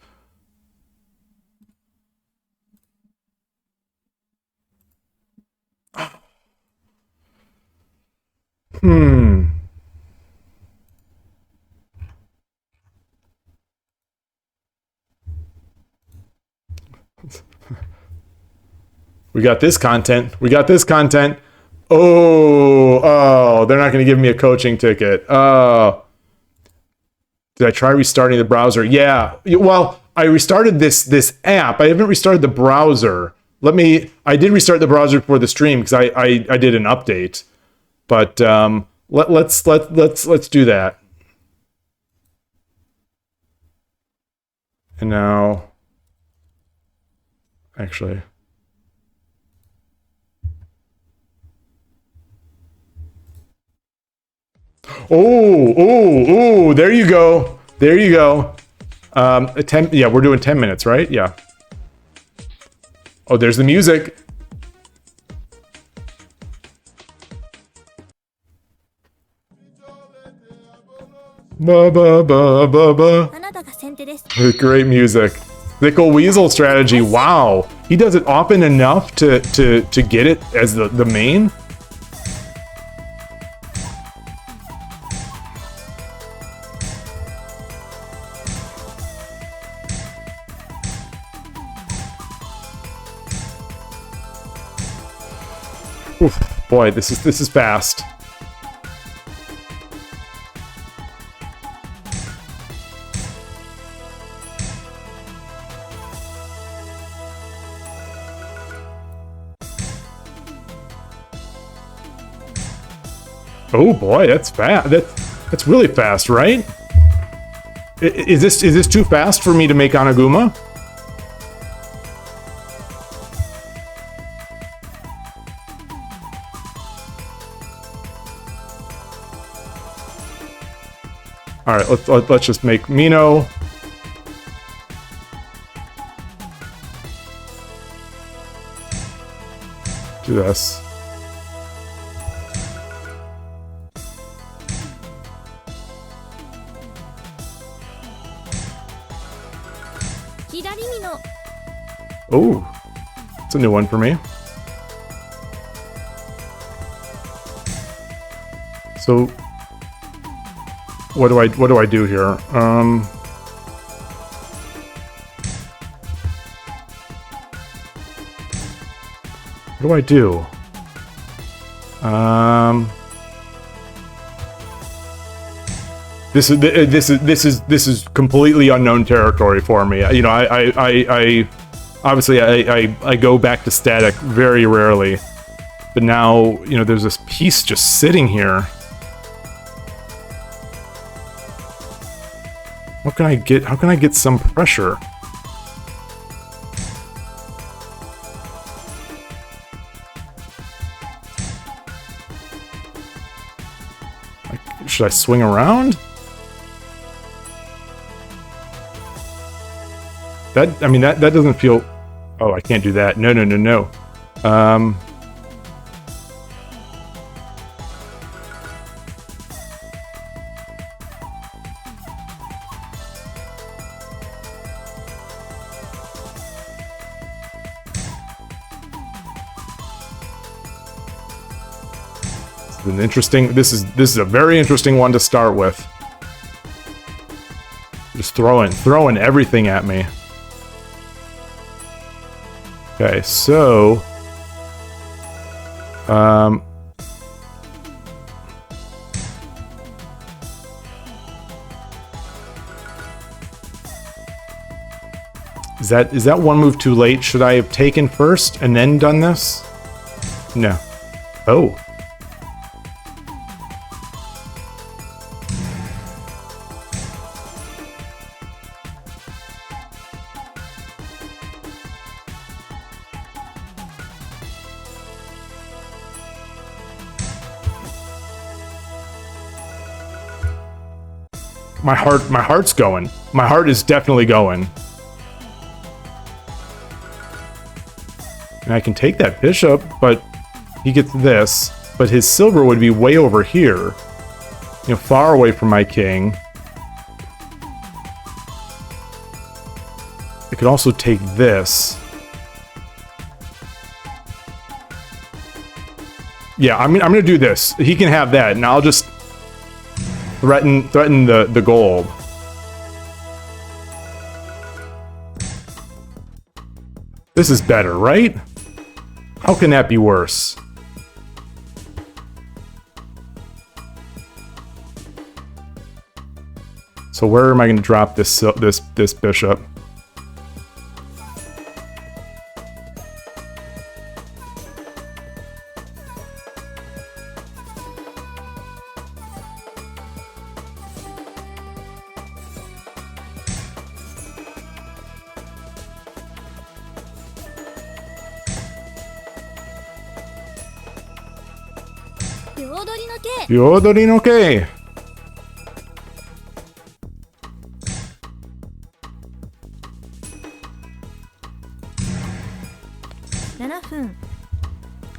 We got this content. We got this content. Oh, they're not going to give me a coaching ticket. Oh. Did I try restarting the browser? Yeah. Well, I restarted this app. I haven't restarted the browser. I did restart the browser before the stream because I did an update. But let's do that. And now, actually, oh, there you go. There you go. 10, yeah, we're doing 10 minutes, right? Yeah. Oh, there's the music. Ba ba ba ba ba. Great music. Thickle Weasel strategy. Wow. He does it often enough to get it as the main. Oof, boy, this is fast. Oh boy, that's fast. That's really fast, right? Is this too fast for me to make Anaguma? All right, let's just make Mino. Do this. Oh, it's a new one for me. So, what do I do here? What do I do? This is completely unknown territory for me. You know, I obviously I go back to static very rarely, but now, you know, there's this piece just sitting here. How can I get some pressure? Should I swing around? I mean, that doesn't feel... Oh, I can't do that. No. An interesting. This is a very interesting one to start with. Just throwing everything at me. Okay, so is that one move too late? Should I have taken first and then done this? No. Oh. My heart's going. My heart is definitely going. And I can take that bishop, but he gets this. But his silver would be way over here. You know, far away from my king. I could also take this. Yeah, I'm gonna do this. He can have that, and I'll just threaten the gold. This is better, right? How can that be worse? So where am I going to drop this bishop? Yodori no kei.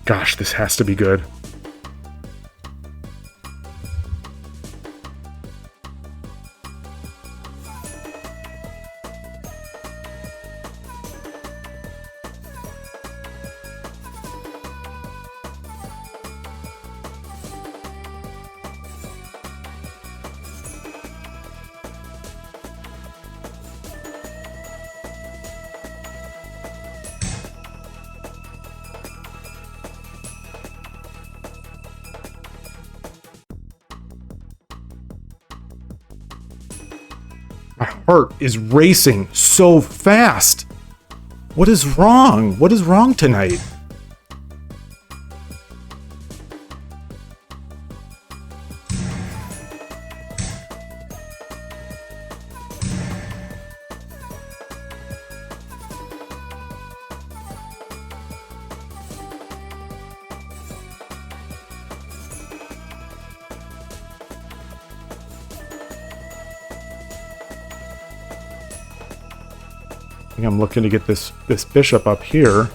Gosh, this has to be good. My heart is racing so fast. What is wrong? What is wrong tonight? I think I'm looking to get this bishop up here.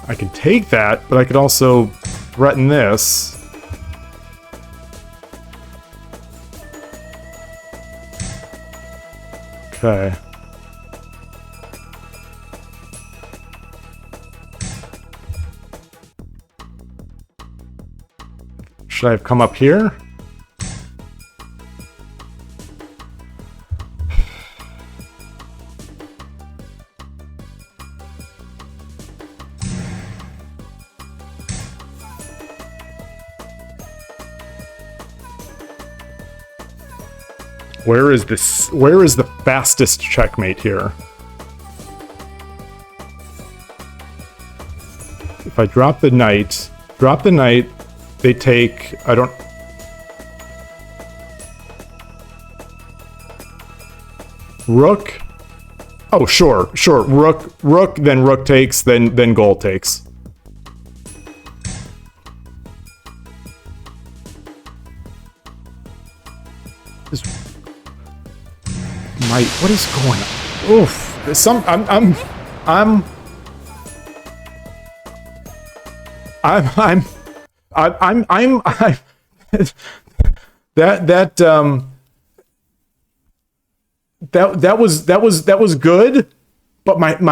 I can take that, but I could also threaten this. Okay. Should I have come up here? Where is this? Where is the fastest checkmate here? If I drop the knight, they take, I don't... Rook? Oh, sure. Rook, then rook takes, then gold takes. what is going on? Oof. I'm that was good, but I'm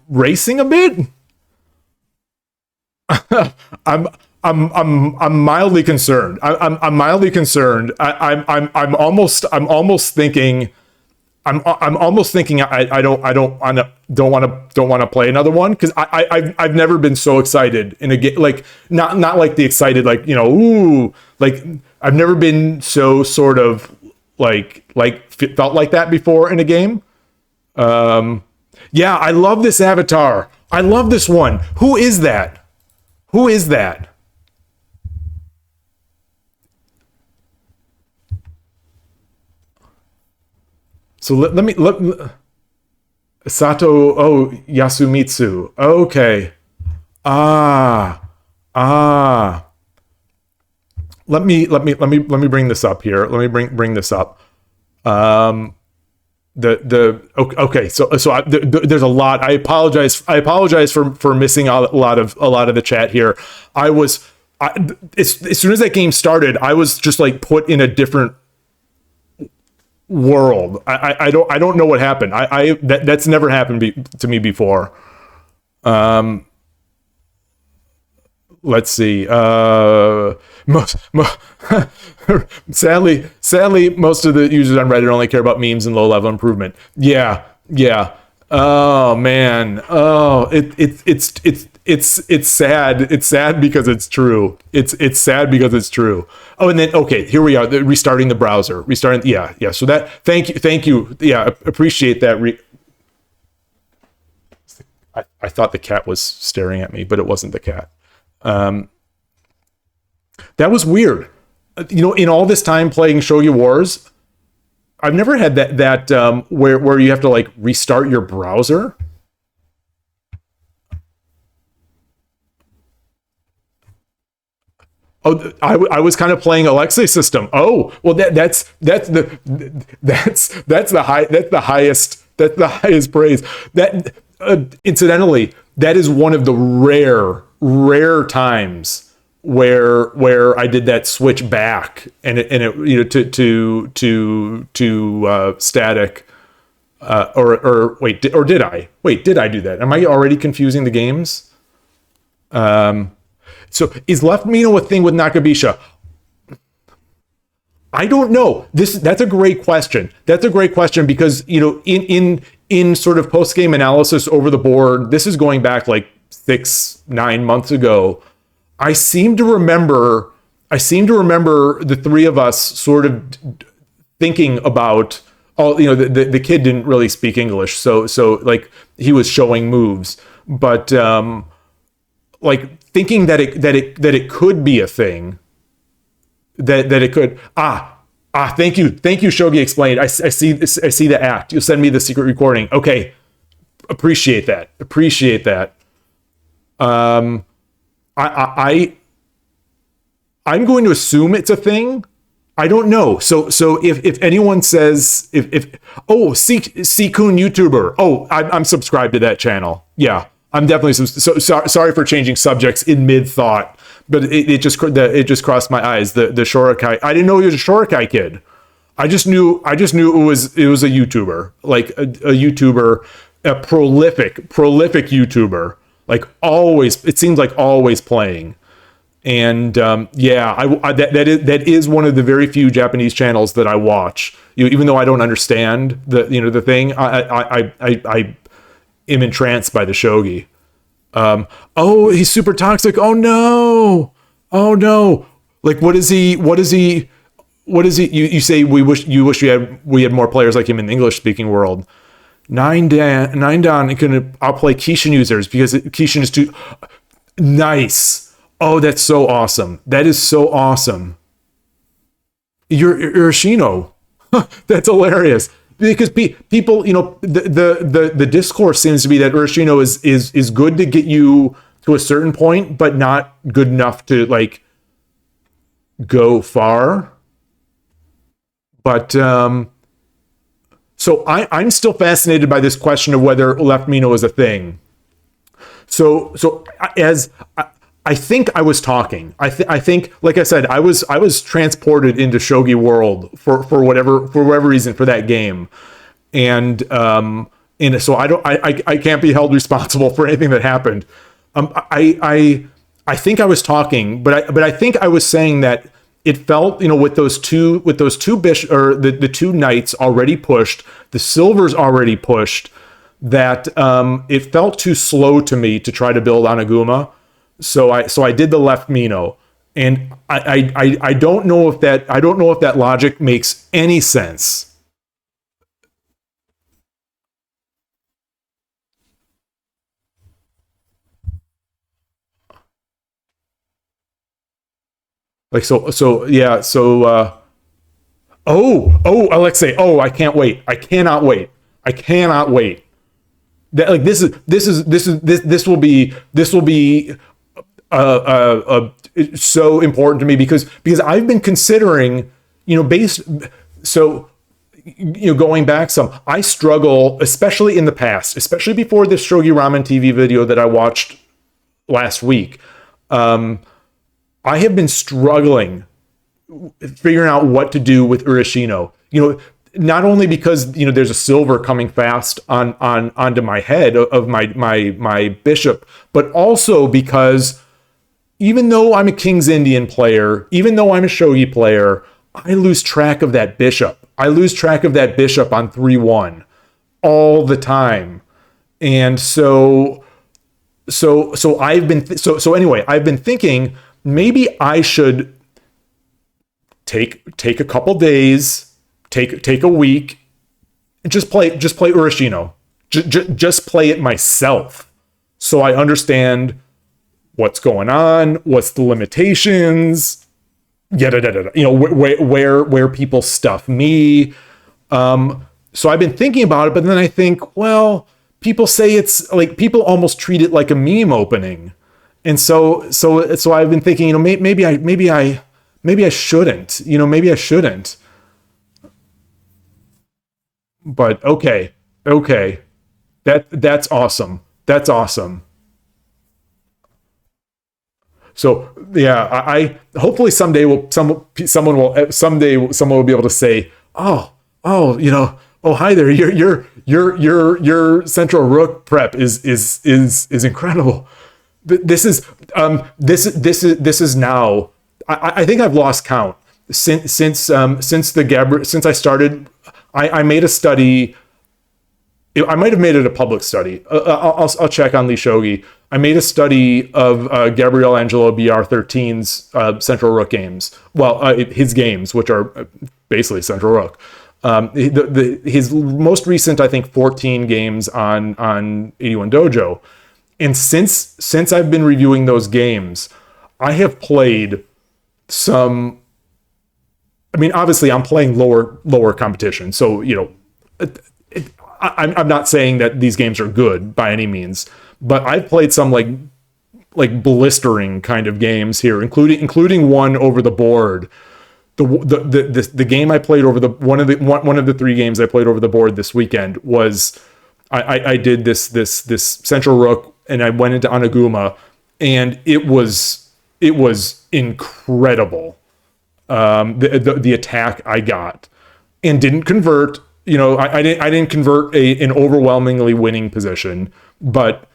racing a bit. I'm mildly concerned. I'm mildly concerned. I'm almost thinking I don't want to play another one, because I've never been so excited in a game, like not like the excited, like, ooh, like I've never been so sort of like felt like that before in a game. Yeah, I love this avatar. I love this one. Who is that? Who is that? So let me Sato, Yasumitsu. Okay. Let me bring this up here. Let me bring this up. Okay. So there's a lot. I apologize for missing a lot of the chat here. As soon as that game started, I was just like put in a different world. I don't know what happened. That's never happened to me before. Let's see. Sadly, most of the users on Reddit only care about memes and low level improvement. Yeah. Oh man. Oh, it's sad. It's sad because it's true. It's sad because it's true. Oh, and then okay, here we are. Restarting the browser. Yeah. So that. Thank you. Yeah, appreciate that. I thought the cat was staring at me, but it wasn't the cat. That was weird. In all this time playing Shogi Wars, I've never had that where you have to like restart your browser. Oh, I was kind of playing Alexei system. Oh, well that's the highest praise. That incidentally, that is one of the rare times where I did that switch back and it to static, or wait, did I do that? Am I already confusing the games? So is Left Mino a thing with Nakabisha? I don't know. That's a great question. That's a great question because in sort of post game analysis over the board, this is going back like 6-9 months ago. I seem to remember the three of us sort of thinking about the kid didn't really speak English, so like he was showing moves, but like thinking that it could be a thing, that it could thank you ShogiExplained. I see the act. You'll send me the secret recording. Okay, appreciate that. I'm going to assume it's a thing. I don't know. So if anyone says C-Kun YouTuber. I'm subscribed to that channel. Yeah, I'm definitely sorry for changing subjects in mid thought, but it just crossed my eyes. The Shorikai. I didn't know he was a Shorikai kid. I just knew it was a YouTuber, like a YouTuber, a prolific YouTuber. Like always, it seems like always playing, and that is one of the very few Japanese channels that I watch. Even though I don't understand the thing, I am entranced by the shogi. He's super toxic. Oh no! Like what is he? You say we wish we had more players like him in the English speaking world. Nine down can outplay Kishin users because Kishin is too nice. Oh, that's so awesome. That is so awesome. You're Urashino. That's hilarious. Because people, the discourse seems to be that Urashino is good to get you to a certain point, but not good enough to like go far. But so I'm still fascinated by this question of whether left Mino is a thing. So as I think I was talking, I think, like I said, I was transported into Shogi World for whatever reason for that game, and so I can't be held responsible for anything that happened. I think I was talking, but I think I was saying that it felt, with those two or the two knights already pushed, the silvers already pushed, that it felt too slow to me to try to build Anaguma. So I did the left Mino, and I don't know if that logic makes any sense. Like, so yeah, oh, Alexei, oh, I can't wait. I cannot wait. I cannot wait. That, like, this will be so important to me, because I've been considering, going back some, I struggle, especially in the past, especially before this Shogi Ramen TV video that I watched last week. I have been struggling figuring out what to do with Urashino. Not only because there's a silver coming fast onto my head of my bishop, but also because even though I'm a King's Indian player, even though I'm a Shogi player, I lose track of that bishop. I lose track of that bishop on 3-1 all the time, and so I've been thinking, maybe I should take a couple days, take a week, and just play Urashino. Just play it myself, so I understand what's going on, what's the limitations, where people stuff me. So I've been thinking about it, but then I think, well, people say it's like, people almost treat it like a meme opening. And so I've been thinking, maybe I shouldn't, maybe I shouldn't. But okay. That's awesome. That's awesome. So yeah, I hopefully someday someone will be able to say, oh, oh, hi there, your central rook prep is incredible. This is now. I think I've lost count since I started. I made a study. I might have made it a public study. I'll check on lishogi. I made a study of Gabriel Angelo BR13's Central Rook games. Well, his games, which are basically Central Rook. His most recent, I think, 14 games on 81 Dojo. And since I've been reviewing those games, I have played some. I mean, obviously, I'm playing lower competition, so I'm not saying that these games are good by any means, but I've played some like blistering kind of games here, including one over the board. The game I played over the one of the three games I played over the board this weekend was I did this Central Rook, and I went into Anaguma, and it was incredible. The attack I got, and didn't convert. I didn't convert an overwhelmingly winning position, but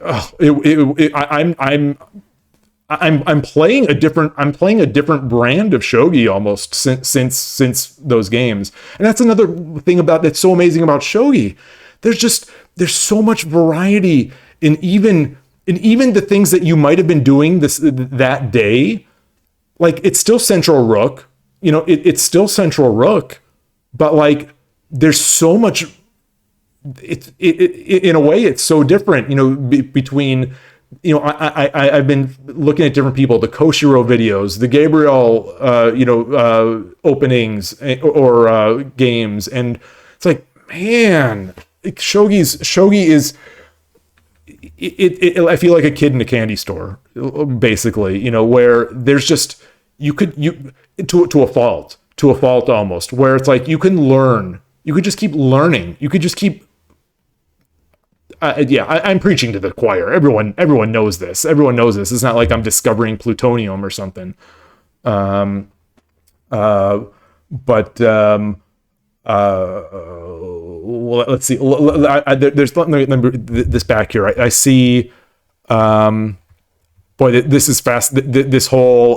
I'm playing a different brand of shogi almost since those games. And that's another thing that's so amazing about shogi. There's so much variety in even the things that you might have been doing that day. Like, it's still Central Rook, it's still Central Rook, but like, there's so much. It in a way, it's so different, between. I've been looking at different people, the Koshiro videos, the Gabriel, openings or games, and it's like, man, shogi is. I feel like a kid in a candy store, basically, where there's just, you to a fault almost, where it's like you can learn, you could just keep learning, you could just keep I'm preaching to the choir. Everyone knows this. Everyone knows this. It's not like I'm discovering plutonium or something. Um, but well, let's see. There's let me this back here. I see. Boy, this is fast. This whole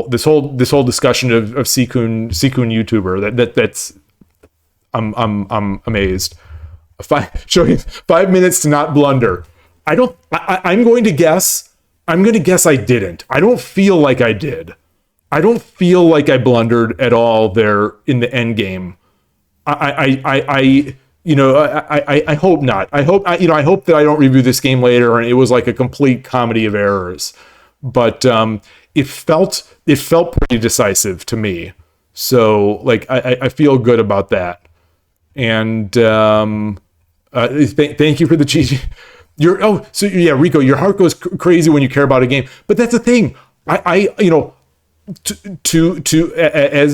discussion of Sikun YouTuber that's I'm amazed. Show you 5 minutes to not blunder. I'm going to guess I didn't. I don't feel like I did. I don't feel like I blundered at all there in the end game. I hope not. I hope that I don't review this game later and it was like a complete comedy of errors. But it felt pretty decisive to me. So like I feel good about that. And thank you for the cheesy. Rico, your heart goes crazy when you care about a game. But that's the thing.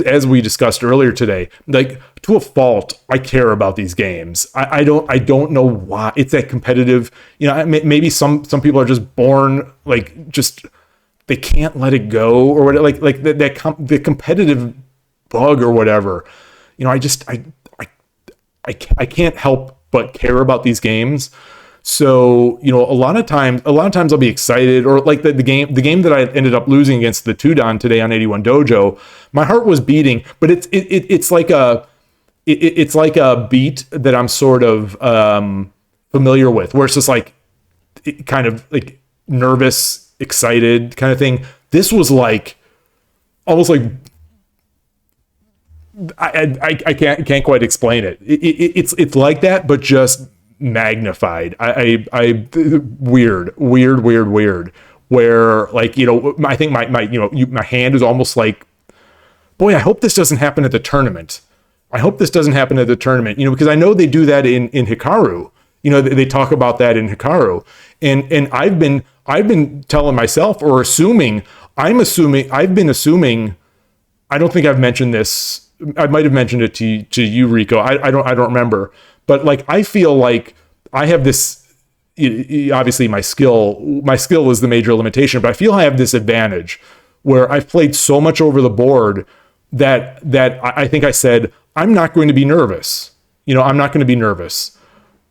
As we discussed earlier today, like to a fault, I care about these games. I don't know why. It's that competitive. Maybe some people are just born like just they can't let it go or whatever. Like the competitive bug or whatever. I can't help but care about these games. So, a lot of times I'll be excited, or like the game that I ended up losing against the Tudon today on 81 Dojo, my heart was beating, but it's like a beat that I'm sort of familiar with, where it's just like kind of like nervous, excited kind of thing. This was like almost like I can't quite explain it. It's like that, but just magnified. Weird. Where like I think my hand is almost like, boy, I hope this doesn't happen at the tournament. Because I know they do that in Hikaru. They talk about that in Hikaru, and I've been telling myself or assuming. I've been assuming. I don't think I've mentioned this. I might have mentioned it to you, Rico. I don't remember. But like I feel like I have this. Obviously, my skill is the major limitation. But I feel I have this advantage where I've played so much over the board that I think I said I'm not going to be nervous. I'm not going to be nervous.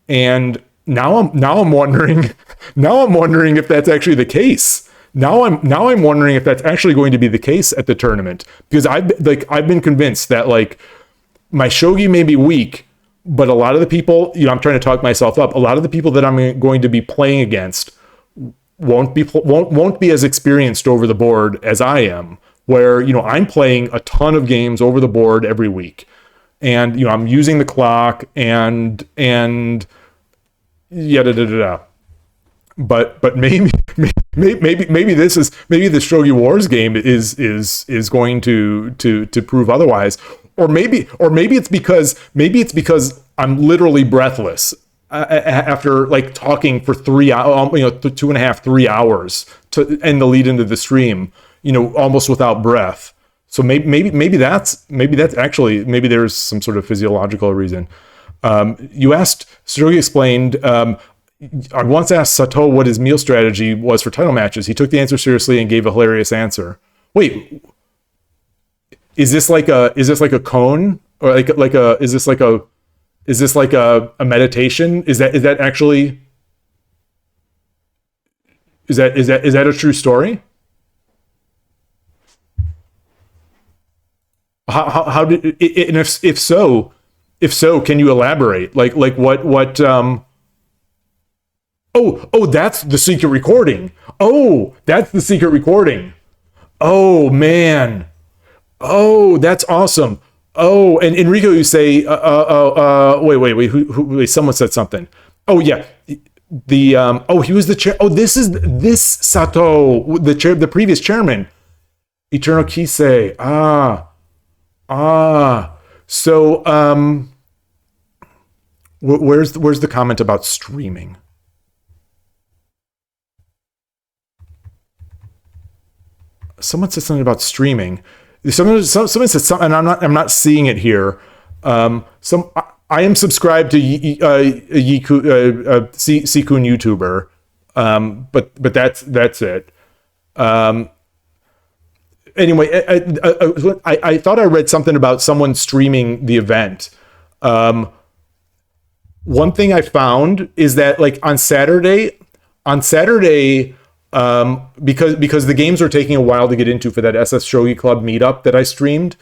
And now I'm wondering. Now I'm wondering if that's actually the case. Now I'm wondering if that's actually going to be the case at the tournament, because I've been convinced that like my shogi may be weak, but a lot of the people, I'm trying to talk myself up. A lot of the people that I'm going to be playing against won't be as experienced over the board as I am. Where I'm playing a ton of games over the board every week, and I'm using the clock and yada. But maybe this Shogi Wars game is going to prove otherwise, or maybe it's because I'm literally breathless after like talking for 3 hours, 2.5, 3 hours to end the lead into the stream, almost without breath. So maybe that's actually, maybe there's some sort of physiological reason. You asked ShogiExplained. I once asked Sato what his meal strategy was for title matches. He took the answer seriously and gave a hilarious answer. Wait, is this like a cone, or is this like a meditation? Is that actually is that a true story? How did it, and if so, can you elaborate? Like what Oh, that's the secret recording. Oh, that's the secret recording. Oh, man. Oh, that's awesome. Oh, and Enrico, you say, wait, someone said something. Oh, yeah. He was the chair. Oh, this Sato, the previous chairman. Eternal Kisei. So, where's the comment about streaming? Someone said something about streaming. Someone said something, and I'm not seeing it here. I am subscribed to Sikun YouTuber, but that's it. Anyway, I thought I read something about someone streaming the event. One thing I found is that like on Saturday, because the games are taking a while to get into for that SS Shogi Club meetup that I streamed.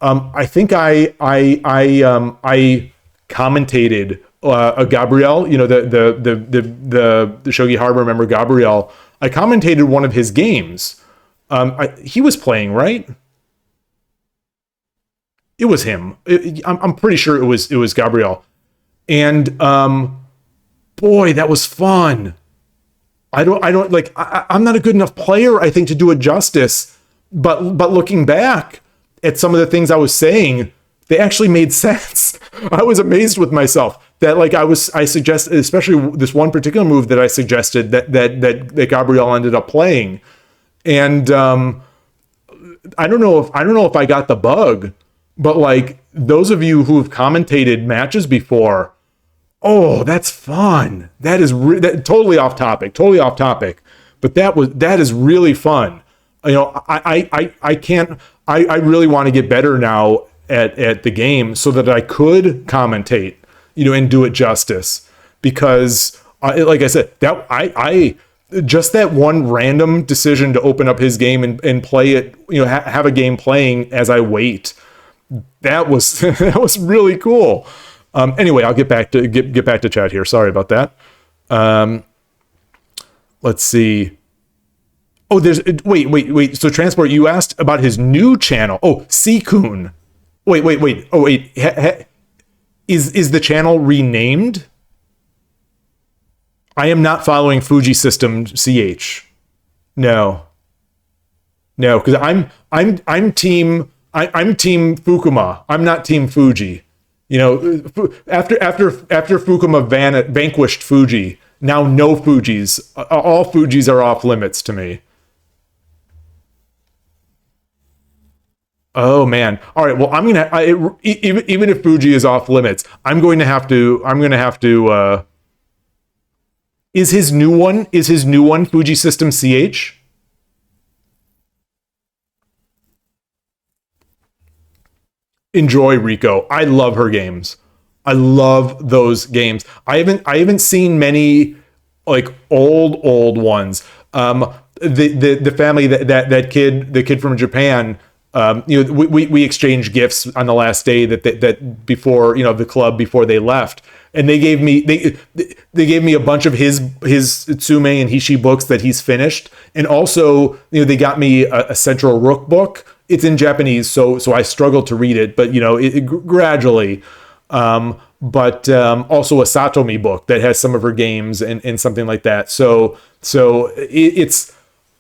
I think I commentated a Gabriel, you know, the Shogi Harbor member Gabriel. I commentated one of his games. He was playing, right? It was him. I'm pretty sure it was Gabriel. And boy, that was fun. I'm not a good enough player, I think, to do it justice. But looking back at some of the things I was saying, they actually made sense. I was amazed with myself that like I suggested, especially this one particular move that I suggested that Gabriel ended up playing. And I don't know if I got the bug, but like those of you who have commentated matches before, oh, that's fun. That is totally off topic, but that is really fun. You know, I really want to get better now at the game so that I could commentate, you know, and do it justice, because like I said, that I just that one random decision to open up his game and play it, you know, have a game playing as I wait. That was that was really cool. Anyway, I'll get back to chat here. Sorry about that. Let's see. Oh, wait. So Transport, you asked about his new channel. Oh, Sikun. Wait. Oh, wait. Is the channel renamed? I am not following Fuji System CH. No, because I'm team Fukuma. I'm not team Fuji. You know, after Fukuma vanquished Fuji, now no Fujis. All Fujis are off limits to me. Oh man! All right. Well, even if Fuji is off limits, I'm going to have to. Is his new one Fuji System CH? Enjoy, Rico. I love her games. I love those games. I haven't seen many like old ones. The family that kid from Japan. You know, we exchanged gifts on the last day that before, you know, the club before they left, and they gave me a bunch of his Tsume and Hishi books that he's finished, and also, you know, they got me a Central Rook book. It's in Japanese, so I struggle to read it, but you know, gradually. But also a Satomi book that has some of her games and something like that. So it's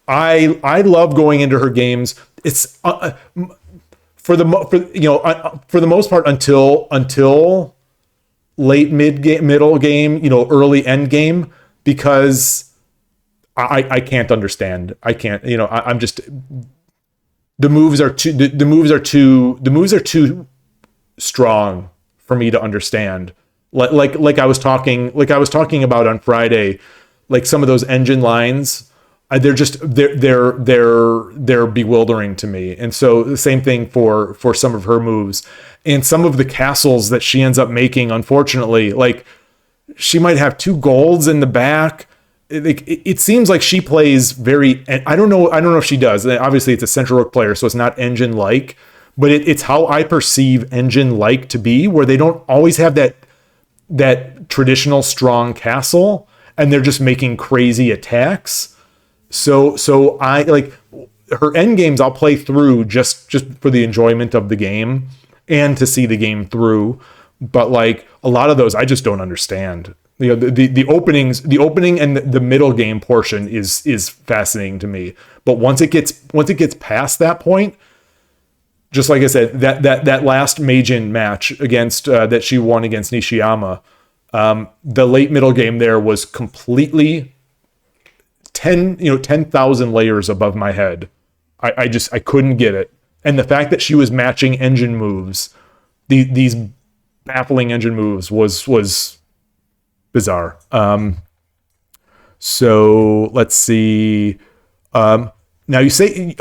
I love going into her games. It's for the most part until late middle game, you know, early end game, because I can't understand. I can't, you know, I'm just, the moves are too strong for me to understand. Like I was talking about on Friday, like some of those engine lines, they're bewildering to me. And so the same thing for some of her moves and some of the castles that she ends up making. Unfortunately, like she might have 2 golds in the back. It seems like she plays very, I don't know if she does. Obviously it's a Central Rook player, so it's not engine like, but it's how I perceive engine like to be, where they don't always have that traditional strong castle and they're just making crazy attacks. So I like her end games. I'll play through just for the enjoyment of the game and to see the game through. But like a lot of those, I just don't understand. You know, the opening and the middle game portion is fascinating to me. But once it gets past that point, just like I said, that last Meijin match against that she won against Nishiyama, the late middle game there was completely 10,000 layers above my head. I couldn't get it. And the fact that she was matching engine moves, these baffling engine moves, was bizarre. So let's see. Now you say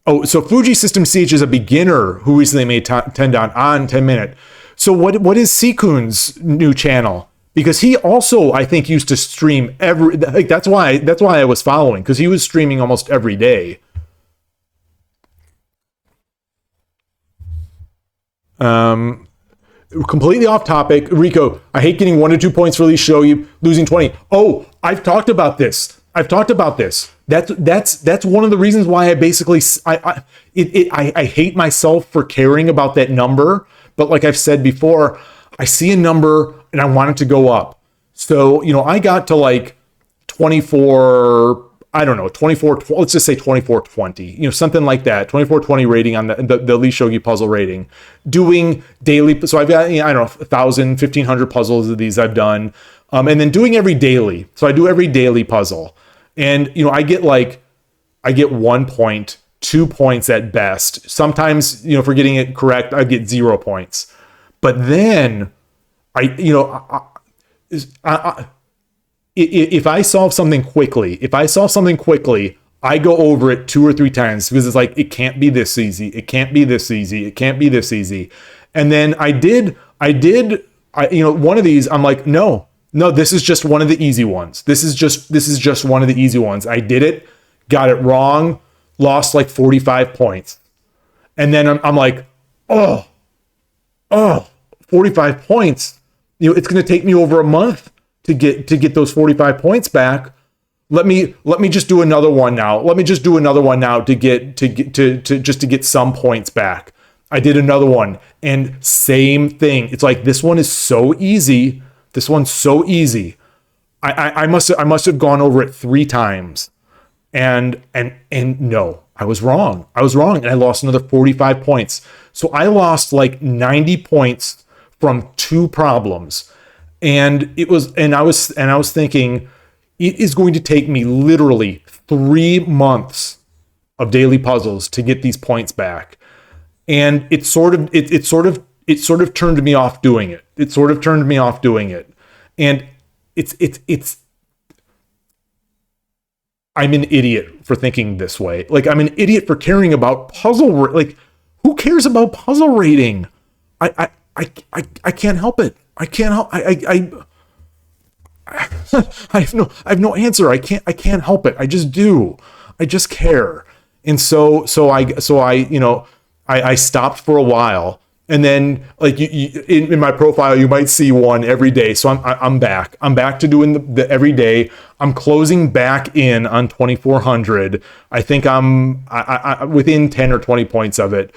so Fuji System CH is a beginner who recently made 10 down on 10 minute. So what is Sekun's new channel? Because he also, I think, used to stream that's why I was following, because he was streaming almost every day. Completely off topic. Rico, I hate getting 1 to 2 points for lishogi, losing 20. Oh, I've talked about this. That's one of the reasons why I basically I hate myself for caring about that number. But like I've said before, I see a number and I want it to go up. So, I got to like 24, I don't know, 24, let's just say 2420, something like that, 2420 rating on the lishogi puzzle rating, doing daily. So I've got, I don't know, 1,000, 1,500 puzzles of these I've done. And then doing every daily. So I do every daily puzzle. And, I get 1 point, 2 points at best. Sometimes, for getting it correct, I get 0 points. But then if I solve something quickly, I go over it 2 or 3 times because it's like, it can't be this easy. It can't be this easy. It can't be this easy. And then I did, one of these, I'm like, no, this is just one of the easy ones. This is just one of the easy ones. I did it, got it wrong, lost like 45 points. And then I'm like, 45 points. It's going to take me over a month to get those 45 points back. Let me just do another one now. To get some points back. I did another one and same thing. It's like, this one is so easy. This one's so easy. I must have gone over it 3 times. And no, I was wrong. And I lost another 45 points. So I lost like 90 points from 2 problems. And I was thinking, it is going to take me literally 3 months of daily puzzles to get these points back. And it sort of turned me off doing it. And it's I'm an idiot for thinking this way. Like, I'm an idiot for caring about puzzle. Like, who cares about puzzle rating? I can't help it. I can't help. I have no answer. I can't help it. I just do. I just care. And so I stopped for a while. And then, like, in my profile, you might see one every day. So I'm back. I'm back to doing the every day. I'm closing back in on 2,400. I think I'm within 10 or 20 points of it.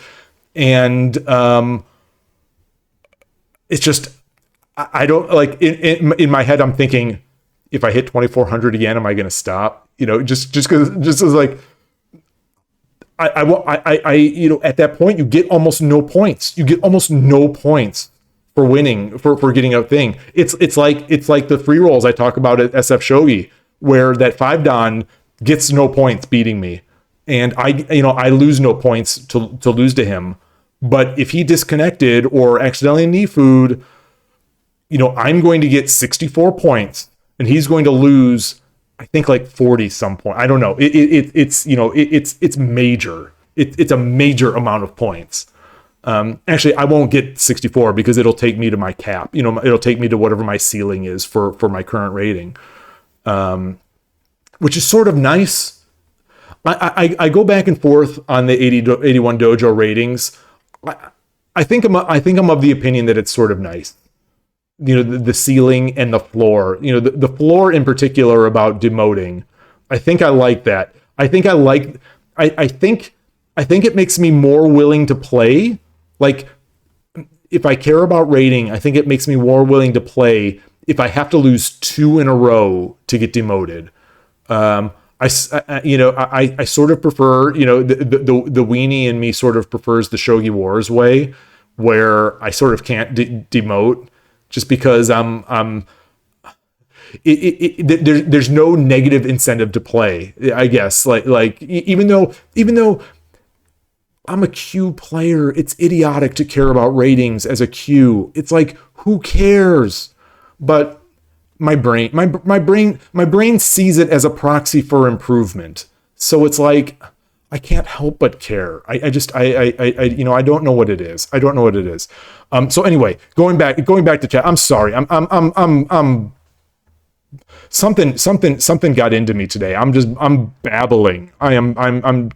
And it's just, I don't, like, in my head, I'm thinking, if I hit 2,400 again, am I going to stop? Just as like, I at that point, you get almost no points. For winning, for getting a thing. It's like the free rolls I talk about at SF Shogi, where that 5-dan gets no points beating me. And I lose no points to lose to him. But if he disconnected or accidentally knee food, I'm going to get 64 points and he's going to lose, I think, like 40 some point. I don't know. It's major. It's a major amount of points. Actually, I won't get 64 because it'll take me to my cap. It'll take me to whatever my ceiling is for my current rating, which is sort of nice. I go back and forth on the 81 dojo ratings. I think I'm of the opinion that it's sort of nice. The ceiling and the floor, the floor in particular about demoting. I think I like that. I think it makes me more willing to play. Like, if I care about rating, I think it makes me more willing to play if I have to lose 2 in a row to get demoted. I sort of prefer, the weenie in me sort of prefers the Shogi Wars way, where I sort of can't demote just because I'm there's no negative incentive to play, I guess. Like even though I'm a queue player, it's idiotic to care about ratings as a queue. It's like, who cares? But my brain sees it as a proxy for improvement. So it's like, I can't help but care. I don't know what it is. I don't know what it is. So anyway, going back to chat. I'm sorry. I'm something got into me today. I'm babbling. I'm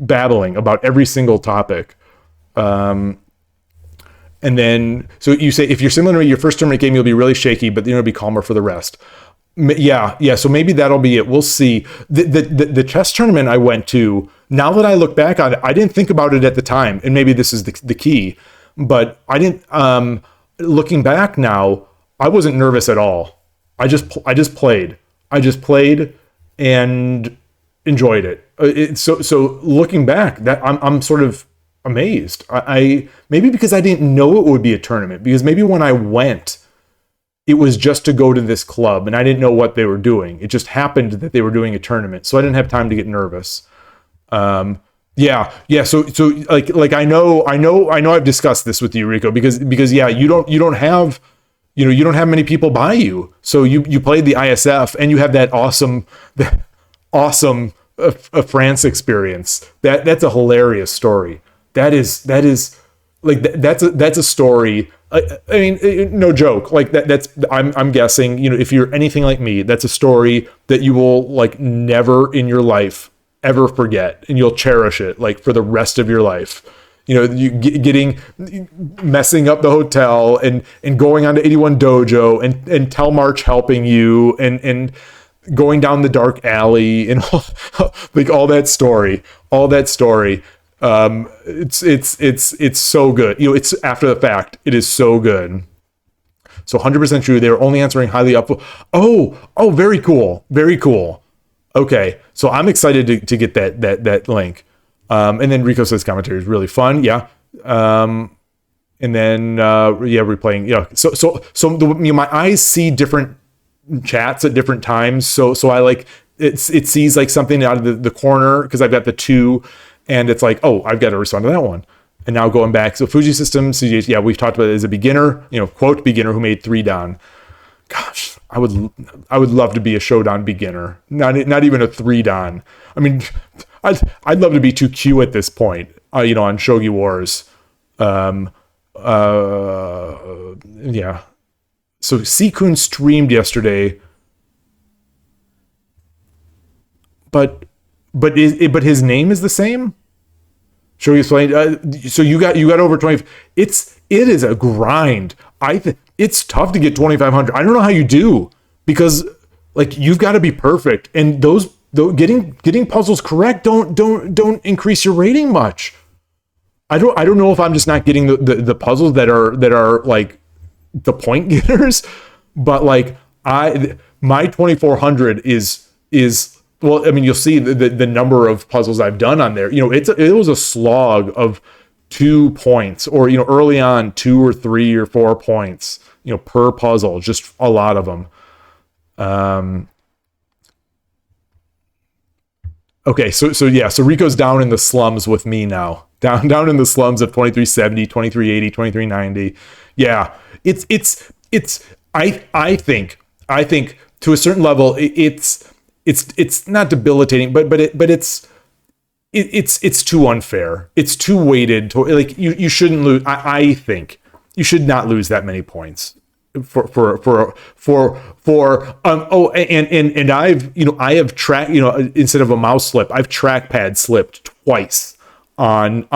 babbling about every single topic. And then, so you say, if you're similar to your first tournament game, you'll be really shaky, but you'll be calmer for the rest. Yeah. So maybe that'll be it. We'll see. The chess tournament I went to, now that I look back on it, I didn't think about it at the time, and maybe this is the key, but I didn't, looking back now, I wasn't nervous at all. I just played and enjoyed it. So looking back, that I'm sort of amazed. I maybe because I didn't know it would be a tournament, because maybe when I went, it was just to go to this club and I didn't know what they were doing. It just happened that they were doing a tournament, so I didn't have time to get nervous. Yeah. So like I know I've discussed this with you, Rico, because yeah, you don't have many people by you. So you played the ISF and you have that awesome France experience. That's a hilarious story. That is like that's a story. I mean, no joke. Like that's I'm guessing, if you're anything like me, that's a story that you will like never in your life ever forget, and you'll cherish it like for the rest of your life. You messing up the hotel and going on to 81 Dojo and Telmarch helping you and going down the dark alley and like all that story. It's so good. It's after the fact. It is so good. So 100% true. They were only answering highly up. Oh, very cool. Very cool. Okay. So I'm excited to get that link. And then Rico says commentary is really fun. Yeah. And then, replaying. Yeah. So my eyes see different chats at different times. So I like, it sees like something out of the corner, because I've got the two, and it's like, oh, I've got to respond to that one. And now going back, so Fuji System, CGH, yeah, we've talked about it as a beginner, quote beginner who made 3 dan. Gosh, I would love to be a Shodan beginner, not even a 3 dan. I mean, I'd love to be 2Q at this point, on Shogi Wars. Yeah. So C-Kun streamed yesterday, but his name is the same. ShogiExplained. So you got over 20. It is a grind. It's tough to get 2,500. I don't know how you do, because like you've got to be perfect, and those getting puzzles correct don't increase your rating much. I don't know if I'm just not getting the puzzles that are like the point getters, but like my 2,400 is well, I mean, you'll see the number of puzzles I've done on there. It was a slog of 2 points, or early on 2 or 3 or 4 points, per puzzle, just a lot of them. Okay, so Rico's down in the slums with me now. Down in the slums of 2370, 2380, 2390. Yeah, it's I think to a certain level it's not debilitating, but it's too unfair. It's too weighted. Like you shouldn't lose. I think you should not lose that many points for and I have tracked, instead of a mouse slip, I've trackpad slipped twice on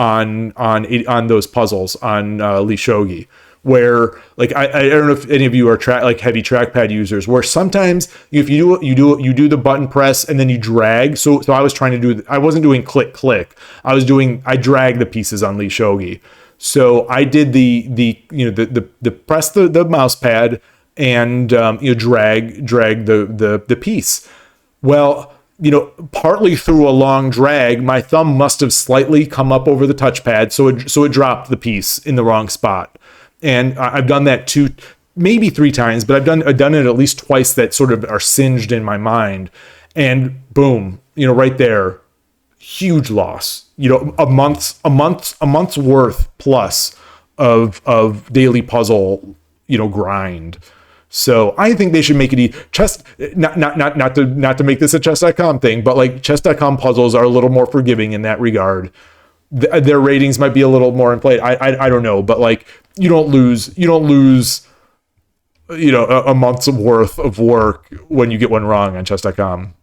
those puzzles on lishogi, where like I don't know if any of you are heavy trackpad users, where sometimes if you do the button press and then you drag. So I was trying to do, I wasn't doing click I dragged the pieces on lishogi. So I did the press the mouse pad and drag the piece. Well, partly through a long drag, my thumb must have slightly come up over the touchpad, so it dropped the piece in the wrong spot. And I've done that maybe 3 times, but I've done it at least twice that sort of are singed in my mind. And boom, right there, huge loss. A month's worth plus of daily puzzle, grind. So I think they should make it chess, not to make this a chess.com thing, but like chess.com puzzles are a little more forgiving in that regard. Their ratings might be a little more inflated. I don't know, but like you don't lose a month's worth of work when you get one wrong on chess.com.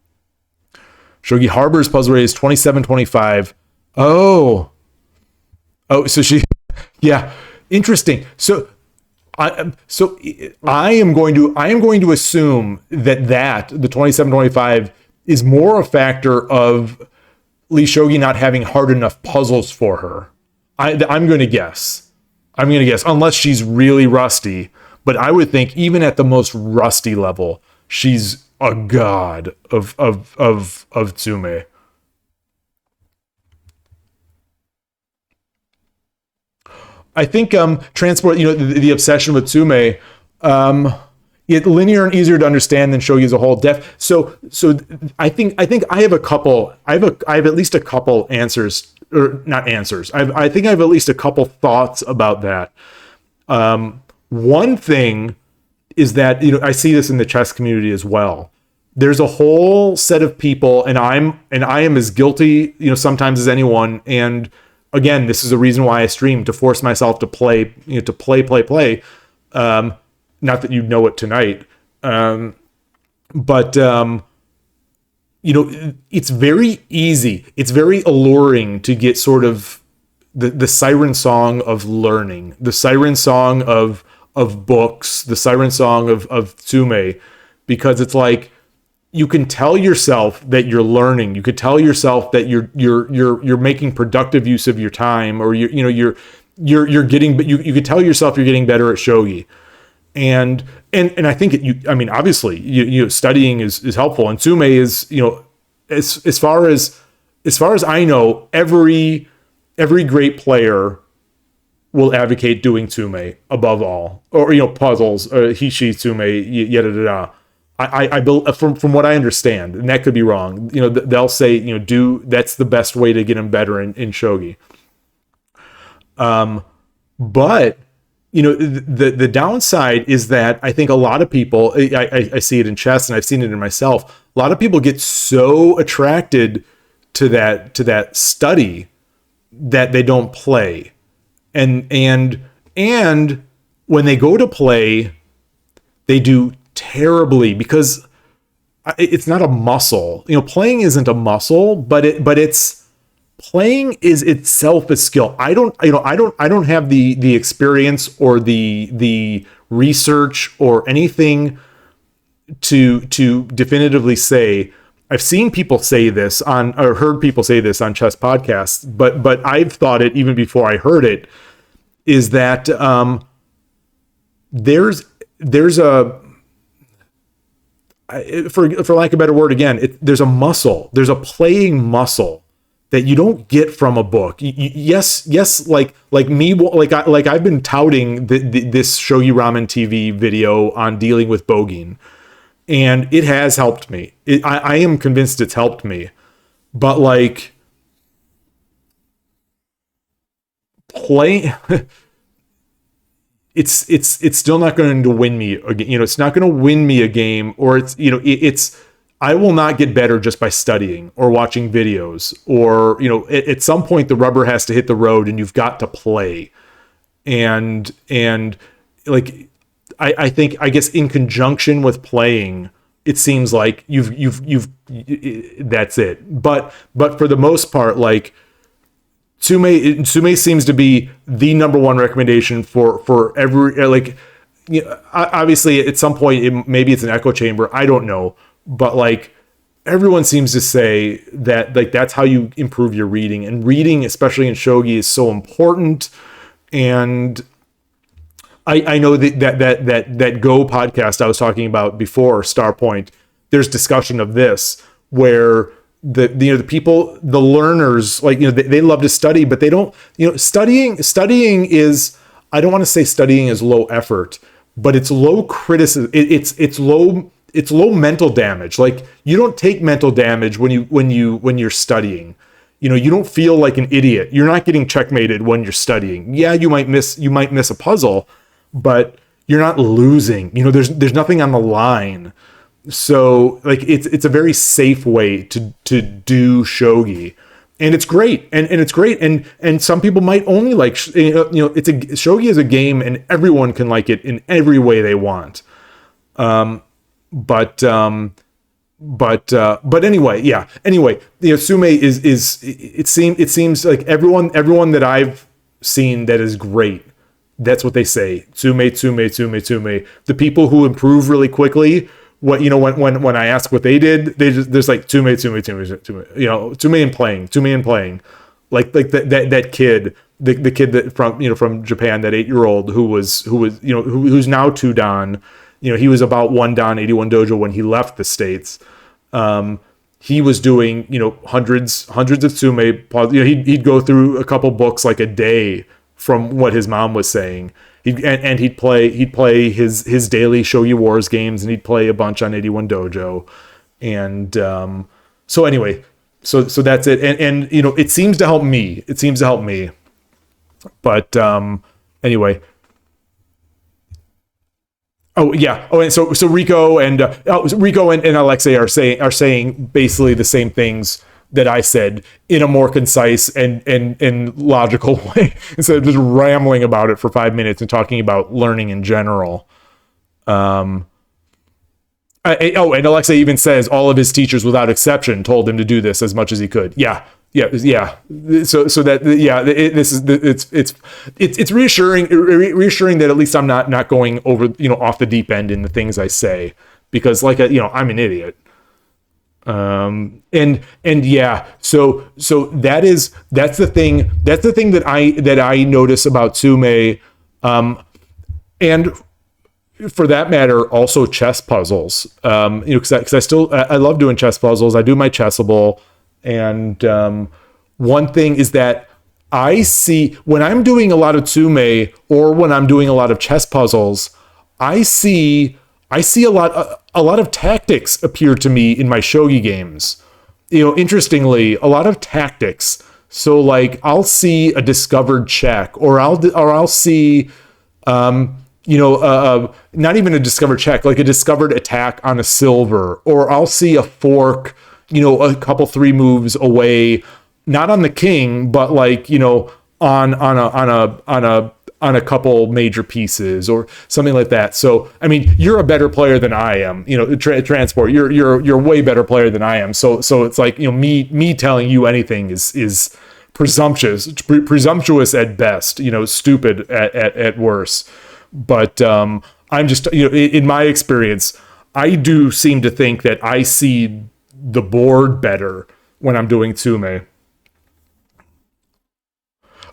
Shogi Harbor's puzzle rate is 27.25. Oh, so she, yeah, interesting. So I am going to assume that the 27.25 is more a factor of lishogi not having hard enough puzzles for her. I'm going to guess, unless she's really rusty. But I would think even at the most rusty level, she's a god of Tsume. I think transport, the obsession with Tsume, it linear and easier to understand than shogi as a whole. So I think I have a couple. I have at least a couple answers, or not answers. I think I have at least a couple thoughts about that. One thing is that I see this in the chess community as well. There's a whole set of people, and I am as guilty sometimes as anyone. And again, this is a reason why I stream, to force myself to play, play. Not that you know it tonight, but it's very easy. It's very alluring to get sort of the siren song of learning, the siren song of books, the siren song of Tsume, because it's like you can tell yourself that you're learning. You could tell yourself that you're making productive use of your time, or you're getting, but you could tell yourself you're getting better at shogi. And I think obviously studying is helpful, and Tsume is as far as I know, every great player will advocate doing Tsume above all, or puzzles, Hishi, Tsume, yada. I build from what I understand, and that could be wrong. They'll say that's the best way to get them better in shogi. But the downside is that I think a lot of people, I see it in chess, and I've seen it in myself. A lot of people get so attracted to that study that they don't play. And when they go to play, they do terribly, because it's not a muscle. Playing isn't a muscle, but it's playing is itself a skill. I don't have the experience or the research or anything to definitively say. I've seen people say this or heard people say this on chess podcasts, but I've thought it even before I heard it, is that there's a, for lack of a better word, again, there's a muscle, there's a playing muscle that you don't get from a book. Yes, like me, like I've been touting this Shogi Ramen TV video on dealing with bogeying, and it has helped me. I am convinced it's helped me, but like play, it's still not going to win me again. It's not going to win me a game, or it's I will not get better just by studying or watching videos, or at some point the rubber has to hit the road and you've got to play. And like I guess in conjunction with playing, it seems like you've that's it. But for the most part, like Tsume seems to be the number one recommendation for every, like, obviously at some point maybe it's an echo chamber, I don't know, but like everyone seems to say that like that's how you improve your reading, and reading, especially in shogi, is so important. And I know that Go podcast I was talking about before, Starpoint, there's discussion of this where the people, the learners, like they love to study, but they don't, studying is, I don't want to say studying is low effort, but it's low criticism. It's low mental damage. Like, you don't take mental damage when you're studying. You don't feel like an idiot. You're not getting checkmated when you're studying. Yeah, you might miss a puzzle, but you're not losing. There's nothing on the line. So, like, it's a very safe way to do shogi, and it's great. And it's great. And some people might only like shogi is a game, and everyone can like it in every way they want. But anyway, yeah. Anyway, Sume is it seems like everyone that I've seen that is great, that's what they say. Tsume. The people who improve really quickly, when I ask what they did, there's like Tsume. Tsume and playing. Like that kid, the kid that from Japan, that 8-year-old who's now 2 dan. He was about 1 dan 81 dojo when he left the States. He was doing, hundreds of Tsume. He'd go through a couple books like a day from what his mom was saying. He'd play his daily Shogi Wars games, and he'd play a bunch on 81 dojo. And so anyway, so that's it. And it seems to help me. But anyway. Oh yeah. Oh, and so Rico and Alexei are saying basically the same things that I said in a more concise and logical way, instead of just rambling about it for 5 minutes and talking about learning in general. And Alexei even says all of his teachers, without exception, told him to do this as much as he could. Yeah. So that it's reassuring that at least I'm not going over off the deep end in the things I say, because I'm an idiot. And yeah, so that's the thing that I notice about Tsume, and for that matter also chess puzzles, because I love doing chess puzzles. I do my Chessable. And one thing is that I see when I'm doing a lot of Tsume, or when I'm doing a lot of chess puzzles, I see a lot of tactics appear to me in my shogi games. Interestingly, a lot of tactics. So like, I'll see a discovered check, or I'll see not even a discovered check, like a discovered attack on a silver, or I'll see a fork a couple 3 moves away, not on the king, but like on a couple major pieces or something like that. So I mean, you're a better player than I am. Transport, you're a way better player than I am. So it's like me telling you anything is presumptuous at best. Stupid at worst. But I'm just in my experience, I do seem to think that I see the board better when I'm doing Tsume.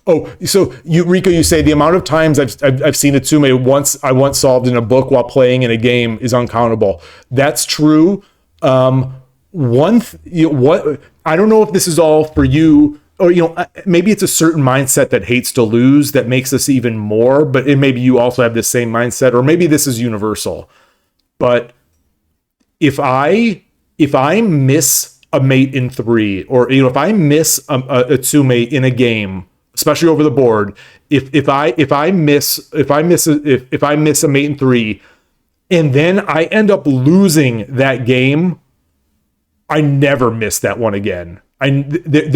Oh, so Rico, you say the amount of times I've seen a Tsume I once solved in a book while playing in a game is uncountable. That's true. What I don't know if this is all for you, or maybe it's a certain mindset that hates to lose that makes this even more. But maybe you also have this same mindset, or maybe this is universal. But if I miss a mate in 3, or if I miss a Tsume in a game, especially over the board, if I miss a mate in 3, and then I end up losing that game, I never miss that one again. I think it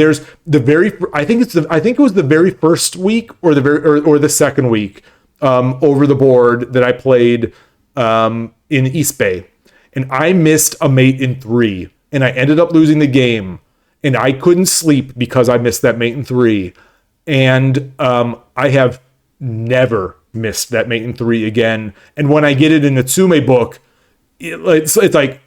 was the very first week, or the second week over the board that I played in East Bay. And I missed a mate in 3, and I ended up losing the game, and I couldn't sleep because I missed that mate in 3. And I have never missed that mate in 3 again. And when I get it in the Tsume book, it's like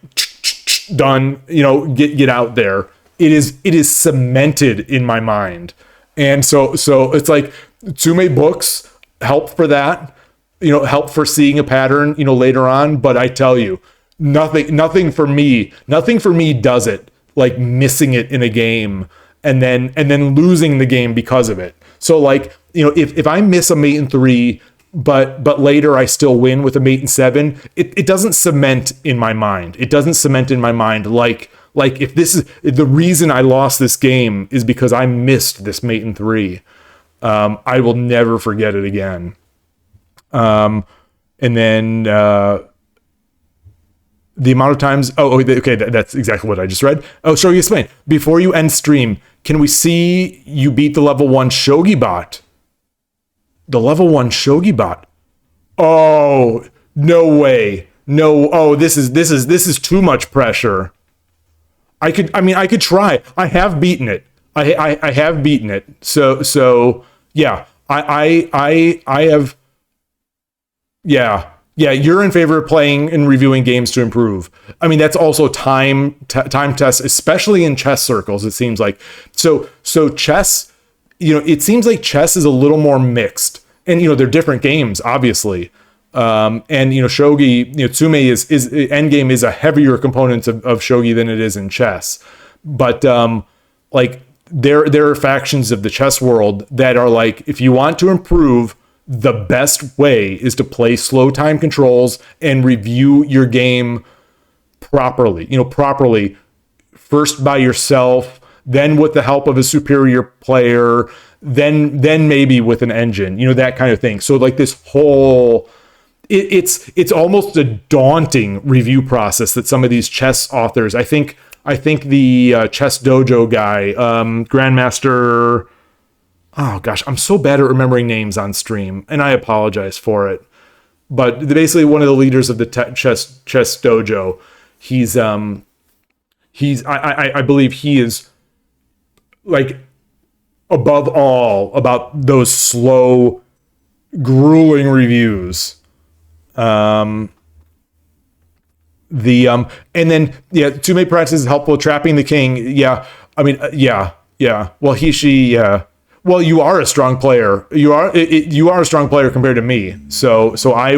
done. Get out there. It is cemented in my mind, and so it's like Tsume books help for that. Help for seeing a pattern. Later on, but I tell you. Nothing for me does it like missing it in a game and then losing the game because of it. So like, if I miss a mate in 3, but later I still win with a mate and 7. It doesn't cement in my mind. It doesn't cement in my mind like if this is the reason I lost this game is because I missed this mate and 3. I will never forget it again. And then the amount of times. Okay, that's exactly what I just read. Oh, Shogi Explained. Before you end stream, can we see you beat the level 1 Shogi bot? The level 1 Shogi bot. Oh, no way. No. Oh, this is too much pressure. I could try. I have beaten it. I have beaten it. So yeah. I have. Yeah. Yeah, you're in favor of playing and reviewing games to improve. I mean, that's also time tests, especially in chess circles, it seems like. So chess, it seems like chess is a little more mixed. And, they're different games, obviously. And, shogi, tsume is endgame is a heavier component of shogi than it is in chess. But, there are factions of the chess world that are like, if you want to improve, the best way is to play slow time controls and review your game properly. Properly first by yourself, then with the help of a superior player, then maybe with an engine, that kind of thing. So like this whole, it's almost a daunting review process that some of these chess authors, I think the Chess Dojo guy, Grandmaster. Oh gosh, I'm so bad at remembering names on stream, and I apologize for it. But basically, one of the leaders of the chess dojo, I believe he is like above all about those slow, grueling reviews. And then two-mate practice is helpful. Trapping the king, yeah. I mean, yeah. Well, she. Well, you are a strong player. You are a strong player compared to me. So I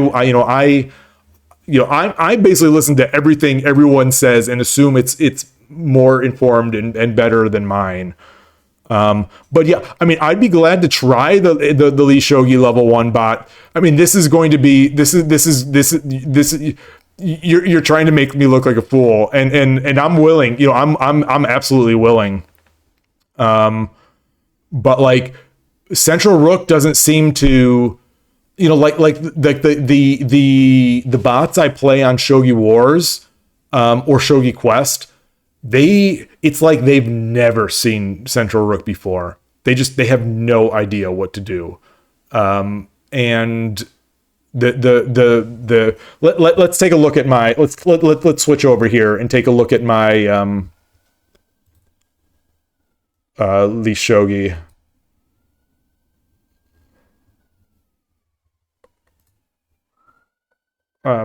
basically listen to everything everyone says and assume it's more informed and better than mine. But yeah, I mean, I'd be glad to try the lishogi level 1 bot. I mean, this is you're trying to make me look like a fool, and I'm willing. I'm absolutely willing. But like Central Rook doesn't seem to, like the bots I play on Shogi Wars, or Shogi Quest, it's like they've never seen Central Rook before. They have no idea what to do. And let's take a look at my, let's switch over here and take a look at my, lishogi.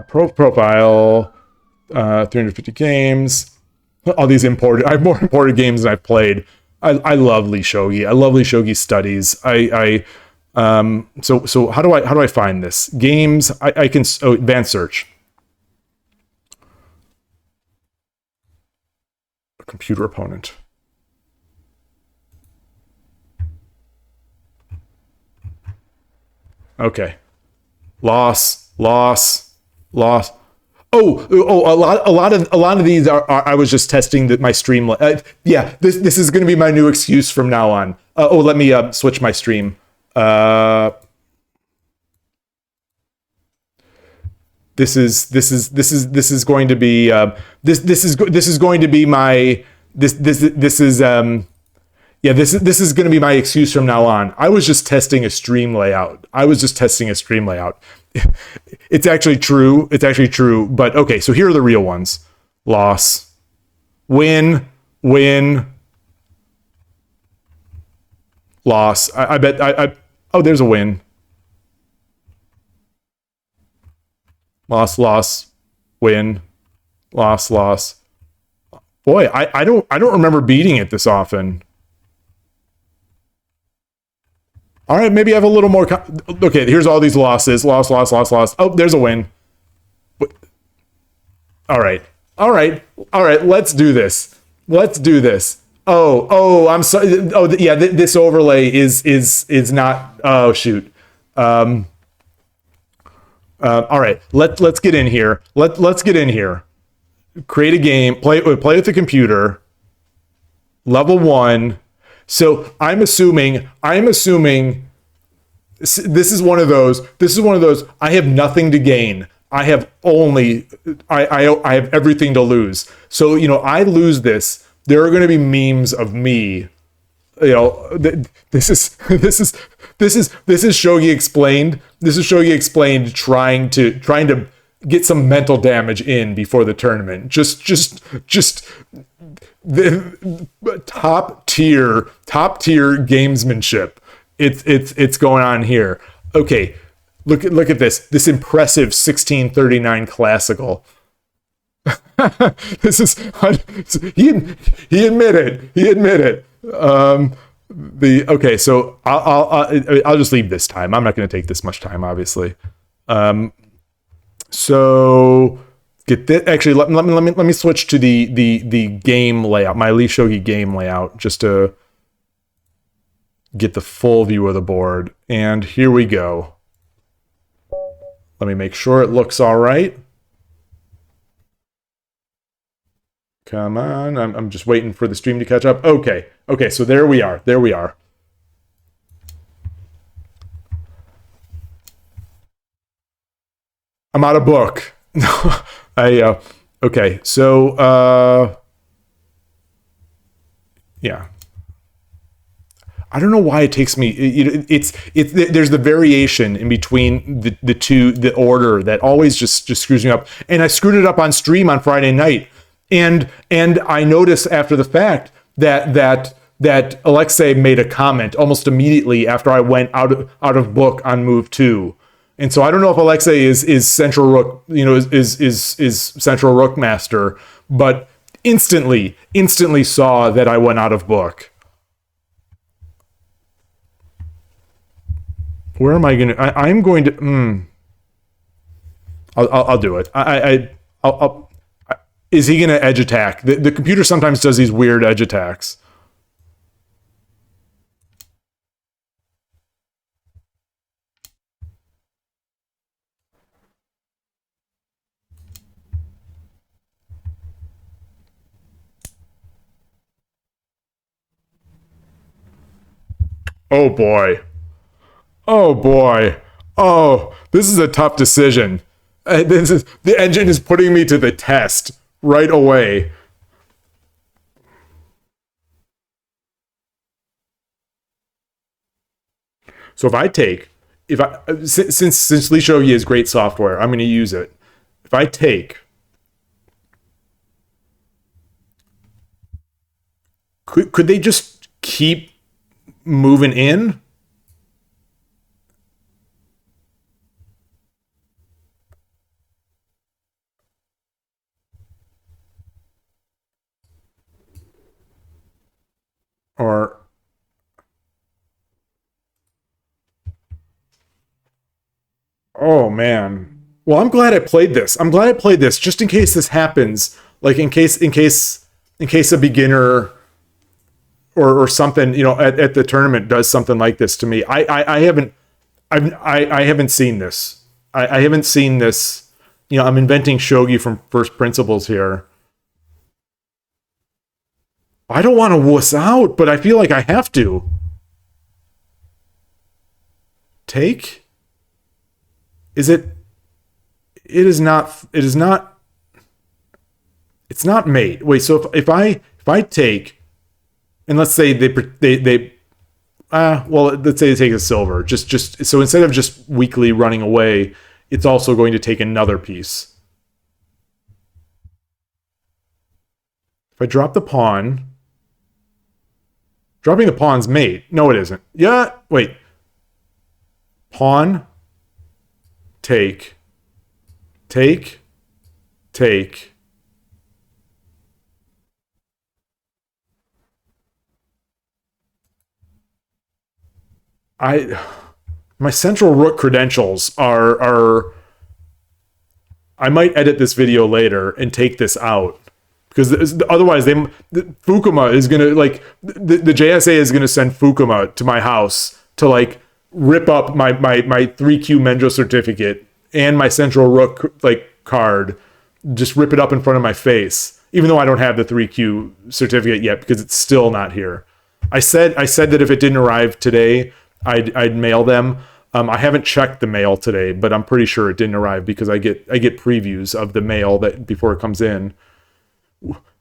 Profile, 350 games. All these imported. I have more imported games than I've played. I love lishogi. I love lishogi studies. So how do I find this games? I can advanced search. Computer opponent. Okay. Loss. Oh, a lot of these are I was just testing my stream. Yeah, this is going to be my new excuse from now on. Let me switch my stream. This is going to be my this is going to be my excuse from now on. I was just testing a stream layout. It's actually true. But okay, so here are the real ones. Loss, win, loss. I bet oh, there's a win. Loss, win, loss. Boy, I don't remember beating it this often. All right, maybe I have a little more. Okay, here's all these losses. Loss. Oh, there's a win. All right. Let's do this. Oh, I'm sorry. Oh, yeah. This overlay is not. Oh, shoot. All right, let's get in here. Let's get in here. Create a game. Play with the computer. Level 1. So I'm assuming this is one of those. I have nothing to gain. I have everything to lose. So I lose this. There are going to be memes of me. This is Shogi Explained. This is Shogi Explained trying to get some mental damage in before the tournament. Just the top tier gamesmanship. It's going on here. Okay, look at this impressive 1639 classical. This is he admitted. Okay, so I'll just leave this time. I'm not going to take this much time, obviously. So get this. Actually, let me switch to the game layout, my lishogi game layout, just to get the full view of the board. And here we go. Let me make sure it looks all right. Come on, I'm just waiting for the stream to catch up. Okay, so there we are. I'm out of book. Okay, so yeah. I don't know why it takes me. It's there's the variation in between the two, the order that always just screws me up. And I screwed it up on stream on Friday night. And I noticed after the fact that Alexei made a comment almost immediately after I went out of book on move 2. And so I don't know if Alexei is central rook, is central rook master, but instantly saw that I went out of book. Where am I going to? I'm going to. I'll do it. I'll is he going to edge attack? The computer sometimes does these weird edge attacks. Oh boy. Oh boy. Oh, this is a tough decision. The engine is putting me to the test right away. So if I take, since lishogi is great software, I'm going to use it. If I take, could they just keep moving in? Or oh man. Well, I'm glad I played this. Just in case this happens. Like in case a beginner or something, at the tournament does something like this to me. I haven't seen this. I haven't seen this. I'm inventing shogi from first principles here. I don't want to wuss out, but I feel like I have to. Take? Is it? It is not. It's not mate. Wait. So if I take, and let's say let's say they take a silver. Just so instead of just weakly running away, it's also going to take another piece. If I drop the pawn. Dropping the pawn's mate. No, it isn't. Yeah, wait. Pawn. Take. Take. Take. My central rook credentials are I might edit this video later and take this out. Because otherwise, Fukuma is gonna the JSA is gonna send Fukuma to my house to rip up my 3Q Menjo certificate and my central rook like card, just rip it up in front of my face, even though I don't have the 3Q certificate yet because it's still not here. I said that if it didn't arrive today, I'd mail them. I haven't checked the mail today, but I'm pretty sure it didn't arrive because I get previews of the mail that before it comes in.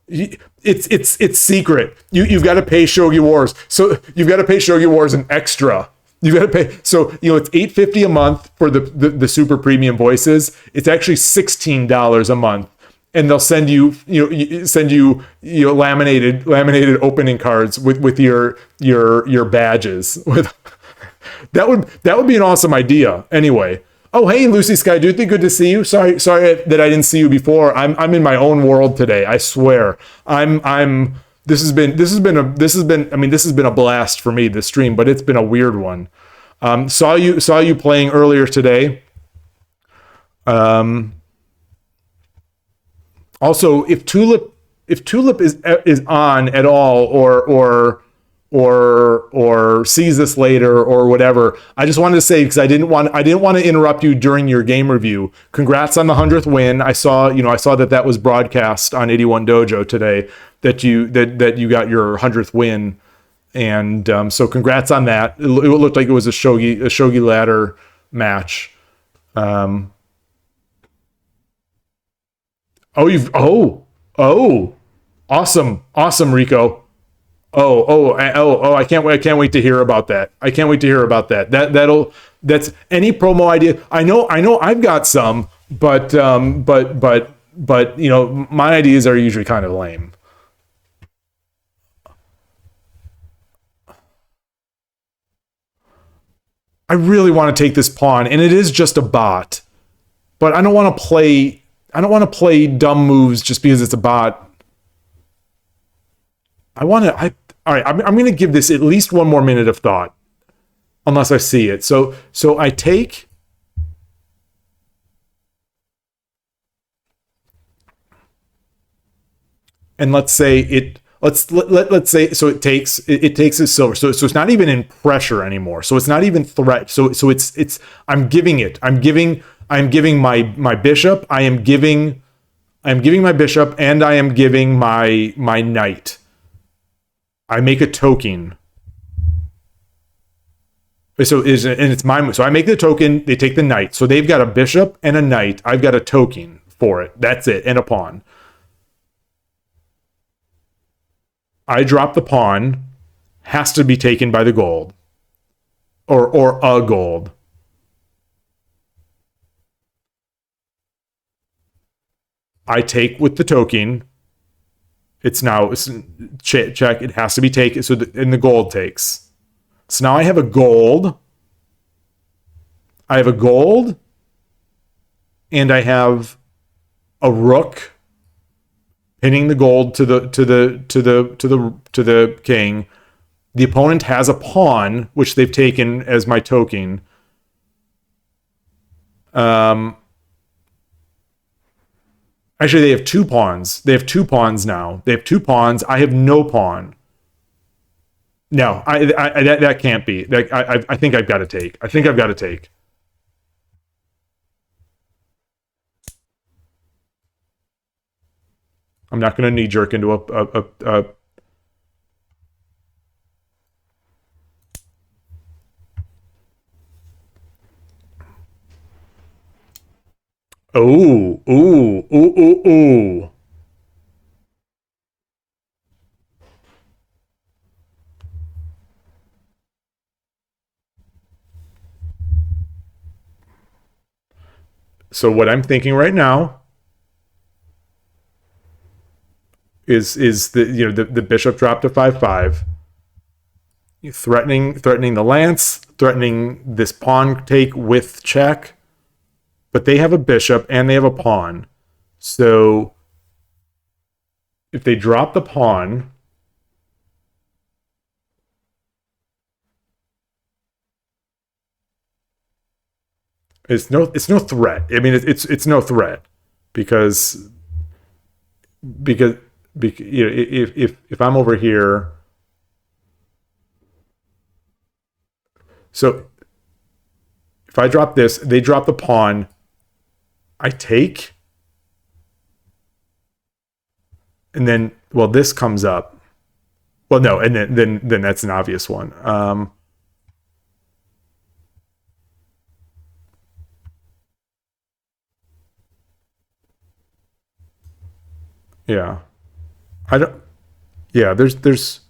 It's secret. You've got to pay Shogi Wars. So you've got to pay Shogi Wars an extra. You've got to pay. So it's $8.50 a month for the super premium voices. It's actually $16 a month, and they'll send you laminated opening cards with your badges. With that would be an awesome idea. Anyway. Oh, hey, Lucy Sky Dude, good to see you. Sorry that I didn't see you before. I'm in my own world today. I swear. This has been a blast for me, this stream, but it's been a weird one. Saw you playing earlier today. Also, if Tulip is on at all or sees this later or whatever, I just wanted to say, because I didn't want to interrupt you during your game review. Congrats on the 100th win. I saw that was broadcast on 81 Dojo today, that you got your 100th win, and so congrats on that. It looked like it was a shogi ladder match. Awesome, Rico. I can't wait to hear about that. That's any promo idea. I know I've got some, but my ideas are usually kind of lame. I really want to take this pawn, and it is just a bot, but I don't want to play dumb moves just because it's a bot. All right, I'm going to give this at least one more minute of thought, unless I see it. So I take, and let's say it takes a silver. So it's not even in pressure anymore. So it's not even threat. So it's I'm giving my bishop. I am giving my bishop, and I am giving my knight. I make a token. It's my move. So I make the token, they take the knight. So they've got a bishop and a knight. I've got a token for it. That's it. And a pawn. I drop the pawn. Has to be taken by the gold. Or a gold. I take with the token. It's check. It has to be taken. And the gold takes. So now I have a gold. And I have a rook pinning the gold to the king. The opponent has a pawn, which they've taken as my token. Actually, they have two pawns. They have two pawns now. They have two pawns. I have no pawn. No, that can't be. I think I've got to take. I'm not going to knee jerk into a ooh. So what I'm thinking right now is the bishop drop to 5/5, threatening the lance, threatening this pawn take with check. But they have a bishop and they have a pawn. So if they drop the pawn, it's no threat. I mean, it's no threat because if I'm over here, so if I drop this, they drop the pawn. I take, and then well, this comes up. Well, no, and then that's an obvious one. Yeah, I don't. Yeah, there's.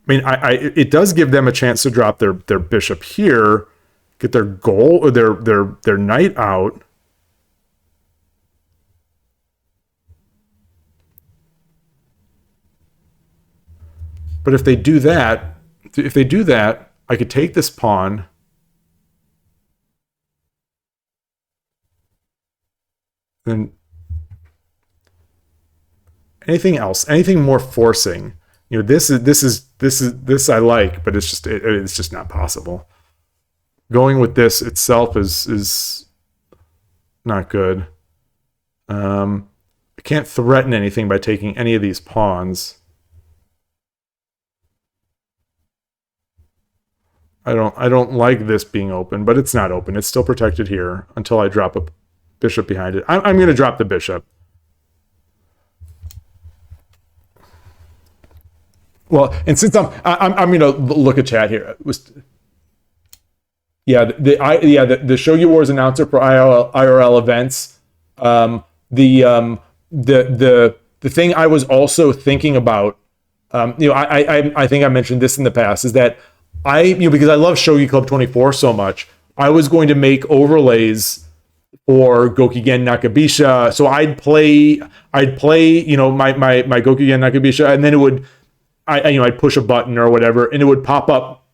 I mean, it does give them a chance to drop their bishop here, get their goal or their knight out. But if they do that, I could take this pawn. Then anything else, anything more forcing. This I like, but it's just not possible. Going with this itself is not good. I can't threaten anything by taking any of these pawns. I don't like this being open, but it's not open. It's still protected here until I drop a bishop behind it. I'm going to drop the bishop. Well, and since I'm going to look at chat here. Yeah, the Shogi Wars announcer for IRL events. The thing I was also thinking about, I think I mentioned this in the past, is that because I love Shogi Club 24 so much, I was going to make overlays for Gokigen Nakabisha. So I'd play, my Gokigen Nakabisha, and then it would, I'd push a button or whatever, and it would pop up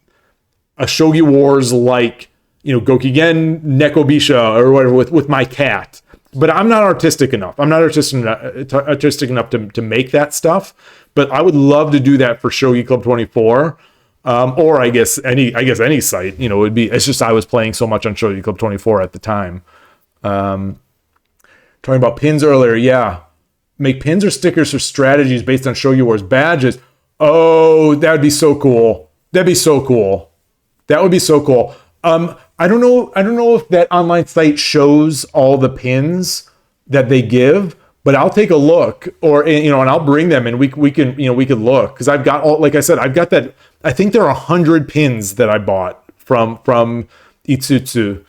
a Shogi Wars like, Gokigen Nekobisha or whatever with my cat. But I'm not artistic enough. I'm not artistic enough to make that stuff. But I would love to do that for Shogi Club 24. Or I guess any site, would be. It's just I was playing so much on Shogi Club 24 at the time. Talking about pins earlier, yeah. Make pins or stickers for strategies based on Shogi Wars badges. Oh, that would be so cool. That'd be so cool. That would be so cool. I don't know if that online site shows all the pins that they give, but I'll take a look, and I'll bring them, and we can look, because I've got all, like I said, I've got that. I think there are 100 pins that I bought from Itsutsu,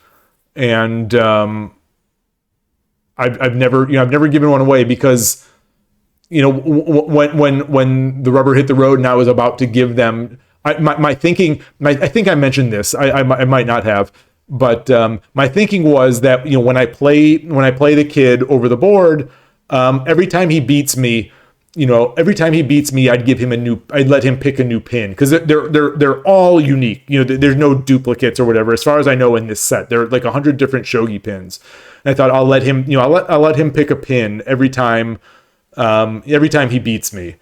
and I've never given one away because when the rubber hit the road and I was about to give them, my thinking, I think I mentioned this, I might not have, but my thinking was that when I play the kid over the board, every time he beats me, I'd let him pick a new pin, because they're all unique. There's no duplicates or whatever, as far as I know, in this set. There are like 100 different shogi pins, and I thought I'll let him, I'll let him pick a pin every time he beats me,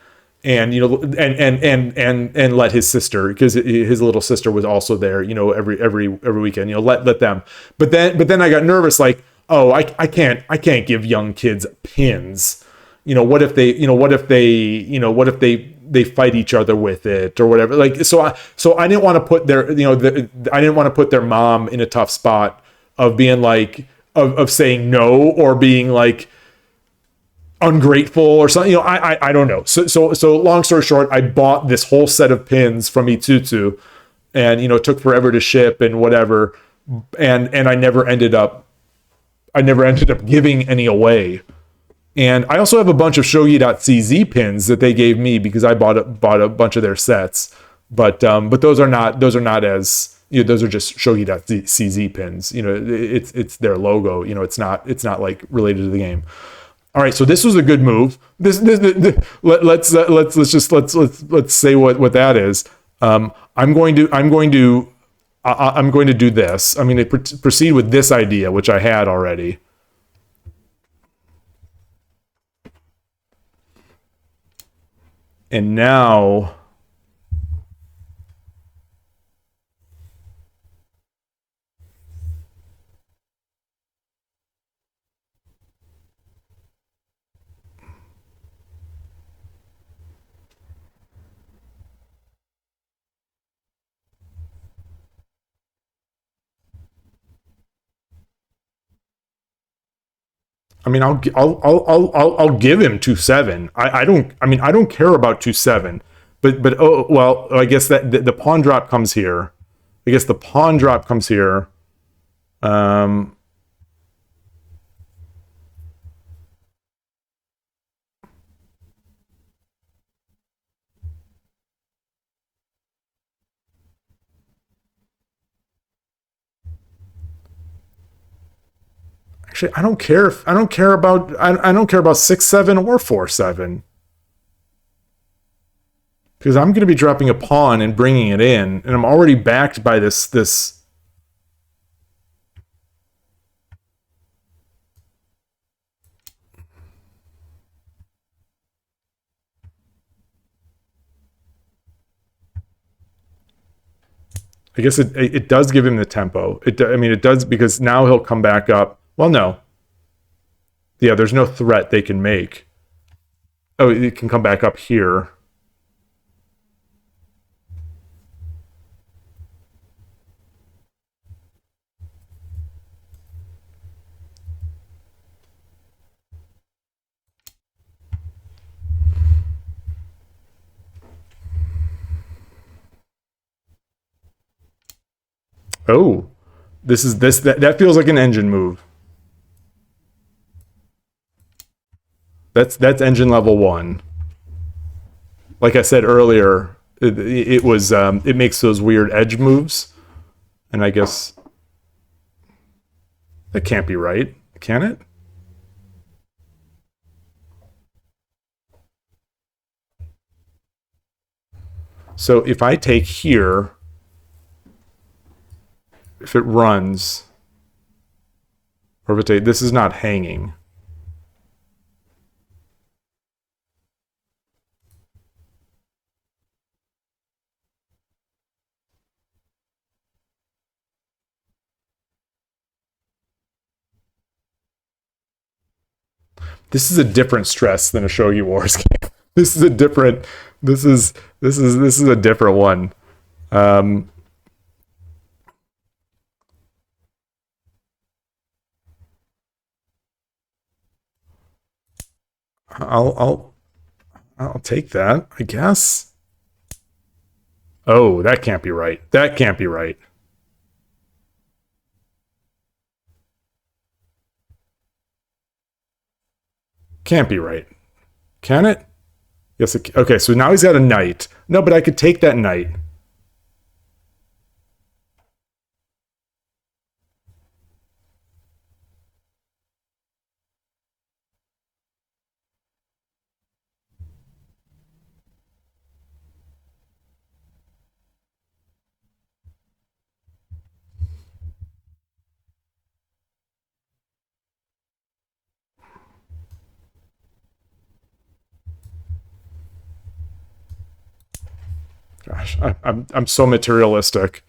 and and let his sister, because his little sister was also there, every weekend, let them. But then I got nervous, like, oh, I can't give young kids pins. What if they fight each other with it or whatever, like, so I didn't want to put their I didn't want to put their mom in a tough spot of being like, of saying no, or being like ungrateful or something. I don't know. So long story short, I bought this whole set of pins from Itsutsu, and it took forever to ship and whatever, and I never ended up giving any away. And I also have a bunch of shogi.cz pins that they gave me because I bought a bunch of their sets. But those are not as, those are just shogi.cz pins. It's their logo. It's not like related to the game. All right, so this was a good move. Let's say what that is. I'm going to do this. I'm going to proceed with this idea, which I had already. And now I mean, I'll give him 2/7. I don't. I mean, I don't care about 2/7. But oh well. I guess that the pawn drop comes here. I guess the pawn drop comes here. Um, Actually, I don't care if I don't care about I don't care about 6/7 or 4/7 because I'm going to be dropping a pawn and bringing it in, and I'm already backed by this. I guess it does give him the tempo. I mean, it does because now he'll come back up. Well, no, yeah, there's no threat they can make. Oh, it can come back up here. Oh, that feels like an engine move. That's engine level one. Like I said earlier, it was it makes those weird edge moves, and I guess that can't be right, can it? So if I take here, if it runs, or if it this is not hanging. This is a different stress than a Shogi Wars game. This is a different. This is a different one. Um, I'll I'll I'll take that, I guess. Oh, that can't be right. That can't be right. Can't be right. Can it? Yes. Okay. So now he's got a knight. No, but I could take that knight. Gosh, I'm so materialistic.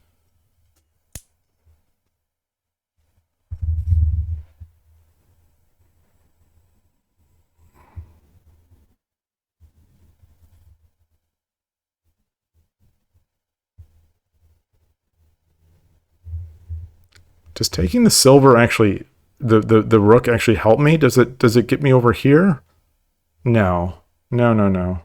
Does taking the silver actually the rook actually help me? Does it get me over here? No. No, no, no.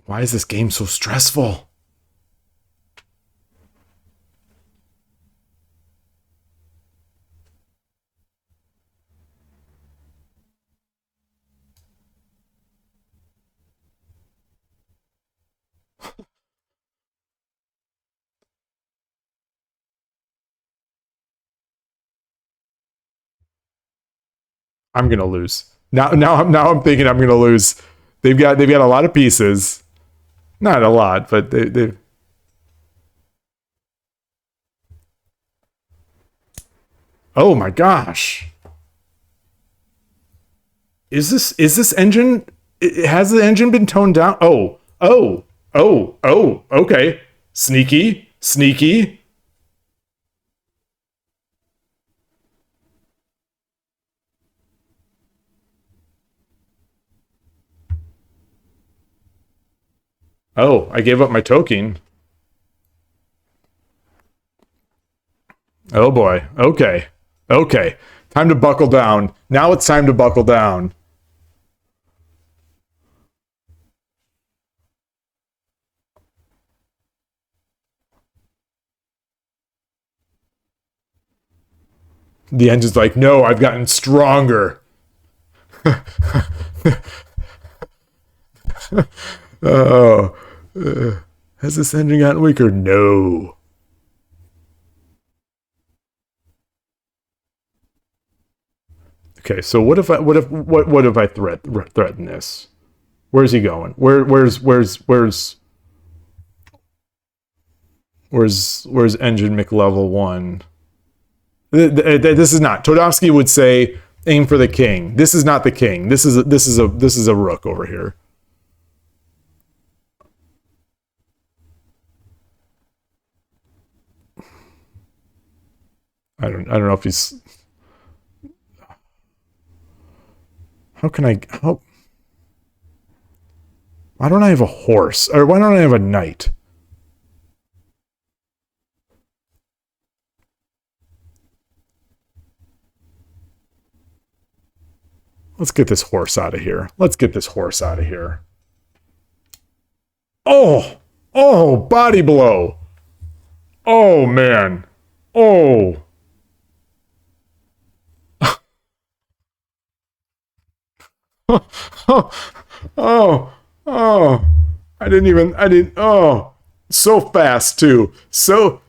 Why is this game so stressful? I'm gonna lose. Now I'm thinking I'm gonna lose. They've got a lot of pieces. Not a lot, but they. Oh my gosh! Is this engine? Has the engine been toned down? Oh. Okay. Sneaky. Sneaky. Oh, I gave up my token. Oh boy. Okay. Okay. Time to buckle down. Now it's time to buckle down. The engine's like, no, I've gotten stronger. Oh. Has this engine gotten weaker? No. Okay, so what if I threaten this? Where's he going? Where's engine McLevel 1? This is not. Todovsky would say aim for the king. This is not the king. This is a rook over here. I don't know if he's. How why don't I have a horse? Or why don't I have a knight? Let's get this horse out of here. Let's get this horse out of here. Oh! Oh, body blow. Oh, man. Oh. Oh, oh, oh. Oh. So fast, too. So.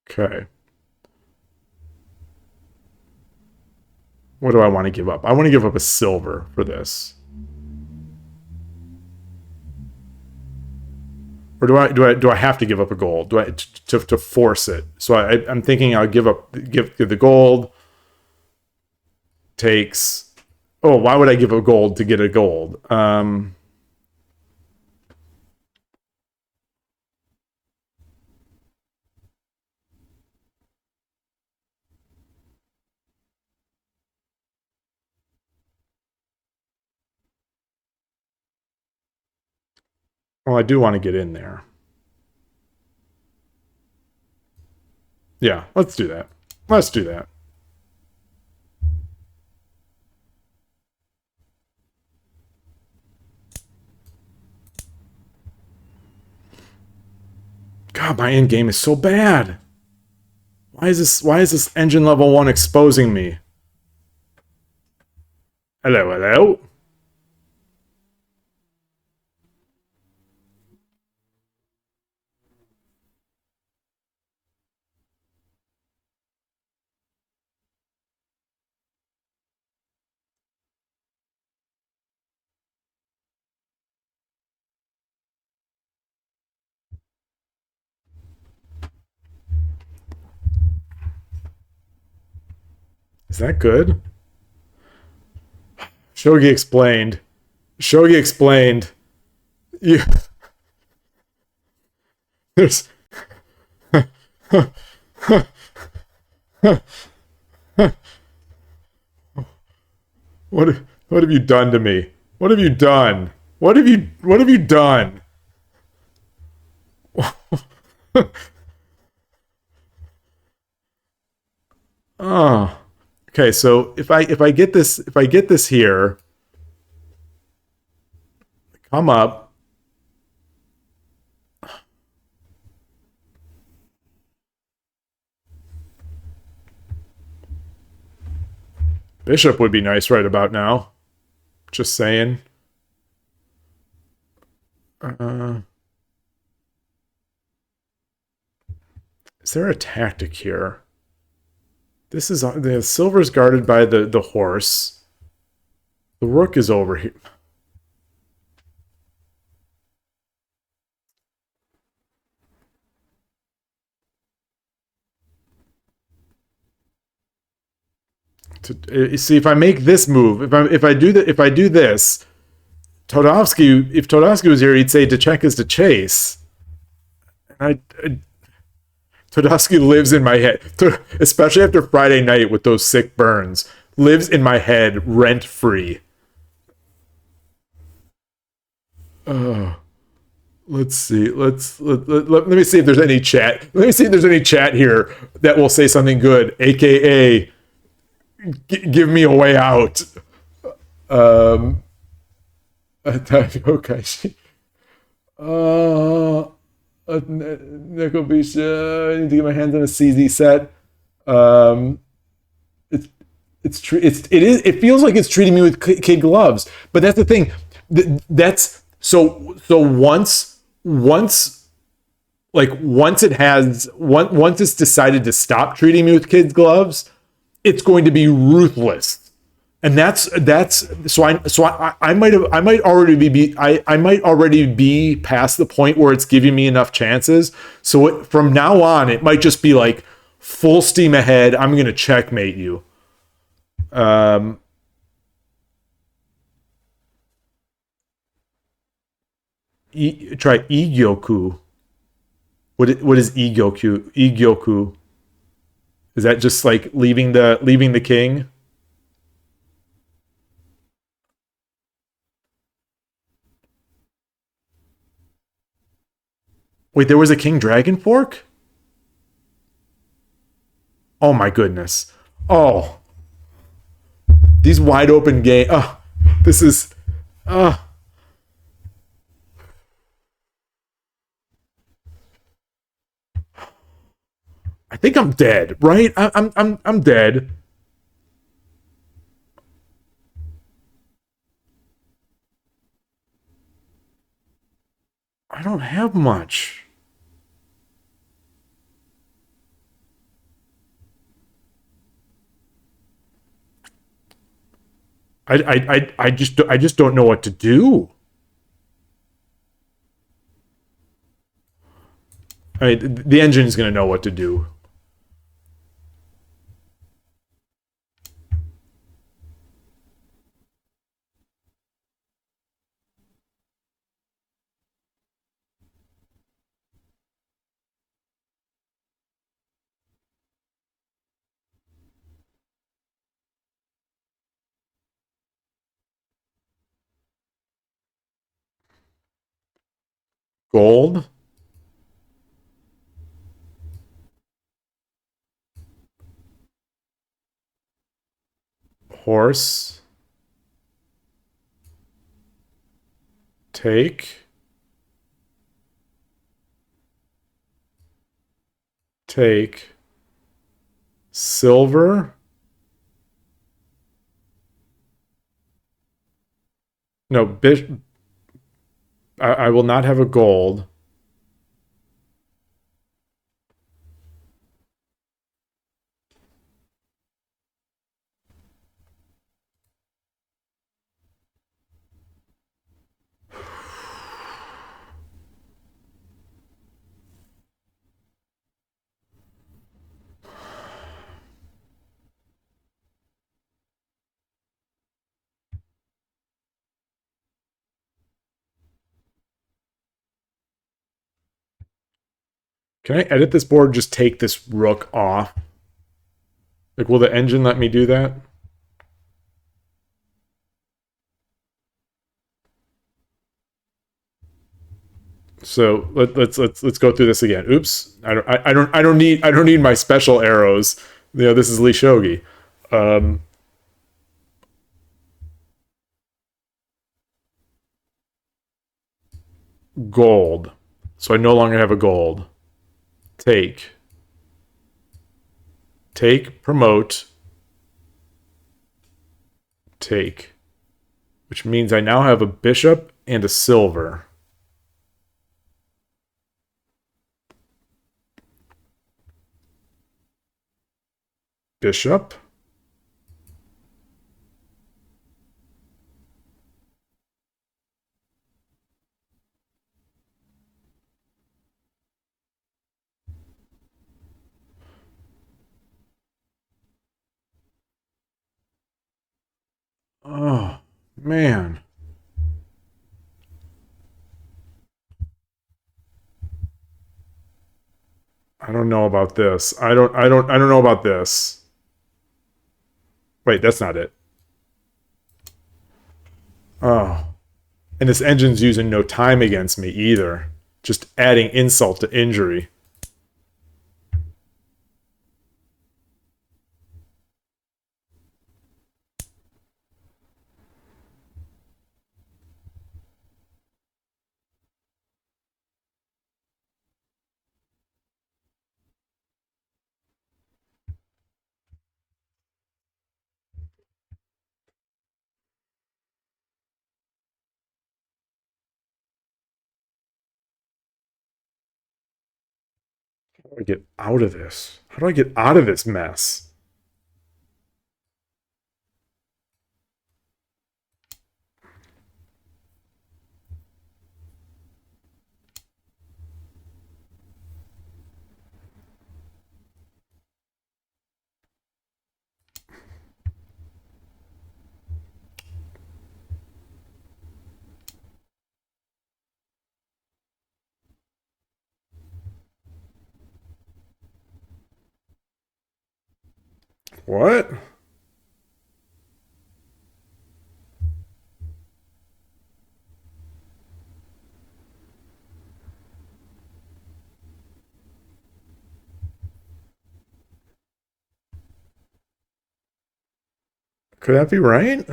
Okay. What do I want to give up? I want to give up a silver for this. Or do I have to give up a gold? Do I to force it? So I'm thinking I'll give the gold. Takes. Oh, why would I give a gold to get a gold? Well, I do want to get in there. Yeah, let's do that. Let's do that. God, my end game is so bad. Why is this engine level 1 exposing me? Hello, hello. Is that good? Shogi explained. Shogi explained. You, there's. What have you done to me? What have you done? What have you done? Oh. Okay, so if I get this here, come up. Bishop would be nice right about now. Just saying. Is there a tactic here? This is the silver's guarded by the horse. The rook is over here. See, if I make this move, if I do this, Todovsky, if Todovsky was here, he'd say to check is to chase. I Todovsky lives in my head, especially after Friday night with those sick burns. Lives in my head rent free. Let's see. Let me see if there's any chat. Let me see if there's any chat here that will say something good. AKA, give me a way out. Um. Okay. Nickelbisha. I need to get my hands on a CZ set. Um. It feels like it's treating me with kid gloves, but that's the thing. That's so once it's decided to stop treating me with kid gloves, it's going to be ruthless. And that's I might already be past the point where it's giving me enough chances. So from now on, it might just be like full steam ahead. I'm going to checkmate you. Try Igyoku. What is Igyoku? Igyoku. Is that just like leaving the king? Wait, there was a king dragon fork? Oh my goodness. Oh, these wide open game. Oh, this is. Oh, I think I'm dead. Right? I'm dead. I don't have much. I just don't know what to do. The engine's gonna know what to do. Gold, horse, take, take, silver. No, bishop. I will not have a gold. Can I edit this board? Just take this rook off. Like, will the engine let me do that? So let's go through this again. Oops, I don't need my special arrows. You know, this is lishogi. Um, Gold. So I no longer have a gold. Take. Take, promote. Take. Which means I now have a bishop and a silver. Bishop. Man, I don't know about this. I don't know about this. Wait, that's not it. Oh. And this engine's using no time against me either. Just adding insult to injury. How do I get out of this? How do I get out of this mess? What? Could that be right?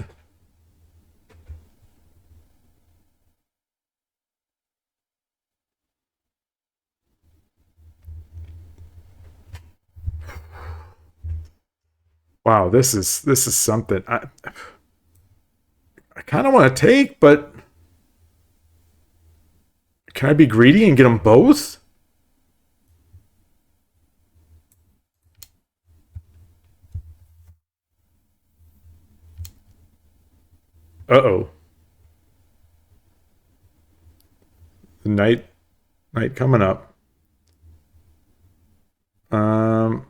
Wow, this is something I kind of want to take, but can I be greedy and get them both? Uh-oh. The night coming up. Um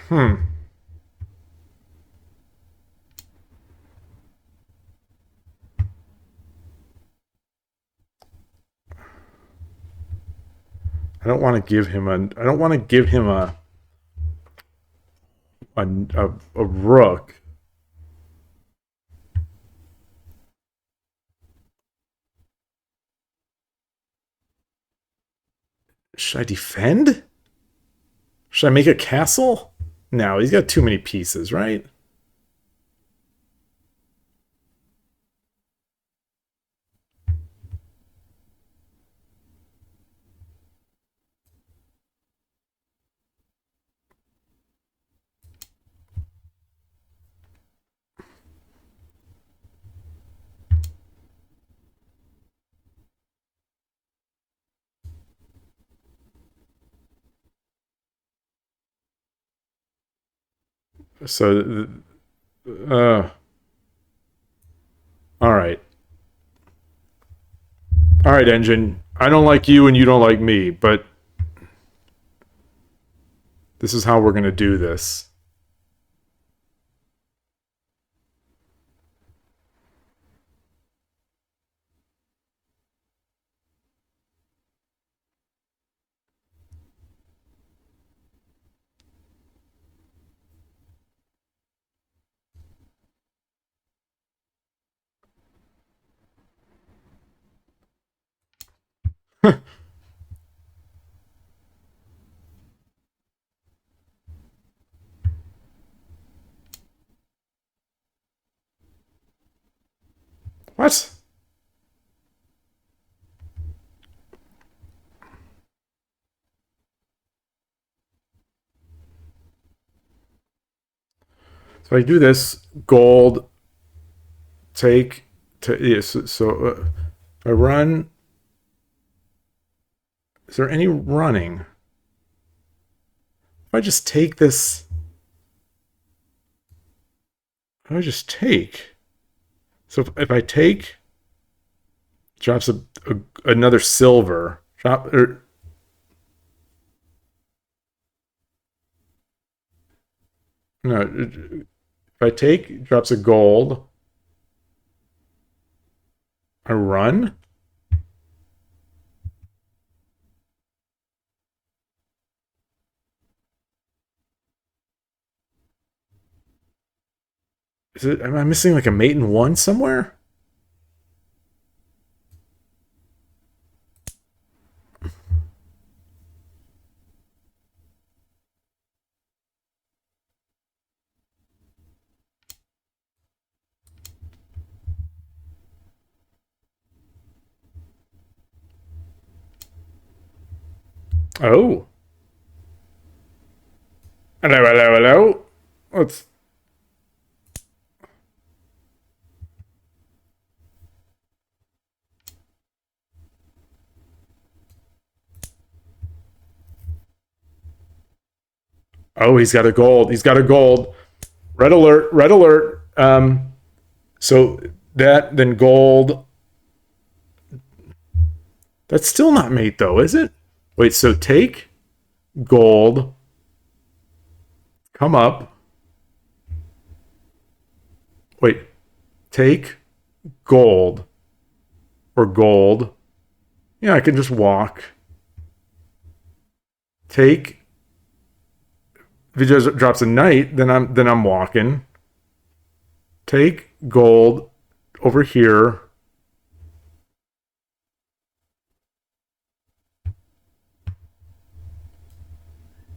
hmm. I don't want to give him I don't want to give him a rook. Should I defend? Should I make a castle? No, he's got too many pieces, right? So, uh, all right. All right, engine. I don't like you and you don't like me, but this is how we're going to do this. What? So I do this gold take to yes. So I run. Is there any running? If I just take this, if I just take. So if I take, drops another silver. Drop or no. If I take, drops a gold. I run. Is it? Am I missing like a mate in one somewhere? Oh. Hello, hello, hello. Let's. Oh, he's got a gold. He's got a gold. Red alert. Red alert. So that then gold. That's still not mate though, is it? Wait. So take gold. Come up. Wait. Take gold or gold. Yeah, I can just walk. Take. If he just drops a knight, then I'm walking. Take gold over here.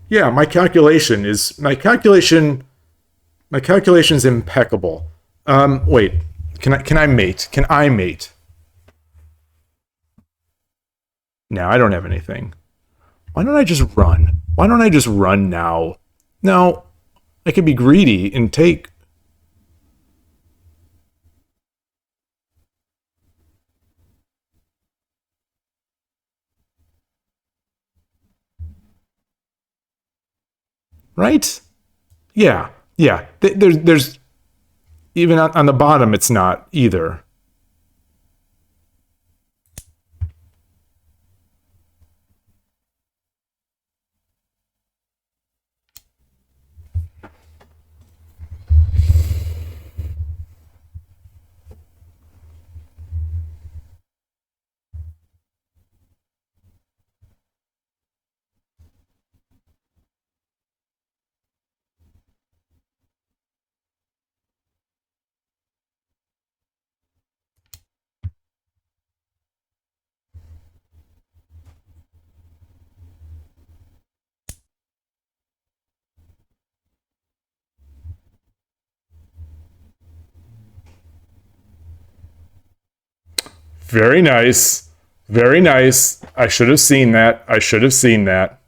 Yeah, my calculation is impeccable. Wait, can I mate? Can I mate? No, I don't have anything. Why don't I just run? Why don't I just run now? No, I could be greedy and take. Right? Yeah, yeah. There's even on the bottom, it's not either. Very nice. Very nice. I should have seen that. I should have seen that.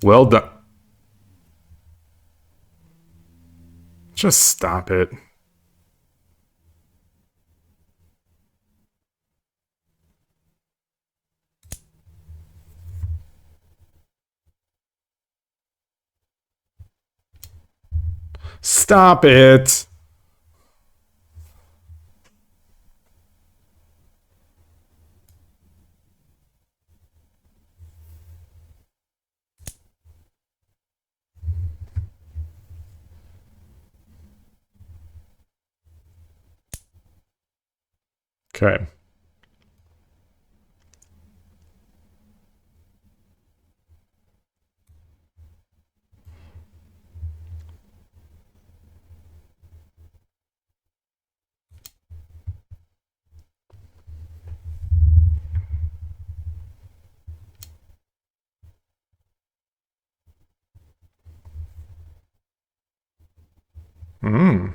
Well done. Just stop it. Stop it. Okay. Mm.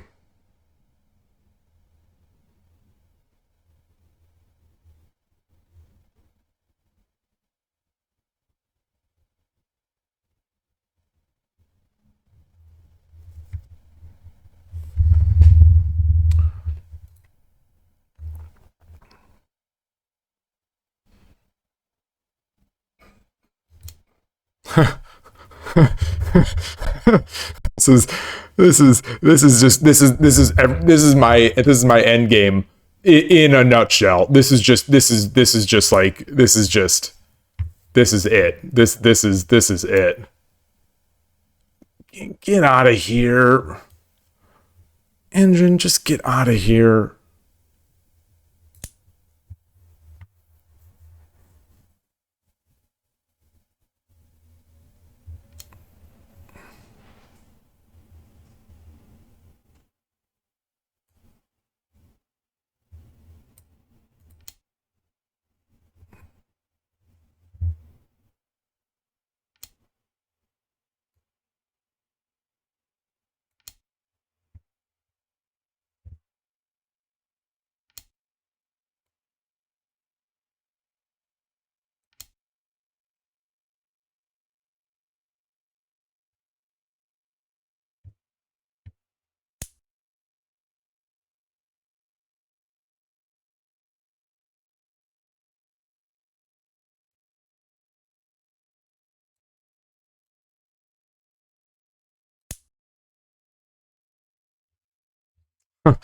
This is this is my end game in a nutshell. This is just like this is it. This is it. Get out of here. Engine, just get out of here.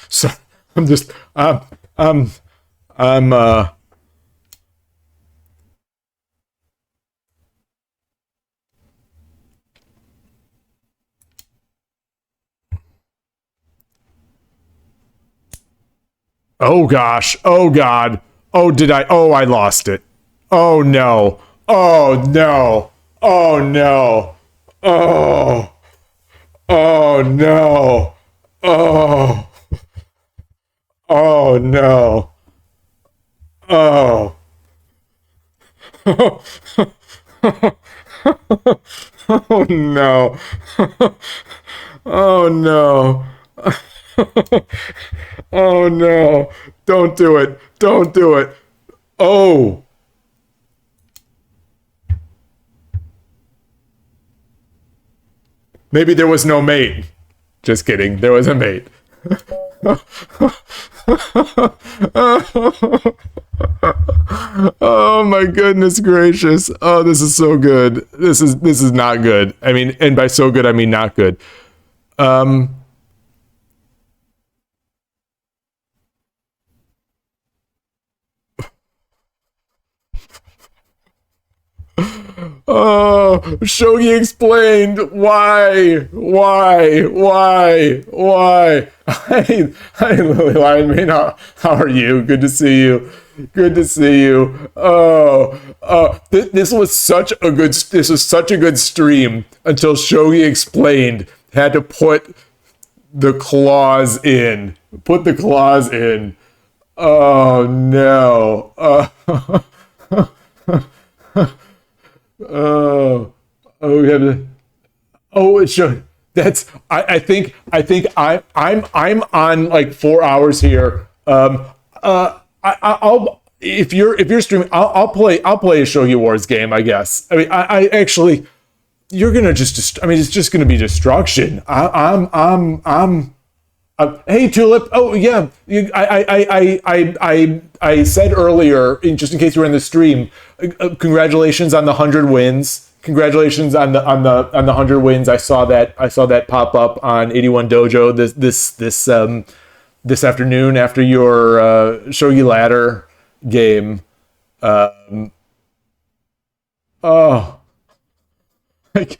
So I'm just I'm I'm oh gosh. Oh god. Oh did I oh I lost it. Oh no. Oh no. Oh no. Oh. Oh no. Oh. Oh no. Oh. Oh no. Oh no. Oh no. Don't do it. Don't do it. Oh. Maybe there was no mate. Just kidding. There was a mate. Oh my goodness gracious. Oh, this is so good. This is not good. I mean, and by so good I mean not good. Um Oh, Shogi explained why. Hi, Lily Lineman. How are you? Good to see you. Good to see you. This was such a good. This was such a good stream until Shogi explained. Had to put the claws in. Put the claws in. Oh no. Oh, oh, we have to. Oh, it should. That's. I'm on like 4 hours here. I'll if you're streaming, I'll play a Shogi Wars game. I guess. I mean, I actually. You're gonna just. I mean, it's just gonna be destruction. Hey Tulip. Oh yeah, I said earlier, just in case you were in the stream, congratulations on the 100 wins. Congratulations on the 100 wins. I saw that pop up on 81 Dojo this afternoon after your Shogi ladder game. Oh, like.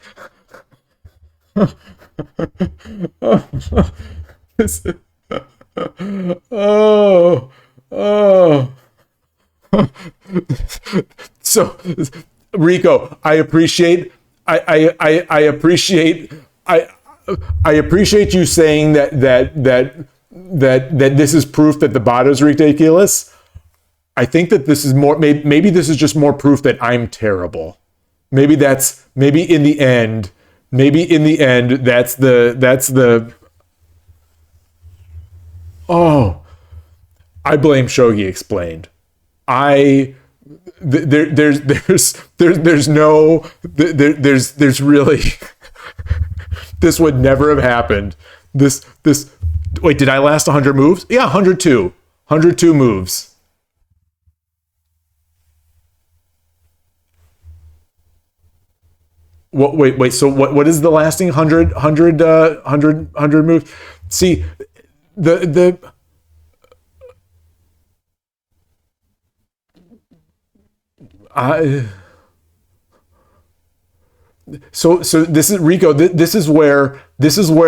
Oh, oh. So, Rico, I appreciate I appreciate you saying that this is proof that the bot is ridiculous. I think that this is more maybe this is just more proof that I'm terrible. Maybe in the end that's the oh, I blame Shogi Explained. There's no there's really this would never have happened. This wait, did I last 100 moves? Yeah, 102 moves. What? Wait. So what is the lasting 100 move? See, the I. So this is Rico. This is where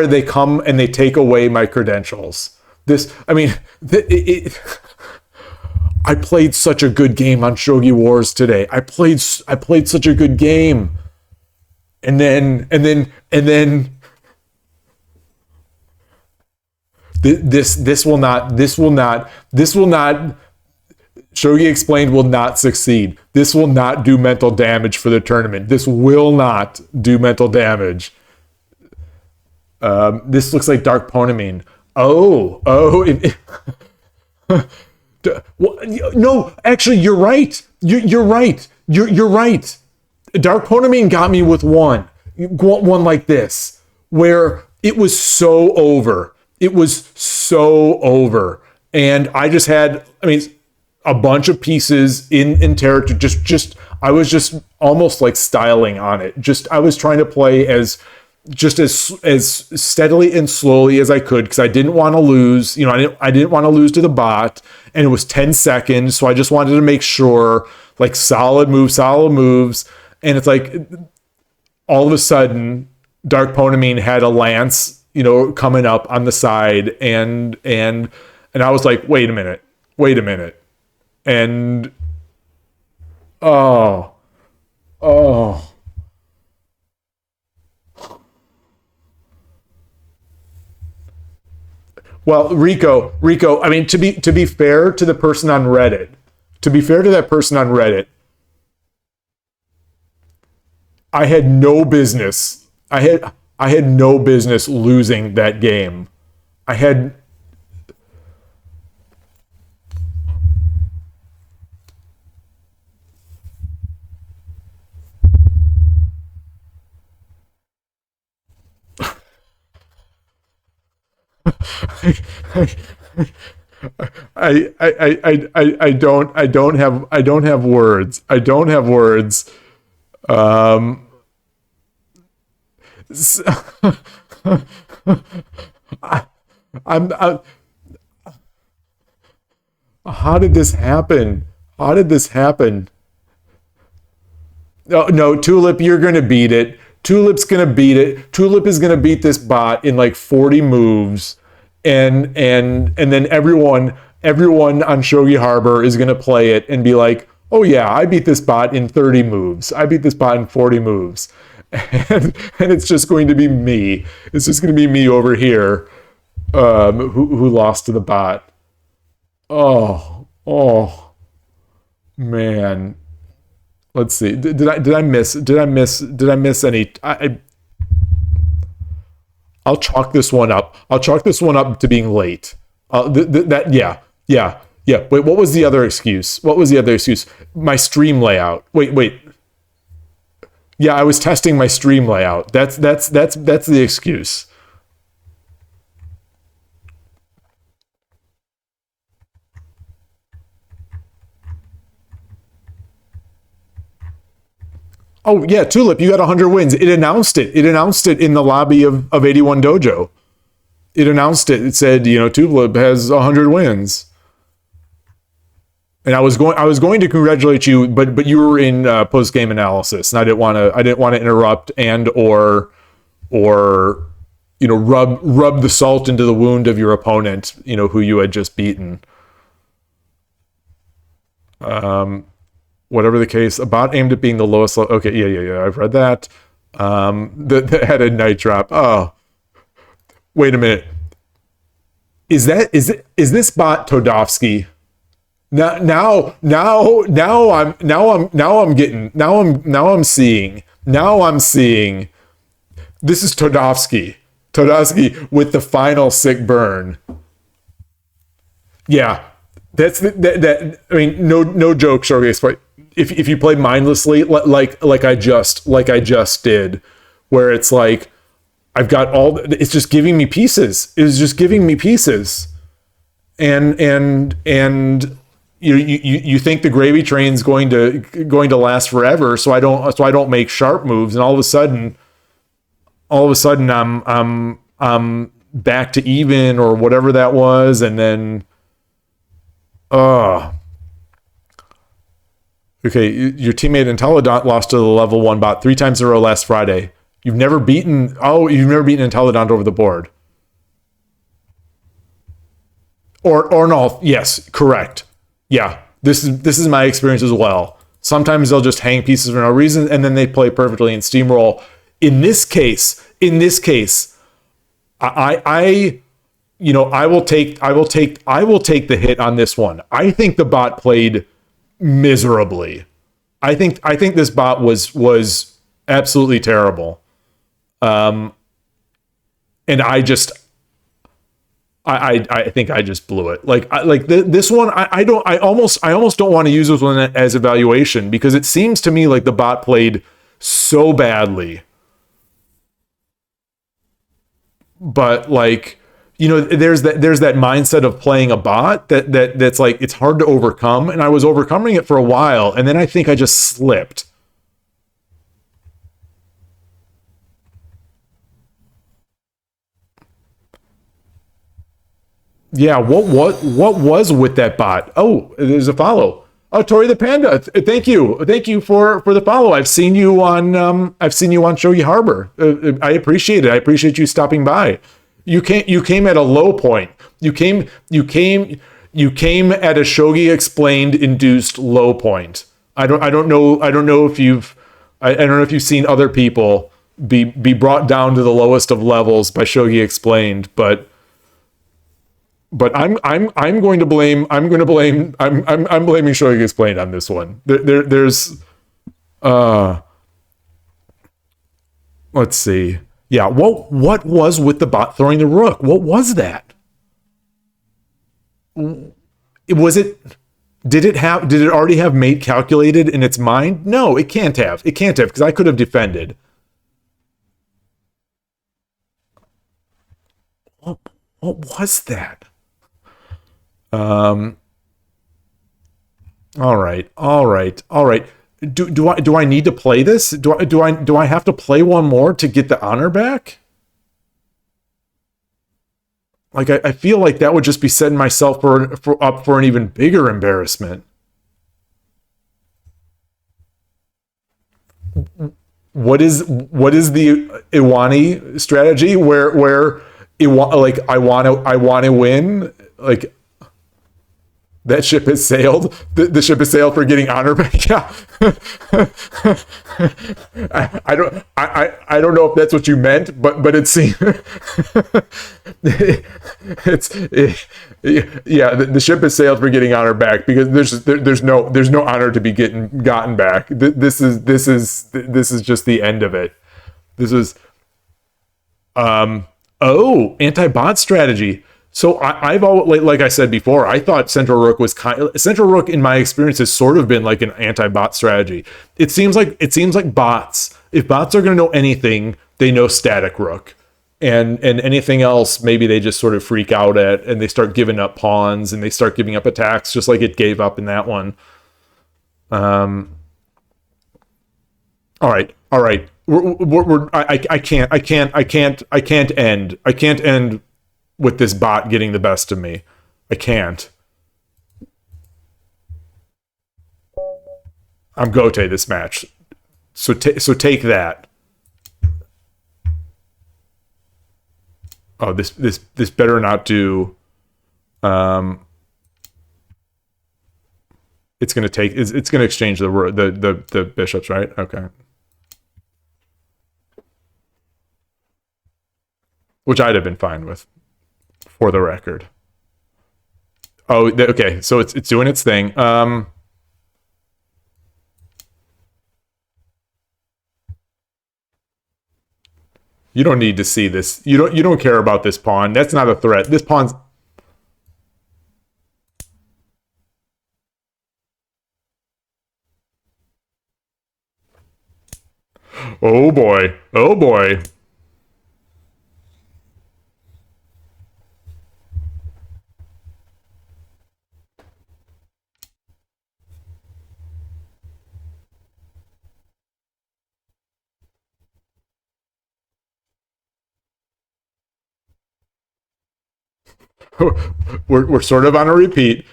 they come and they take away my credentials. I mean, I played such a good game on Shogi Wars today. I played such a good game, and then this will not. Shogi Explained will not succeed. This will not do mental damage for the tournament. This will not do mental damage. This looks like Dark Ponamine. No, actually, you're right. You're right. You're right. Dark Ponamine got me with one like this, where it was so over. It was so over, and I just had. I mean, a bunch of pieces in character. Just I was just almost like styling on it. I was trying to play as steadily and slowly as I could, because I didn't want to lose. I didn't want to lose to the bot, and it was 10 seconds, so I just wanted to make sure, like, solid moves, and it's like all of a sudden Dark Ponamine had a lance, coming up on the side, and I was like, wait a minute. And oh, well, Rico. I mean, to be fair to the person on Reddit, I had no business. I had no business losing that game. I had. I don't have words. Um, I, I'm. How did this happen? No, Tulip, you're gonna beat it. Tulip is gonna beat this bot in like 40 moves, and then everyone on Shogi Harbor is gonna play it and be like, oh yeah, I beat this bot in 30 moves. I beat this bot in 40 moves. And it's just going to be me. It's just going to be me over here, who lost to the bot. Oh, man. Let's see. Did I miss any? I'll chalk this one up. To being late. Yeah. Wait, what was the other excuse? My stream layout. Wait. Yeah, I was testing my stream layout. That's the excuse. Oh yeah, Tulip, you got 100 wins. It announced it. In the lobby of 81 Dojo. It announced it. It said, Tulip has 100 wins. And I was going to congratulate you, but you were in post game analysis, and I didn't want to interrupt and or rub the salt into the wound of your opponent, who you had just beaten. Whatever the case, a bot aimed at being the lowest. Okay, yeah, I've read that. That had a night drop. Oh, wait a minute. Is this bot Todovsky? Now I'm seeing. This is Todovsky with the final sick burn. Yeah, that's that. I mean, no joke, Shogi. If you play mindlessly, like I just did, where it's like I've got it's just giving me pieces. It was just giving me pieces, and you think the gravy train's going to last forever, so I don't make sharp moves, and all of a sudden I'm back to even or whatever that was, and then okay, your teammate Intellidont lost to the level 1 bot 3 times in a row last Friday. You've never beaten Intellidont over the board. Or no, yes, correct. Yeah, this is my experience as well. Sometimes they'll just hang pieces for no reason, and then they play perfectly in steamroll. In this case, I will take the hit on this one. I think the bot played miserably. I think this bot was absolutely terrible. And I think I just blew it. This one, I almost don't want to use this one as evaluation, because it seems to me like the bot played so badly. But there's that mindset of playing a bot that's like, it's hard to overcome, and I was overcoming it for a while, and then I think I just slipped. Yeah, what was with that bot? Oh, there's a follow. Oh, Tori the Panda, thank you for the follow. I've seen you on Shogi Harbor. I appreciate it. I appreciate you stopping by. You came at a low point. You came at a ShogiExplained induced low point. I don't know if you've seen other people be brought down to the lowest of levels by ShogiExplained, but I'm blaming ShogiExplained on this one. There's let's see. Yeah, what was with the bot throwing the rook? What was that? Was it? Did it already have mate calculated in its mind? No, it can't have. It can't have, because I could have defended. What was that? All right. Do I need to play this? Do I have to play one more to get the honor back? Like, I feel like that would just be setting myself up for an even bigger embarrassment. What is the Iwani strategy where I want to win, like, that ship has sailed. The ship has sailed for getting honor back. Yeah. I don't know if that's what you meant, but it seems yeah. The ship has sailed for getting honor back, because there's no honor to be gotten back. This is just the end of it. This is anti-bot strategy. So I've always, like I said before, I thought Central Rook Central Rook in my experience has sort of been like an anti-bot strategy. It seems like bots, if bots are going to know anything, they know static Rook, and anything else maybe they just sort of freak out at, and they start giving up pawns, and they start giving up attacks, just like it gave up in that one. All right. I can't end with this bot getting the best of me. I can't. I'm Gote this match. So take that. Oh, this better not do. It's gonna exchange the bishops, right? Okay. Which I'd have been fine with, for the record. Oh, okay. So it's doing its thing. You don't need to see this. You don't care about this pawn. That's not a threat. This pawn's. Oh boy. Oh boy. we're sort of on a repeat.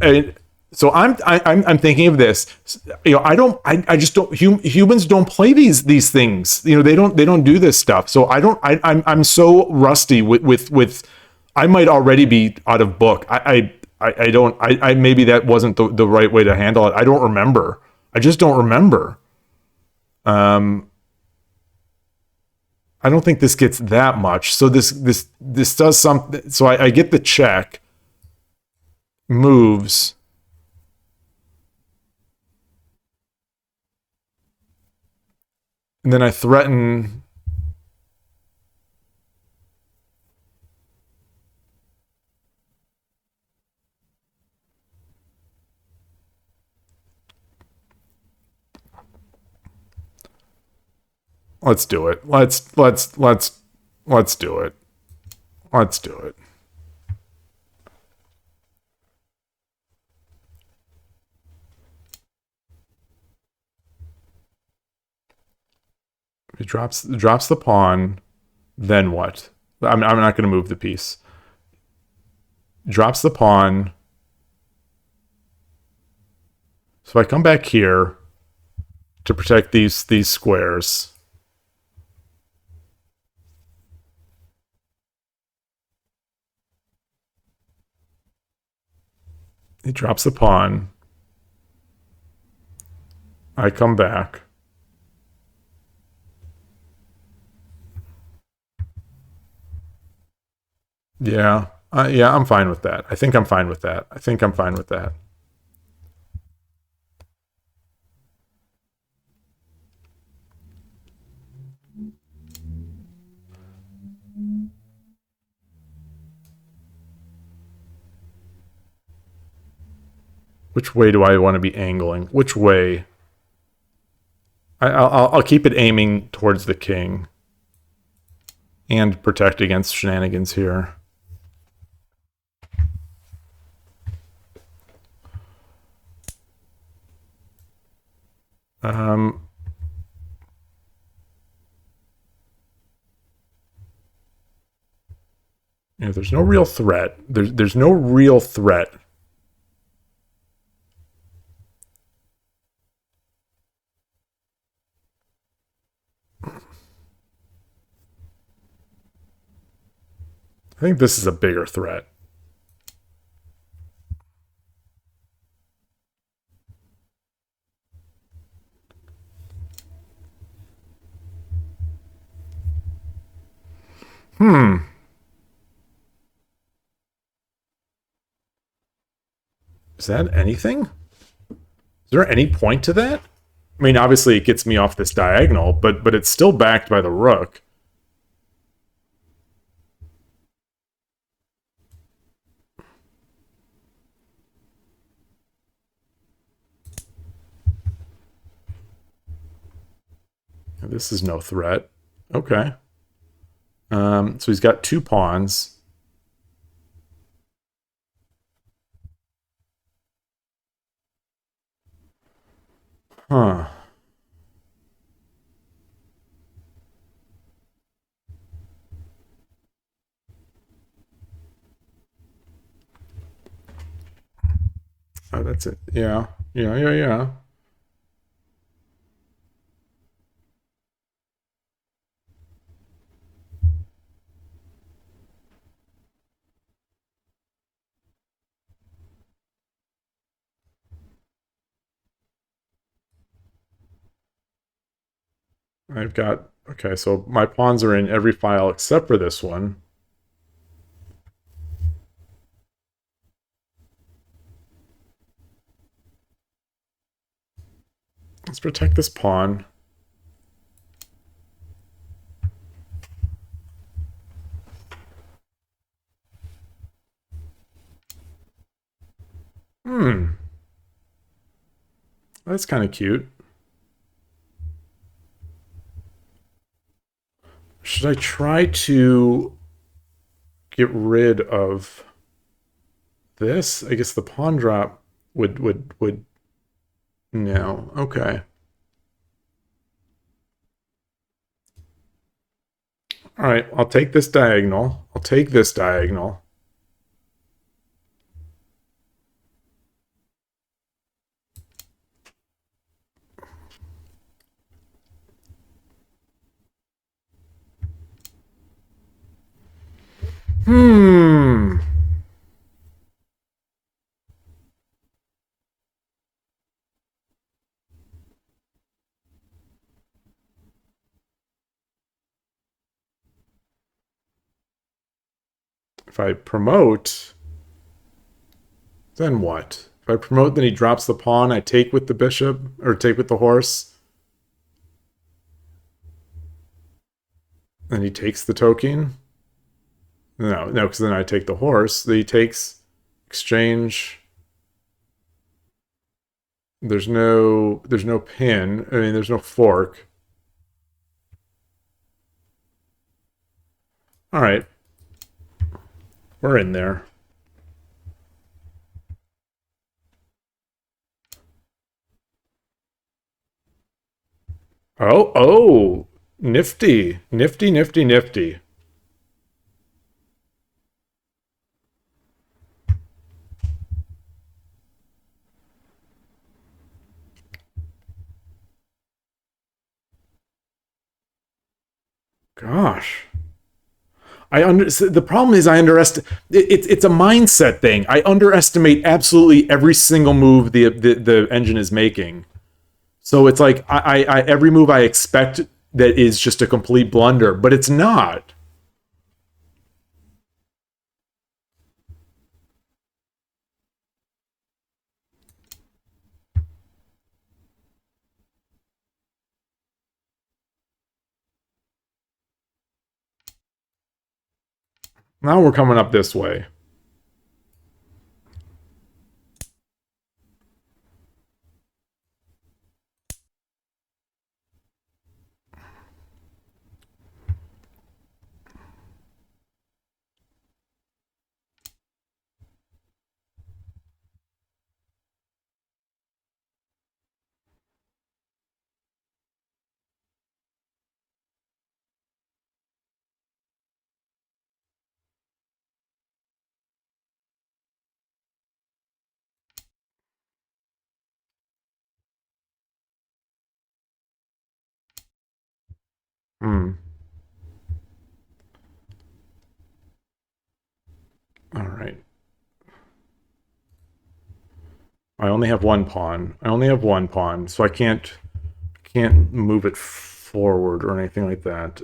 And so I'm thinking of this. You know, I just don't. Humans don't play these things. You know, they don't do this stuff. So I don't. I'm so rusty with. I might already be out of book. I don't. I maybe that wasn't the right way to handle it. I don't remember. I just don't remember. I don't think this gets that much. So this does something. So I get the check, moves, and then I threaten. Let's do it. Let's do it. Let's do it. It drops the pawn. Then what? I'm not going to move the piece. Drops the pawn. So I come back here to protect these squares. He drops the pawn. I come back. Yeah. Yeah, I'm fine with that. I think I'm fine with that. I think I'm fine with that. Which way do I want to be angling? Which way? I'll keep it aiming towards the king. And protect against shenanigans here. You know, there's no real threat. There's no real threat. I think this is a bigger threat. Is that anything? Is there any point to that? I mean, obviously it gets me off this diagonal, but it's still backed by the rook. This is no threat. Okay. So he's got two pawns. Huh. Oh, that's it. Yeah. Yeah. I've got, okay, so my pawns are in every file except for this one. Let's protect this pawn. That's kind of cute. Should I try to get rid of this? I guess the pawn drop would no. Okay. All right, I'll take this diagonal. I'll take this diagonal. If I promote, then what? If I promote, then he drops the pawn. I take with the bishop, or take with the horse. Then he takes the token. No, because then I take the horse. Then he takes exchange. There's no pin. I mean, there's no fork. All right, we're in there. Oh, nifty, nifty, nifty, nifty. Gosh. The problem is I underestimate it's a mindset thing. I underestimate absolutely every single move the engine is making. So it's like I every move I expect that is just a complete blunder, but it's not. Now we're coming up this way. Hmm. All right. I only have one pawn. So I can't move it forward or anything like that.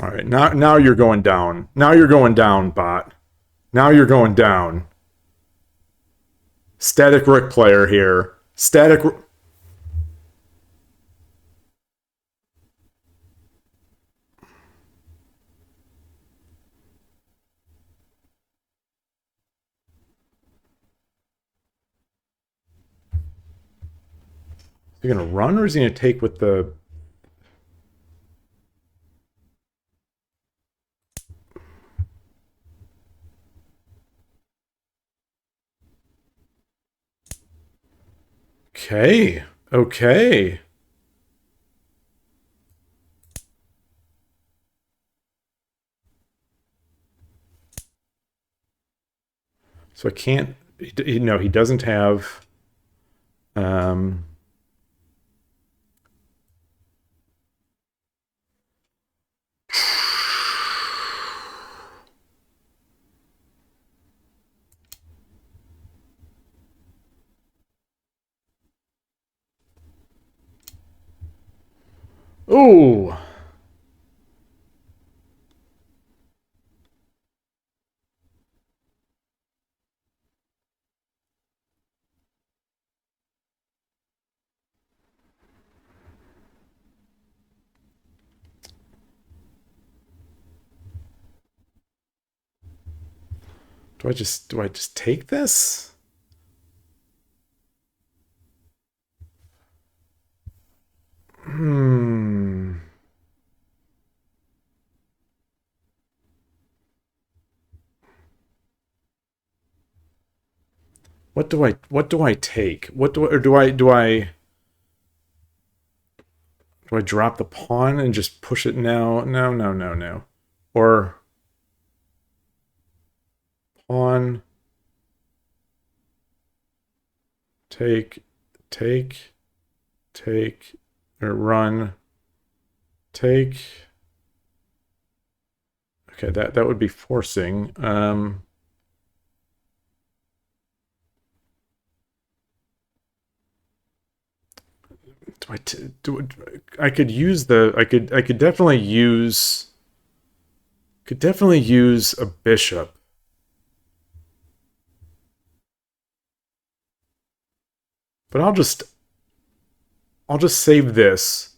All right, now you're going down. Now you're going down, bot. Now you're going down. Static Rick player here. Static. Is he gonna run or is he gonna take with the? Okay. Okay. So I can't. No, he doesn't have. Um. Oh. Do I just take this? Hmm. What do I take? What do I or do I drop the pawn and just push it now? No, no, no, no. Or pawn, take, take, take, or run, take. Okay, that would be forcing. I could use the I could definitely use a bishop. But I'll just save this,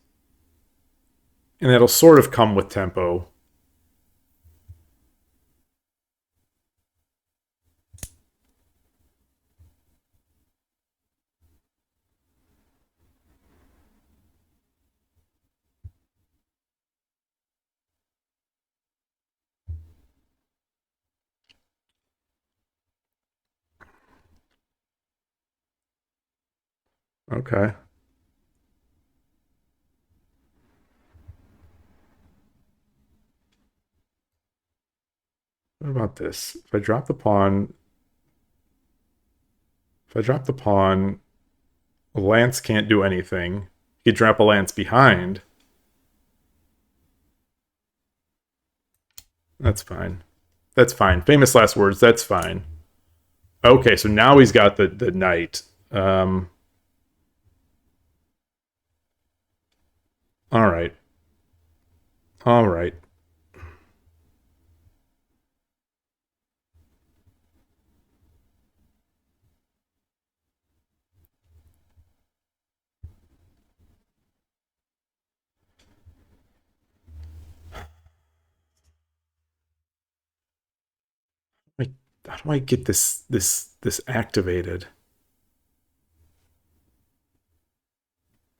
and it'll sort of come with tempo. Okay. What about this? If I drop the pawn, a lance can't do anything. You could drop a lance behind. That's fine. That's fine. Famous last words. That's fine. Okay, so now he's got the knight. All right. All right. Like, how do I get this activated?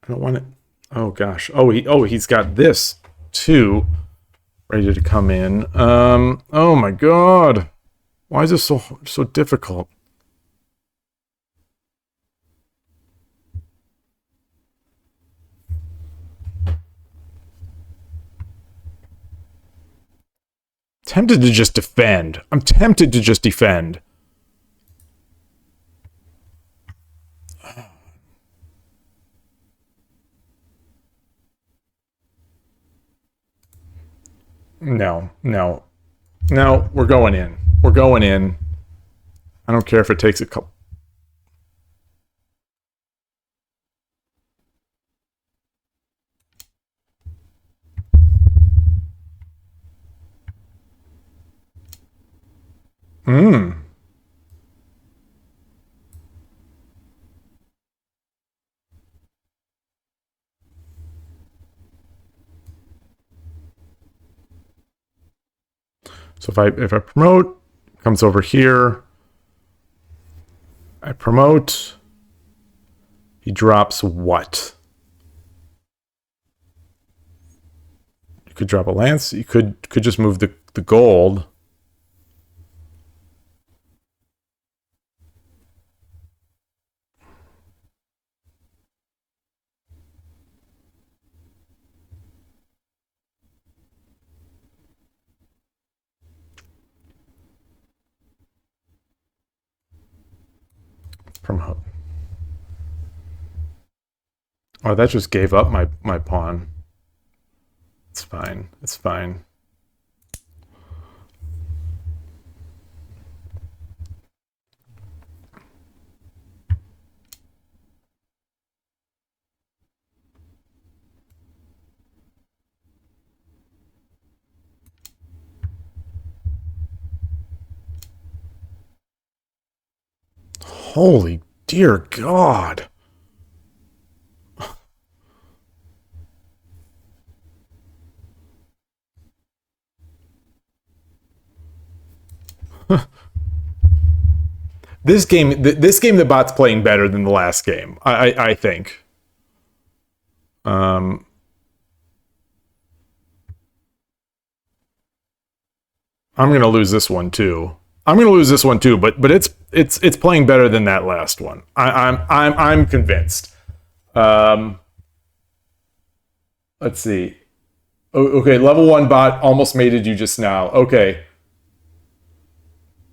I don't want it. Oh gosh. He's got this too, ready to come in. Oh my god. Why is this so difficult? Tempted to just defend. I'm tempted to just defend. No, no. No, we're going in. We're going in. I don't care if it takes a couple. Hmm. So if I promote, comes over here. I promote. He drops what? You could drop a lance. You could just move the gold. Promote. Oh, that just gave up my pawn. It's fine. It's fine. Holy dear God. This game, the bot's playing better than the last game. I think. I'm gonna lose this one too. I'm gonna lose this one too, but it's playing better than that last one. I'm convinced. Let's see. Okay, level 1 bot almost mated you just now. Okay.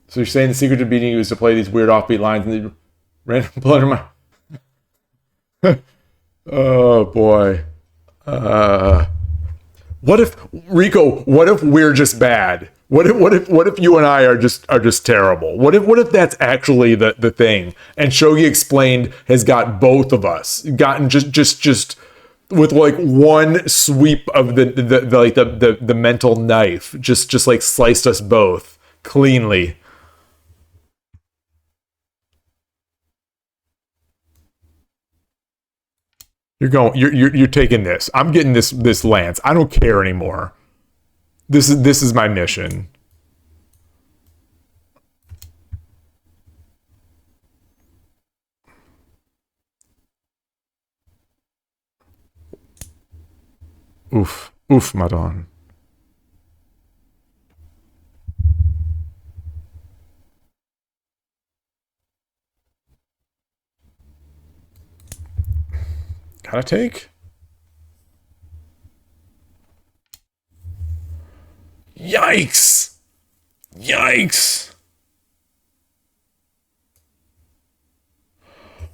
So you're saying the secret to beating you is to play these weird offbeat lines and the random blood my. Oh boy. What if Rico? What if we're just bad? What if you and I are just terrible? What if that's actually the thing? And Shogi Explained has got both of us gotten just with like one sweep of the mental knife, just like sliced us both cleanly. You're taking this. I'm getting this lance. I don't care anymore. This is my mission. Oof. Oof, madon. Gotta take. Yikes! Yikes!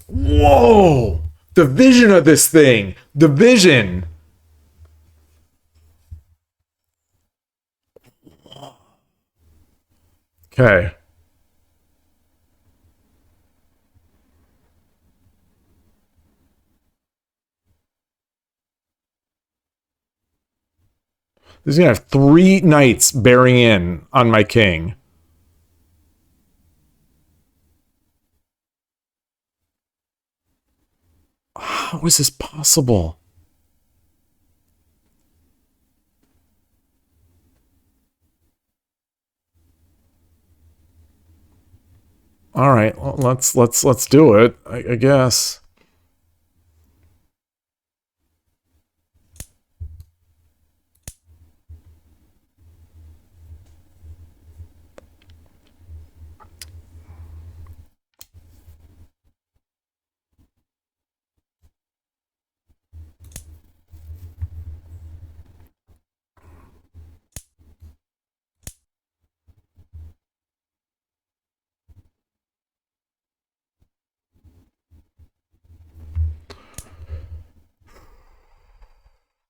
Whoa! The vision of this thing. The vision. Okay. This is gonna have 3 knights bearing in on my king. How is this possible? All right, well, let's do it. I guess.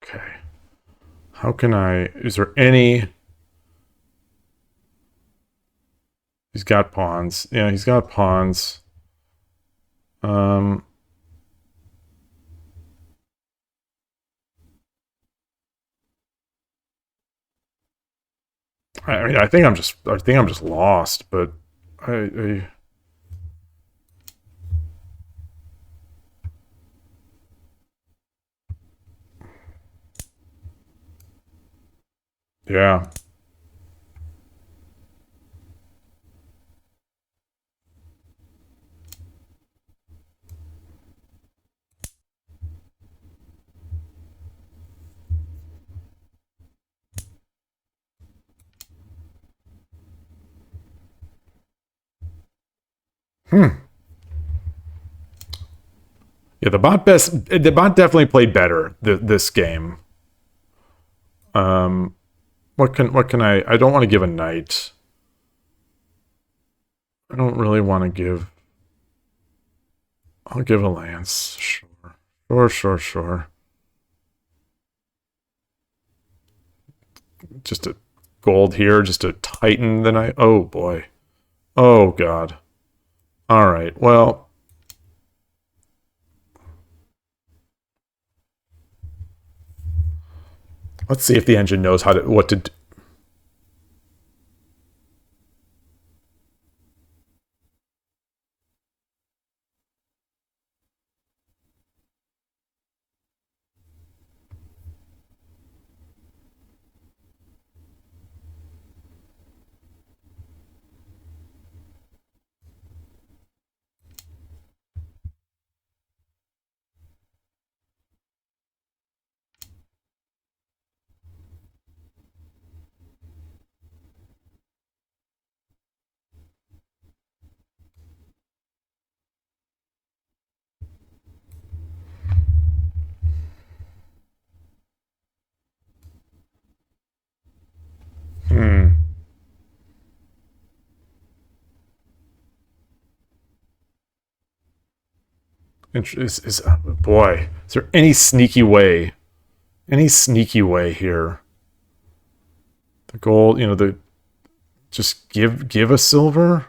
Okay. How can I? Is there any? He's got pawns. Yeah, he's got pawns. Um. I mean, I think I'm just lost, but I yeah. Hmm. Yeah, the bot definitely played better this game. Um, what can I don't want to give a knight. I don't really want to give. I'll give a lance. Sure. Sure. Just a gold here, just to tighten the knight. Oh boy. Oh god. All right. Well, let's see if the engine knows what to do. Hmm. Boy, is there any sneaky way? Any sneaky way here? The gold, the just give a silver.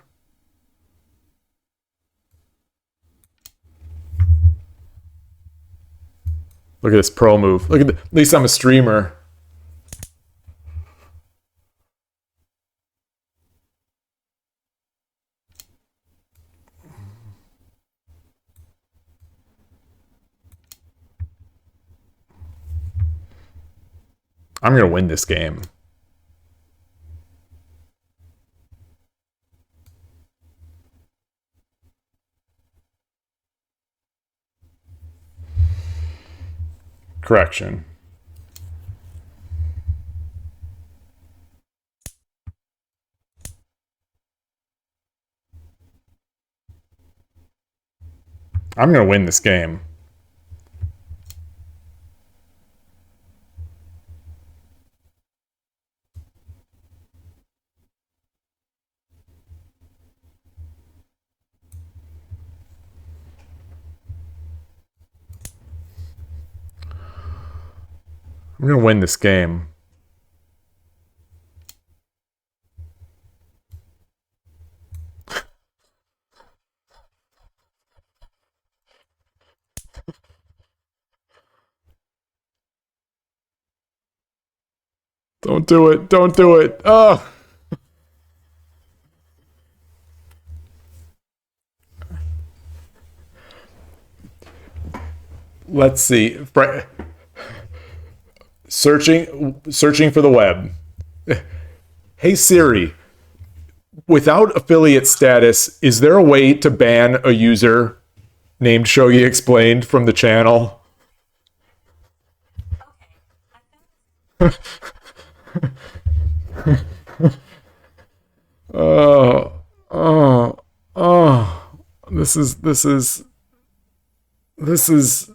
Look at this pro move. At least I'm a streamer. I'm gonna win this game. Correction. I'm gonna win this game. I'm gonna win this game. Don't do it. Don't do it. Oh. Let's see. Searching for the web. Hey Siri, without affiliate status, is there a way to ban a user named ShogiExplained from the channel? This is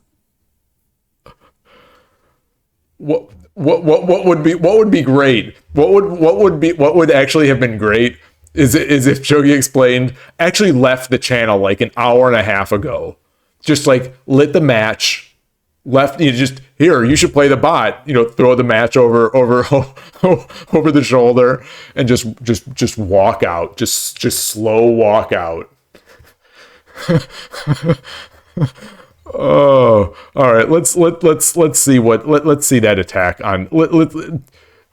what would be great? What would actually have been great is if ShogiExplained actually left the channel like an hour and a half ago. Just like lit the match, left you should play the bot, throw the match over over the shoulder and just walk out. Just slow walk out. Oh, all right. Let's see that attack on.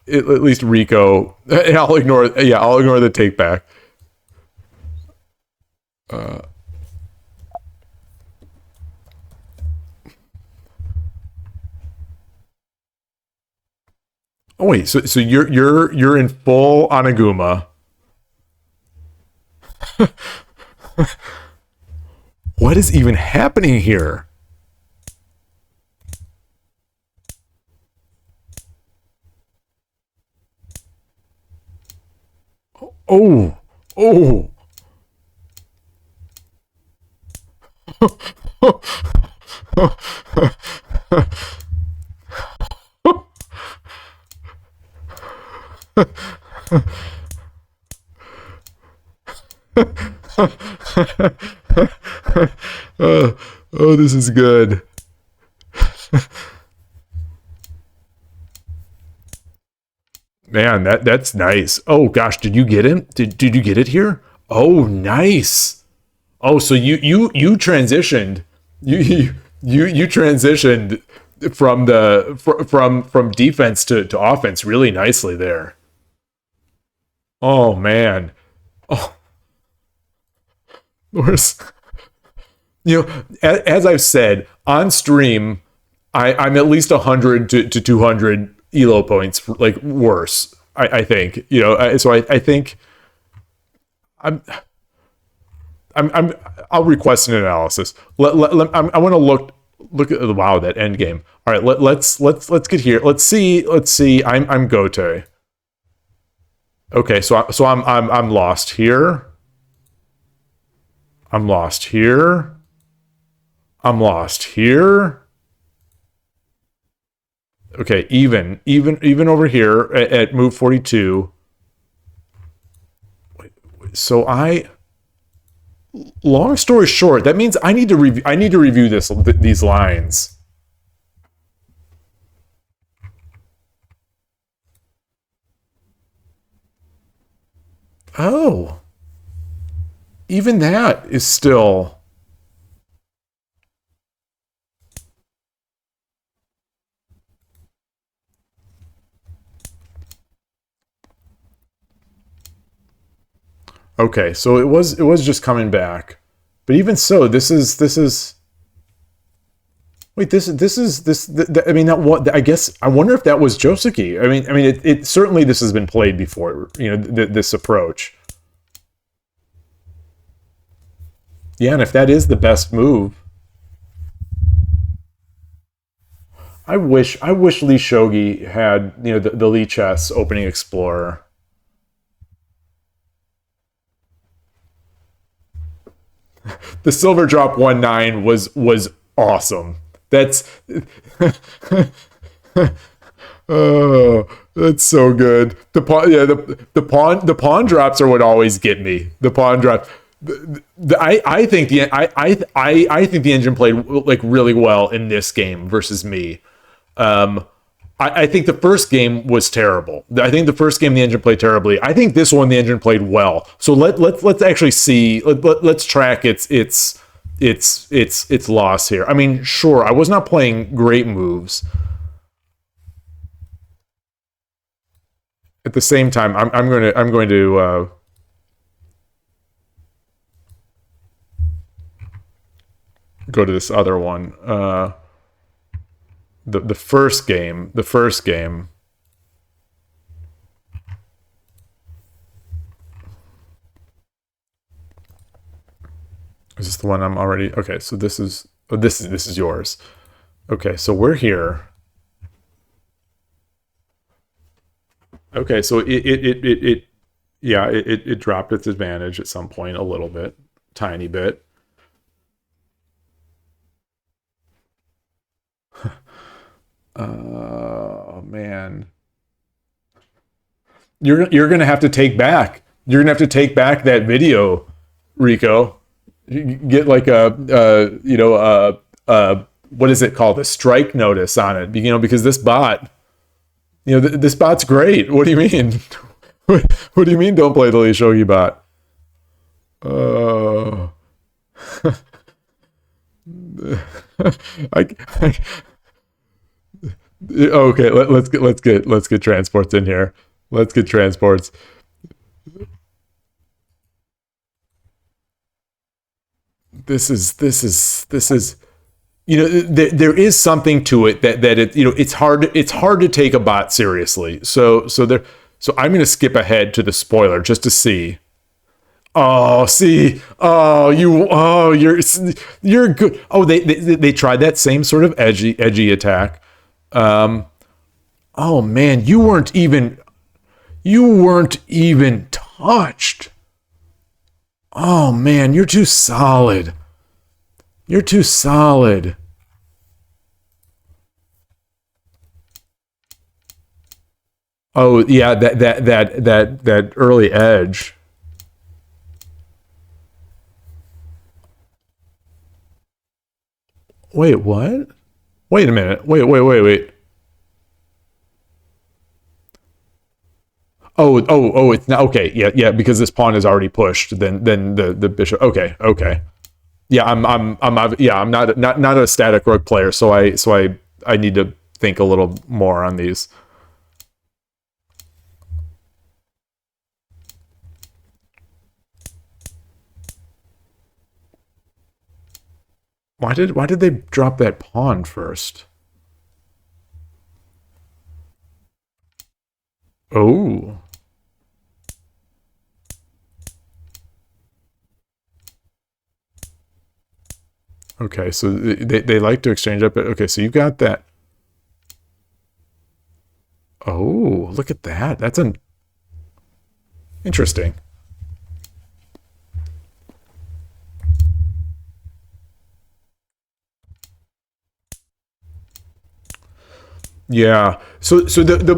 At least Rico. I'll ignore the take back. Oh wait, so you're in full Onaguma. What is even happening here? Oh. Oh, this is good. Man, that's nice. Oh gosh, did you get him? Did you get it here? Oh, nice. Oh, so you transitioned. You transitioned from defense to offense really nicely there. Oh man. Oh, where's as I've said on stream, I'm at least 100 to 200 elo points like worse. I think so. I think I'll request an analysis. I want to look at that end game. All right, let's get here. Let's see. I'm Gote. Okay, so I'm lost here. I'm lost here. I'm lost here. Okay, even over here at move 42. So long story short, that means I need to review these lines. Oh, even that is still okay. So it was just coming back, but even so, this is wait, I mean, that what I guess I wonder if that was Joseki. I mean, it certainly this has been played before. This approach. Yeah, and if that is the best move, I wish Lee Shogi had the Lee Chess opening Explorer. The Silver Drop 1-9 was awesome. That's oh, that's so good. The pawn drops are what always get me. The pawn drop. I think the engine played like really well in this game versus me. Um, I think the first game was terrible. I think the first game the engine played terribly. I think this one the engine played well. So let's actually see. Let's track its loss here. I mean, sure, I was not playing great moves. At the same time, I'm going to go to this other one. The first game. The first game. Is this the one I'm already? Okay, so this is yours. Okay, so we're here. Okay, so it yeah, it dropped its advantage at some point a little bit, tiny bit. Man, you're gonna have to take back. You're gonna have to take back that video, Rico. Get like what is it called? A strike notice on it. Because this bot, this bot's great. What do you mean? What do you mean? Don't play the Lishogi bot? Uh, I okay. Let's get transports in here. Let's get transports. This is there is something to it that it's hard to take a bot seriously. So I'm going to skip ahead to the spoiler just to see. Oh, see. You're good. Oh, they tried that same sort of edgy attack. Um oh man, you weren't even touched. Oh man, you're too solid. You're too solid. Oh yeah, that early edge. Wait, what? Wait a minute. Wait. Oh, it's not okay. Yeah, because this pawn is already pushed. Then the bishop. Okay. Yeah, I'm not a static rook player, so I need to think a little more on these. Why did they drop that pawn first? Oh. Okay, so they like to exchange up. Okay, so you got that. Oh, look at that. That's an interesting. Yeah. So the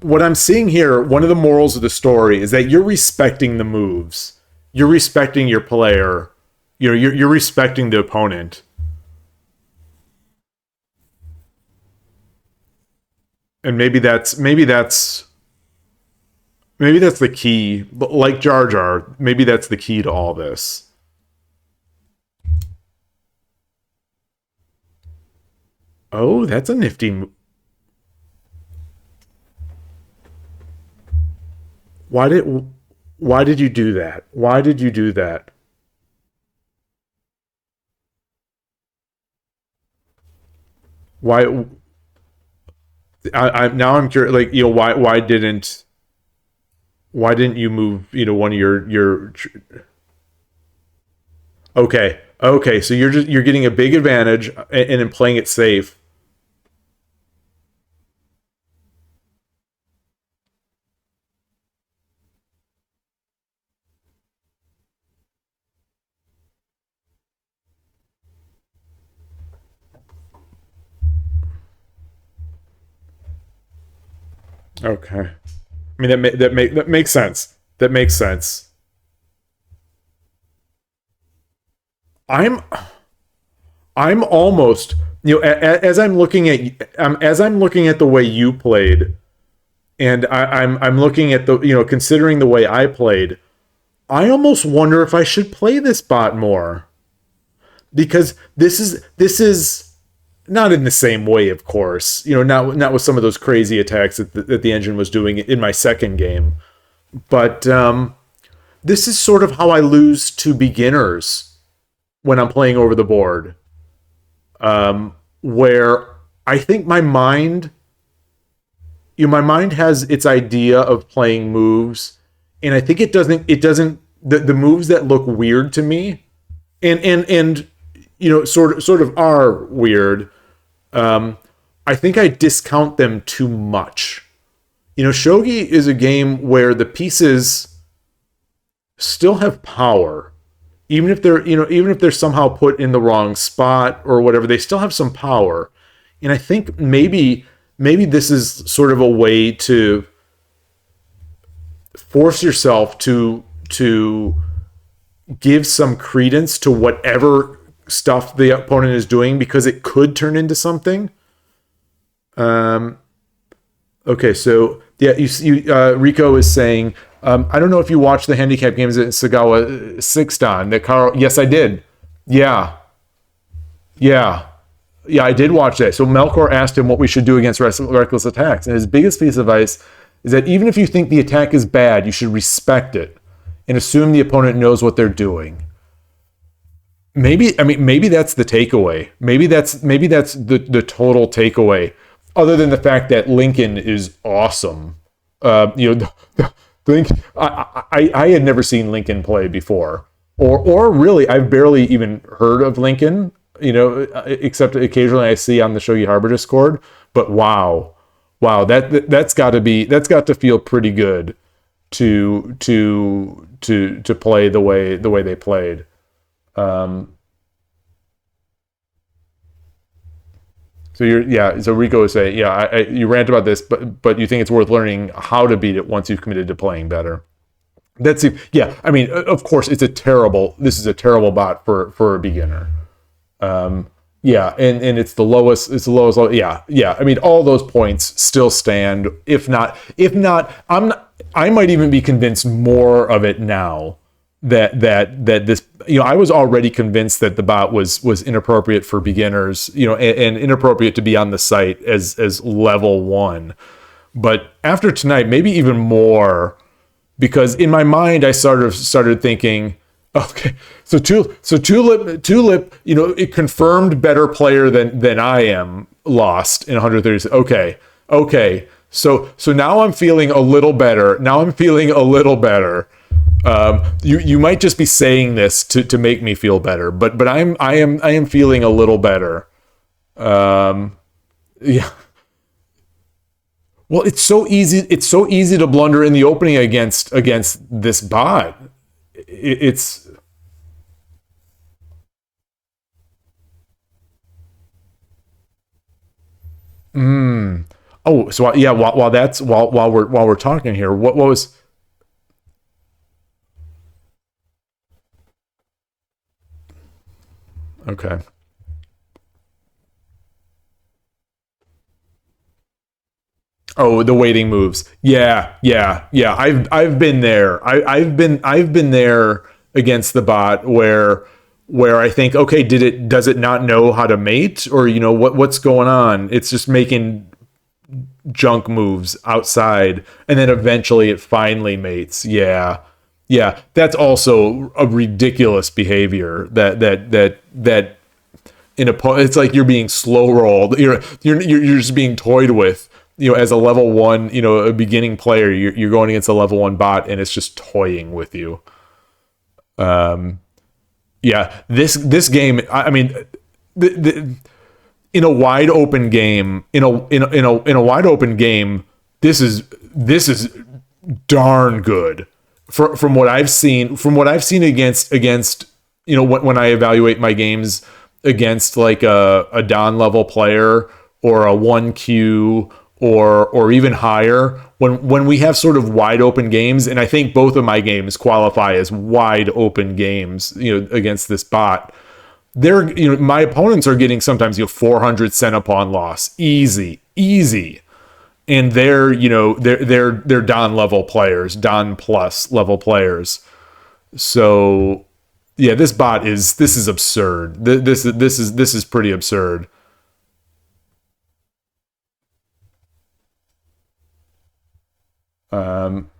what I'm seeing here, one of the morals of the story is that you're respecting the moves. You're respecting your player. You're respecting the opponent. And maybe that's Maybe that's the key. But like Jar Jar, maybe that's the key to all this. Oh, that's a nifty. Why did why did you do that? Why did you do that? Why now I'm curious, like, why didn't you move, one of your okay. Okay, so you're getting a big advantage and in playing it safe. Okay. I mean that makes sense. That makes sense. I'm I'm almost, as I'm looking at the way you played, and I'm looking at the, considering the way I played, I almost wonder if I should play this bot more, because this is not in the same way, of course, not with some of those crazy attacks that the engine was doing in my second game, but this is sort of how I lose to beginners when I'm playing over the board, where I think my mind has its idea of playing moves, and I think it doesn't the moves that look weird to me, and sort of are weird. I think I discount them too much. Shogi is a game where the pieces still have power, even if they're somehow put in the wrong spot or whatever, they still have some power. And I think maybe this is sort of a way to force yourself to give some credence to whatever stuff the opponent is doing, because it could turn into something. Um, okay, so yeah, Rico is saying, I don't know if you watched the handicap games at Sagawa Sixton that Carl. Yes, I did. Yeah, yeah, yeah, I did watch that. So Melkor asked him what we should do against reckless attacks, and his biggest piece of advice is that even if you think the attack is bad, you should respect it and assume the opponent knows what they're doing. Maybe that's the takeaway. Maybe that's the total takeaway. Other than the fact that Lincoln is awesome. Link. I had never seen Lincoln play before, or really, I've barely even heard of Lincoln. Except occasionally I see on the Shogi Harbor Discord. But wow, wow, that's got to feel pretty good to play the way they played. Um, so Rico is saying, yeah, you rant about this, but you think it's worth learning how to beat it once you've committed to playing better. That's it. Yeah, I mean, of course, this is a terrible bot for a beginner. Um, yeah, and it's the lowest level. Yeah, yeah. I mean, all those points still stand. If not, I might even be convinced more of it now that this, I was already convinced that the bot was inappropriate for beginners, and inappropriate to be on the site as level one. But after tonight, maybe even more, because in my mind I sort of started thinking, okay, so Tulip, it confirmed better player than I am, lost in 130. Okay, okay. So now I'm feeling a little better. Now I'm feeling a little better. You might just be saying this to make me feel better, but I am feeling a little better. Um, yeah. Well, it's so easy. It's so easy to blunder in the opening against this bot. It's oh, so yeah. While we're talking here, what was okay? Oh, the waiting moves. Yeah, yeah, yeah. I've been there. I've been there against the bot where I think, okay, does it not know how to mate, or what's going on? It's just making junk moves outside, and then eventually it finally mates. Yeah, yeah. That's also a ridiculous behavior. That in a it's like you're being slow rolled. You're just being toyed with. As a level one, a beginning player, you're going against a level one bot, and it's just toying with you. Yeah, this game. I mean, in a wide open game, in a wide open game, this is darn good. From what I've seen, against when I evaluate my games against like a Don level player or a 1Q or even higher, when we have sort of wide open games, and I think both of my games qualify as wide open games, against this bot. My opponents are getting sometimes 400 cent upon loss, easy, and they're Don level players, Don plus level players. So yeah, this is absurd. This is pretty absurd. Um,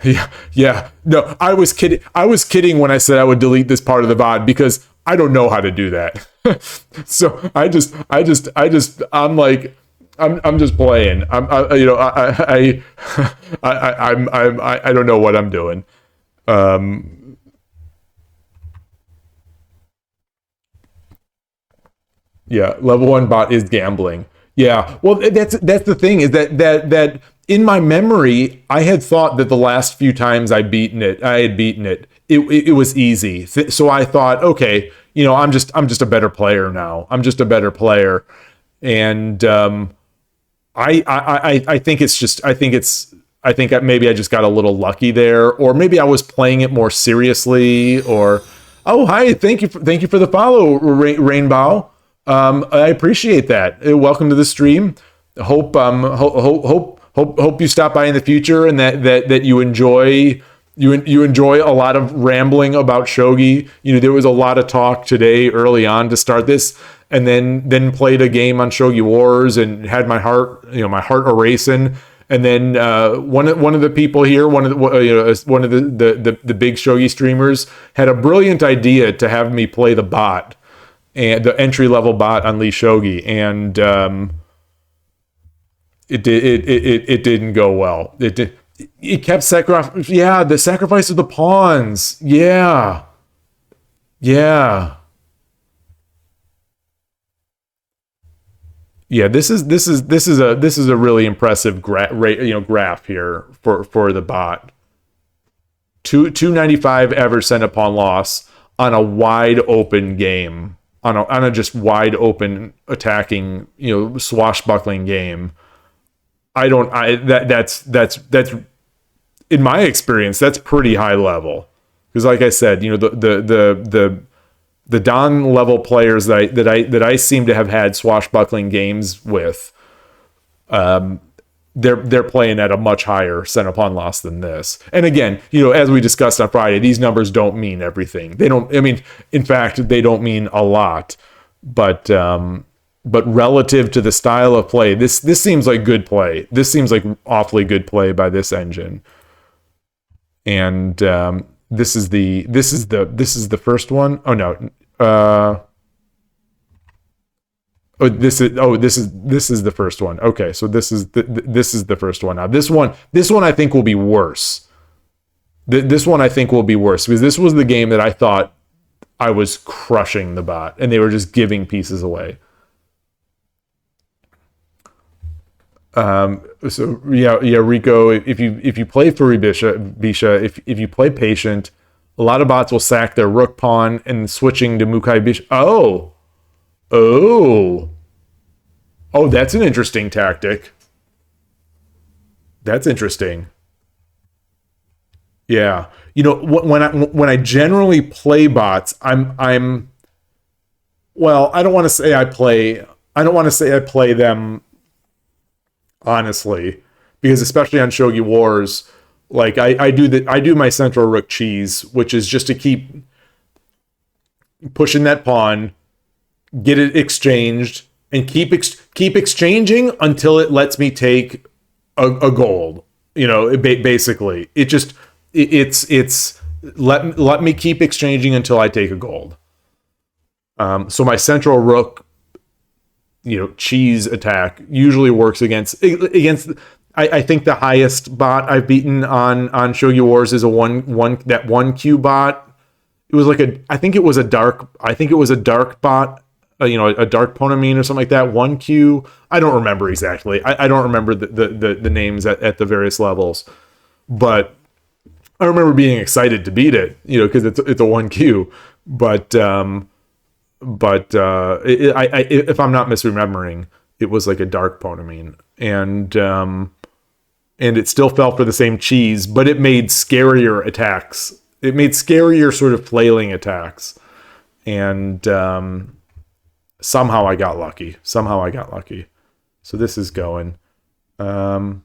yeah, yeah. No, I was kidding. I was kidding when I said I would delete this part of the VOD because I don't know how to do that. So I'm just playing. I don't know what I'm doing. Um, yeah, level one bot is gambling. Yeah, well, that's the thing, is that in my memory, I had thought that the last few times I had beaten it. It was easy. So I thought, okay, I'm just a better player now. I'm just a better player, and I think it's just I think maybe I just got a little lucky there, or maybe I was playing it more seriously, or oh, hi, thank you for the follow, Rainbow. I appreciate that. Welcome to the stream. Hope you stop by in the future, and that you enjoy you enjoy a lot of rambling about shogi. There was a lot of talk today early on to start this, and then played a game on Shogi Wars and had my heart erasing. And then one of the people here, one of the big shogi streamers, had a brilliant idea to have me play the bot, and the entry level bot on lishogi, and it didn't go well. It kept sacrifice. Yeah, the sacrifice of the pawns. Yeah, yeah, yeah. This is a really impressive graph here for the bot. 295 average sent upon loss on a wide open game, on a just wide open attacking, swashbuckling game. That's in my experience, that's pretty high level, because like I said, the Don level players that I seem to have had swashbuckling games with, they're playing at a much higher cent upon loss than this. And again, as we discussed on Friday, these numbers don't mean everything. They don't. I mean, in fact, they don't mean a lot. But relative to the style of play, this seems like good play. This seems like awfully good play by this engine. And this is the first one. Oh no. This is the first one. Okay, so this is the first one. Now this one I think will be worse. This one I think will be worse, because this was the game that I thought I was crushing the bot, and they were just giving pieces away. So yeah, Rico, if you play Furi Bisha, if you play patient, a lot of bots will sack their rook pawn and switching to Mukai Bisha. Oh, that's an interesting tactic. That's interesting. Yeah, when I generally play bots, I'm well, I don't want to say I play them honestly, because especially on Shogi Wars, like I do my central rook cheese, which is just to keep pushing that pawn, get it exchanged, and keep exchanging until it lets me take a gold. Basically, it's let me keep exchanging until I take a gold. So my central rook, cheese attack usually works against. I think the highest bot I've beaten on Shogi Wars is a one Q bot. It was like I think it was a dark bot, a dark Ponamine or something like that. 1Q. I don't remember exactly. I don't remember the names at the various levels, but I remember being excited to beat it, because it's a 1Q. But if I'm not misremembering, it was like a dark Ponamine, and it still fell for the same cheese, but it made scarier attacks. It made scarier sort of flailing attacks. And somehow I got lucky. So this is going. Yeah,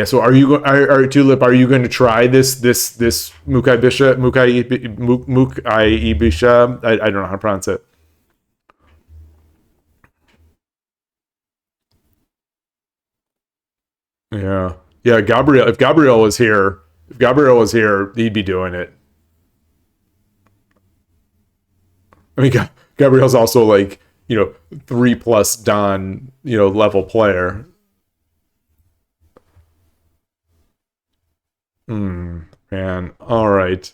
so Tulip, are you going to try this Mukai Ibisha? I don't know how to pronounce it. Yeah. Yeah, Gabriel, if Gabriel was here, he'd be doing it. I mean, Gabriel's also like, 3+ Don, level player. Man. All right.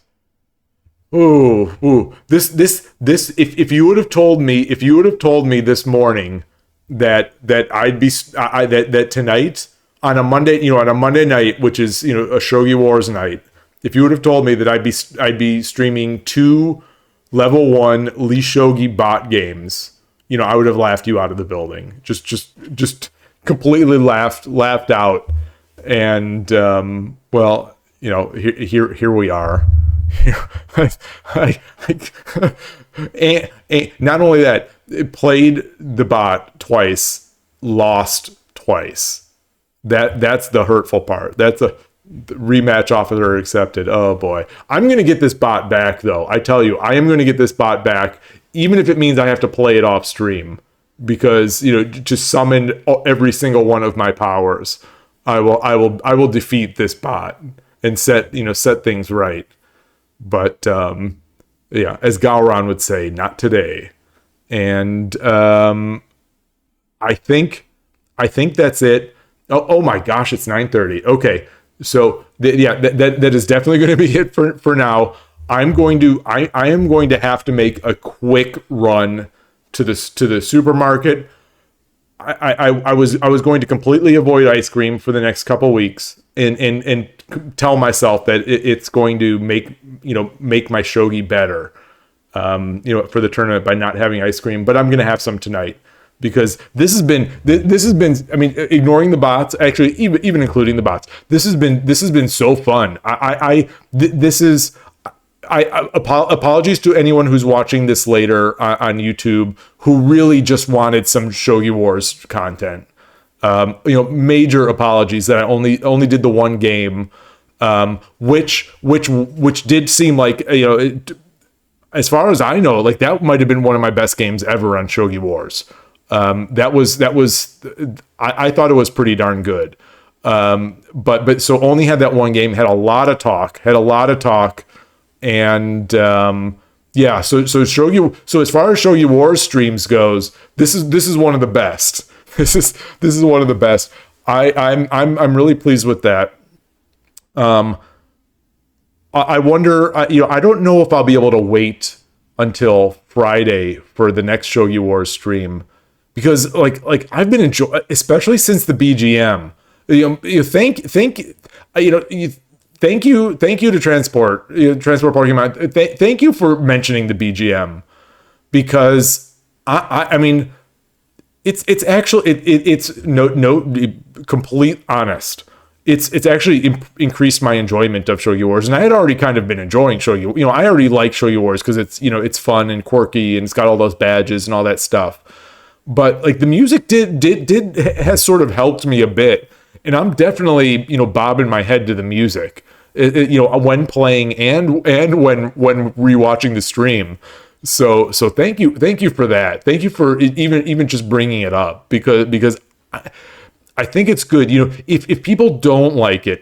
Ooh. This. If you would have told me this morning that I'd be that tonight on a Monday, on a Monday night, which is a Shogi Wars night, if you would have told me that I'd be streaming 2 level 1 lishogi bot games, I would have laughed you out of the building. Just completely laughed out. And well, here we are. And not only that, it played the bot twice, lost twice. That's the hurtful part. That's a rematch offer accepted. Oh boy. I'm going to get this bot back though. I tell you, I am going to get this bot back, even if it means I have to play it off stream, because, to summon every single one of my powers, I will defeat this bot and set things right. But yeah, as Gowron would say, not today. And I think that's it. Oh my gosh, it's 9:30. Okay, so that is definitely going to be it for now. I am going to have to make a quick run to the supermarket. I was going to completely avoid ice cream for the next couple weeks, and tell myself that it's going to make my shogi better, for the tournament by not having ice cream. But I'm going to have some tonight, because this has been, I mean, ignoring the bots, actually, even including the bots, this has been so fun. Apologies to anyone who's watching this later on YouTube who really just wanted some Shogi Wars content. Major apologies that I only did the one game, which did seem like, as far as I know, like that might have been one of my best games ever on Shogi Wars. That was I thought it was pretty darn good. But so only had that one game, had a lot of talk, and yeah. So Shogi. So as far as Shogi Wars streams goes, this is one of the best. This is one of the best. I'm really pleased with that. I wonder. I don't know if I'll be able to wait until Friday for the next Shogi Wars stream, because like I've been enjoying, especially since the BGM. Thank you to Transport Pokemon. Thank you for mentioning the BGM, because I mean, it's actually it's no complete honest. it's actually increased my enjoyment of Shogi Wars, and I had already kind of been enjoying Shogi. You know, I already like Shogi Wars because it's, you know, it's fun and quirky and it's got all those badges and all that stuff. But like the music has sort of helped me a bit, and I'm definitely, you know, bobbing my head to the music, you know, when playing and when rewatching the stream. So thank you for that. Thank you for even just bringing it up, because I think it's good. You know, if people don't like it,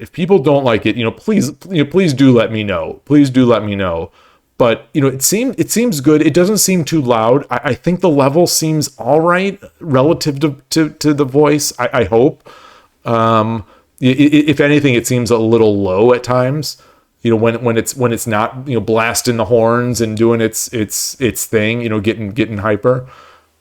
you know, please do let me know. Please do let me know. But, you know, it seems good. It doesn't seem too loud. I think the level seems all right relative to the voice. I hope. If anything, it seems a little low at times. You know, when it's not, you know, blasting the horns and doing its thing. You know, getting hyper.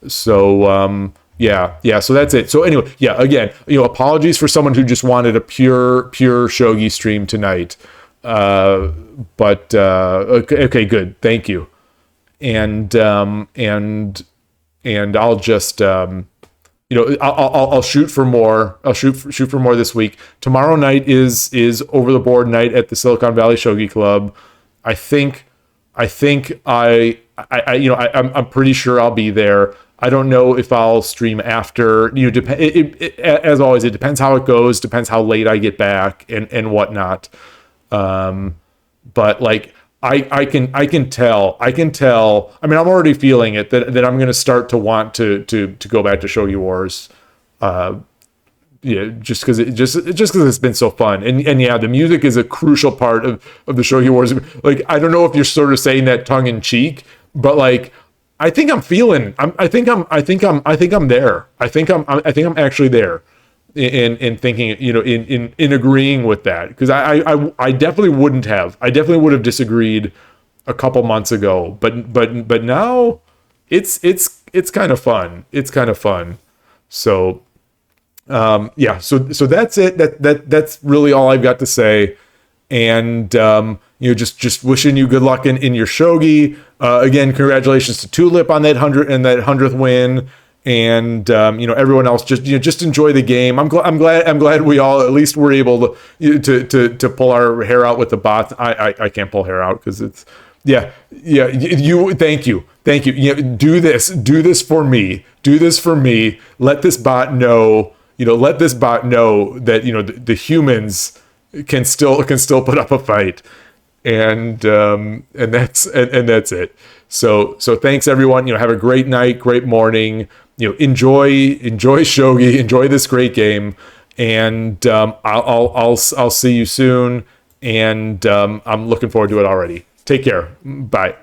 So yeah. So that's it. So anyway, yeah. Again, you know, apologies for someone who just wanted a pure shogi stream tonight. But okay, good. Thank you. And I'll just, you know, I'll shoot for more. I'll shoot for more this week. Tomorrow night is over the board night at the Silicon Valley Shogi Club. I think I you know, I'm pretty sure I'll be there. I don't know if I'll stream after. You know, as always, it depends how it goes. Depends how late I get back and whatnot. But like I can tell. I mean, I'm already feeling it that I'm going to start to want to go back to Shogi Wars. Yeah, just because it's been so fun, and yeah, the music is a crucial part of the Shogi Wars. Like, I don't know if you're sort of saying that tongue in cheek, but like, I think I'm there. I think I'm actually there. In thinking, you know, in agreeing with that, because I definitely would have disagreed a couple months ago, but now it's kind of fun. It's kind of fun. So yeah, so that's it. That's really all I've got to say. And you know, just wishing you good luck in your shogi. Again, congratulations to Tulip on that 100th win. And you know, everyone else, just enjoy the game. I'm glad we all at least were able to pull our hair out with the bots. I can't pull hair out because it's you. Thank you. You know, do this for me. Let this bot know. You know, that, you know, the humans can still put up a fight. And that's it. So thanks everyone. You know, have a great night, great morning. You know, enjoy shogi, enjoy this great game, and I'll see you soon. And I'm looking forward to it already. Take care. Bye.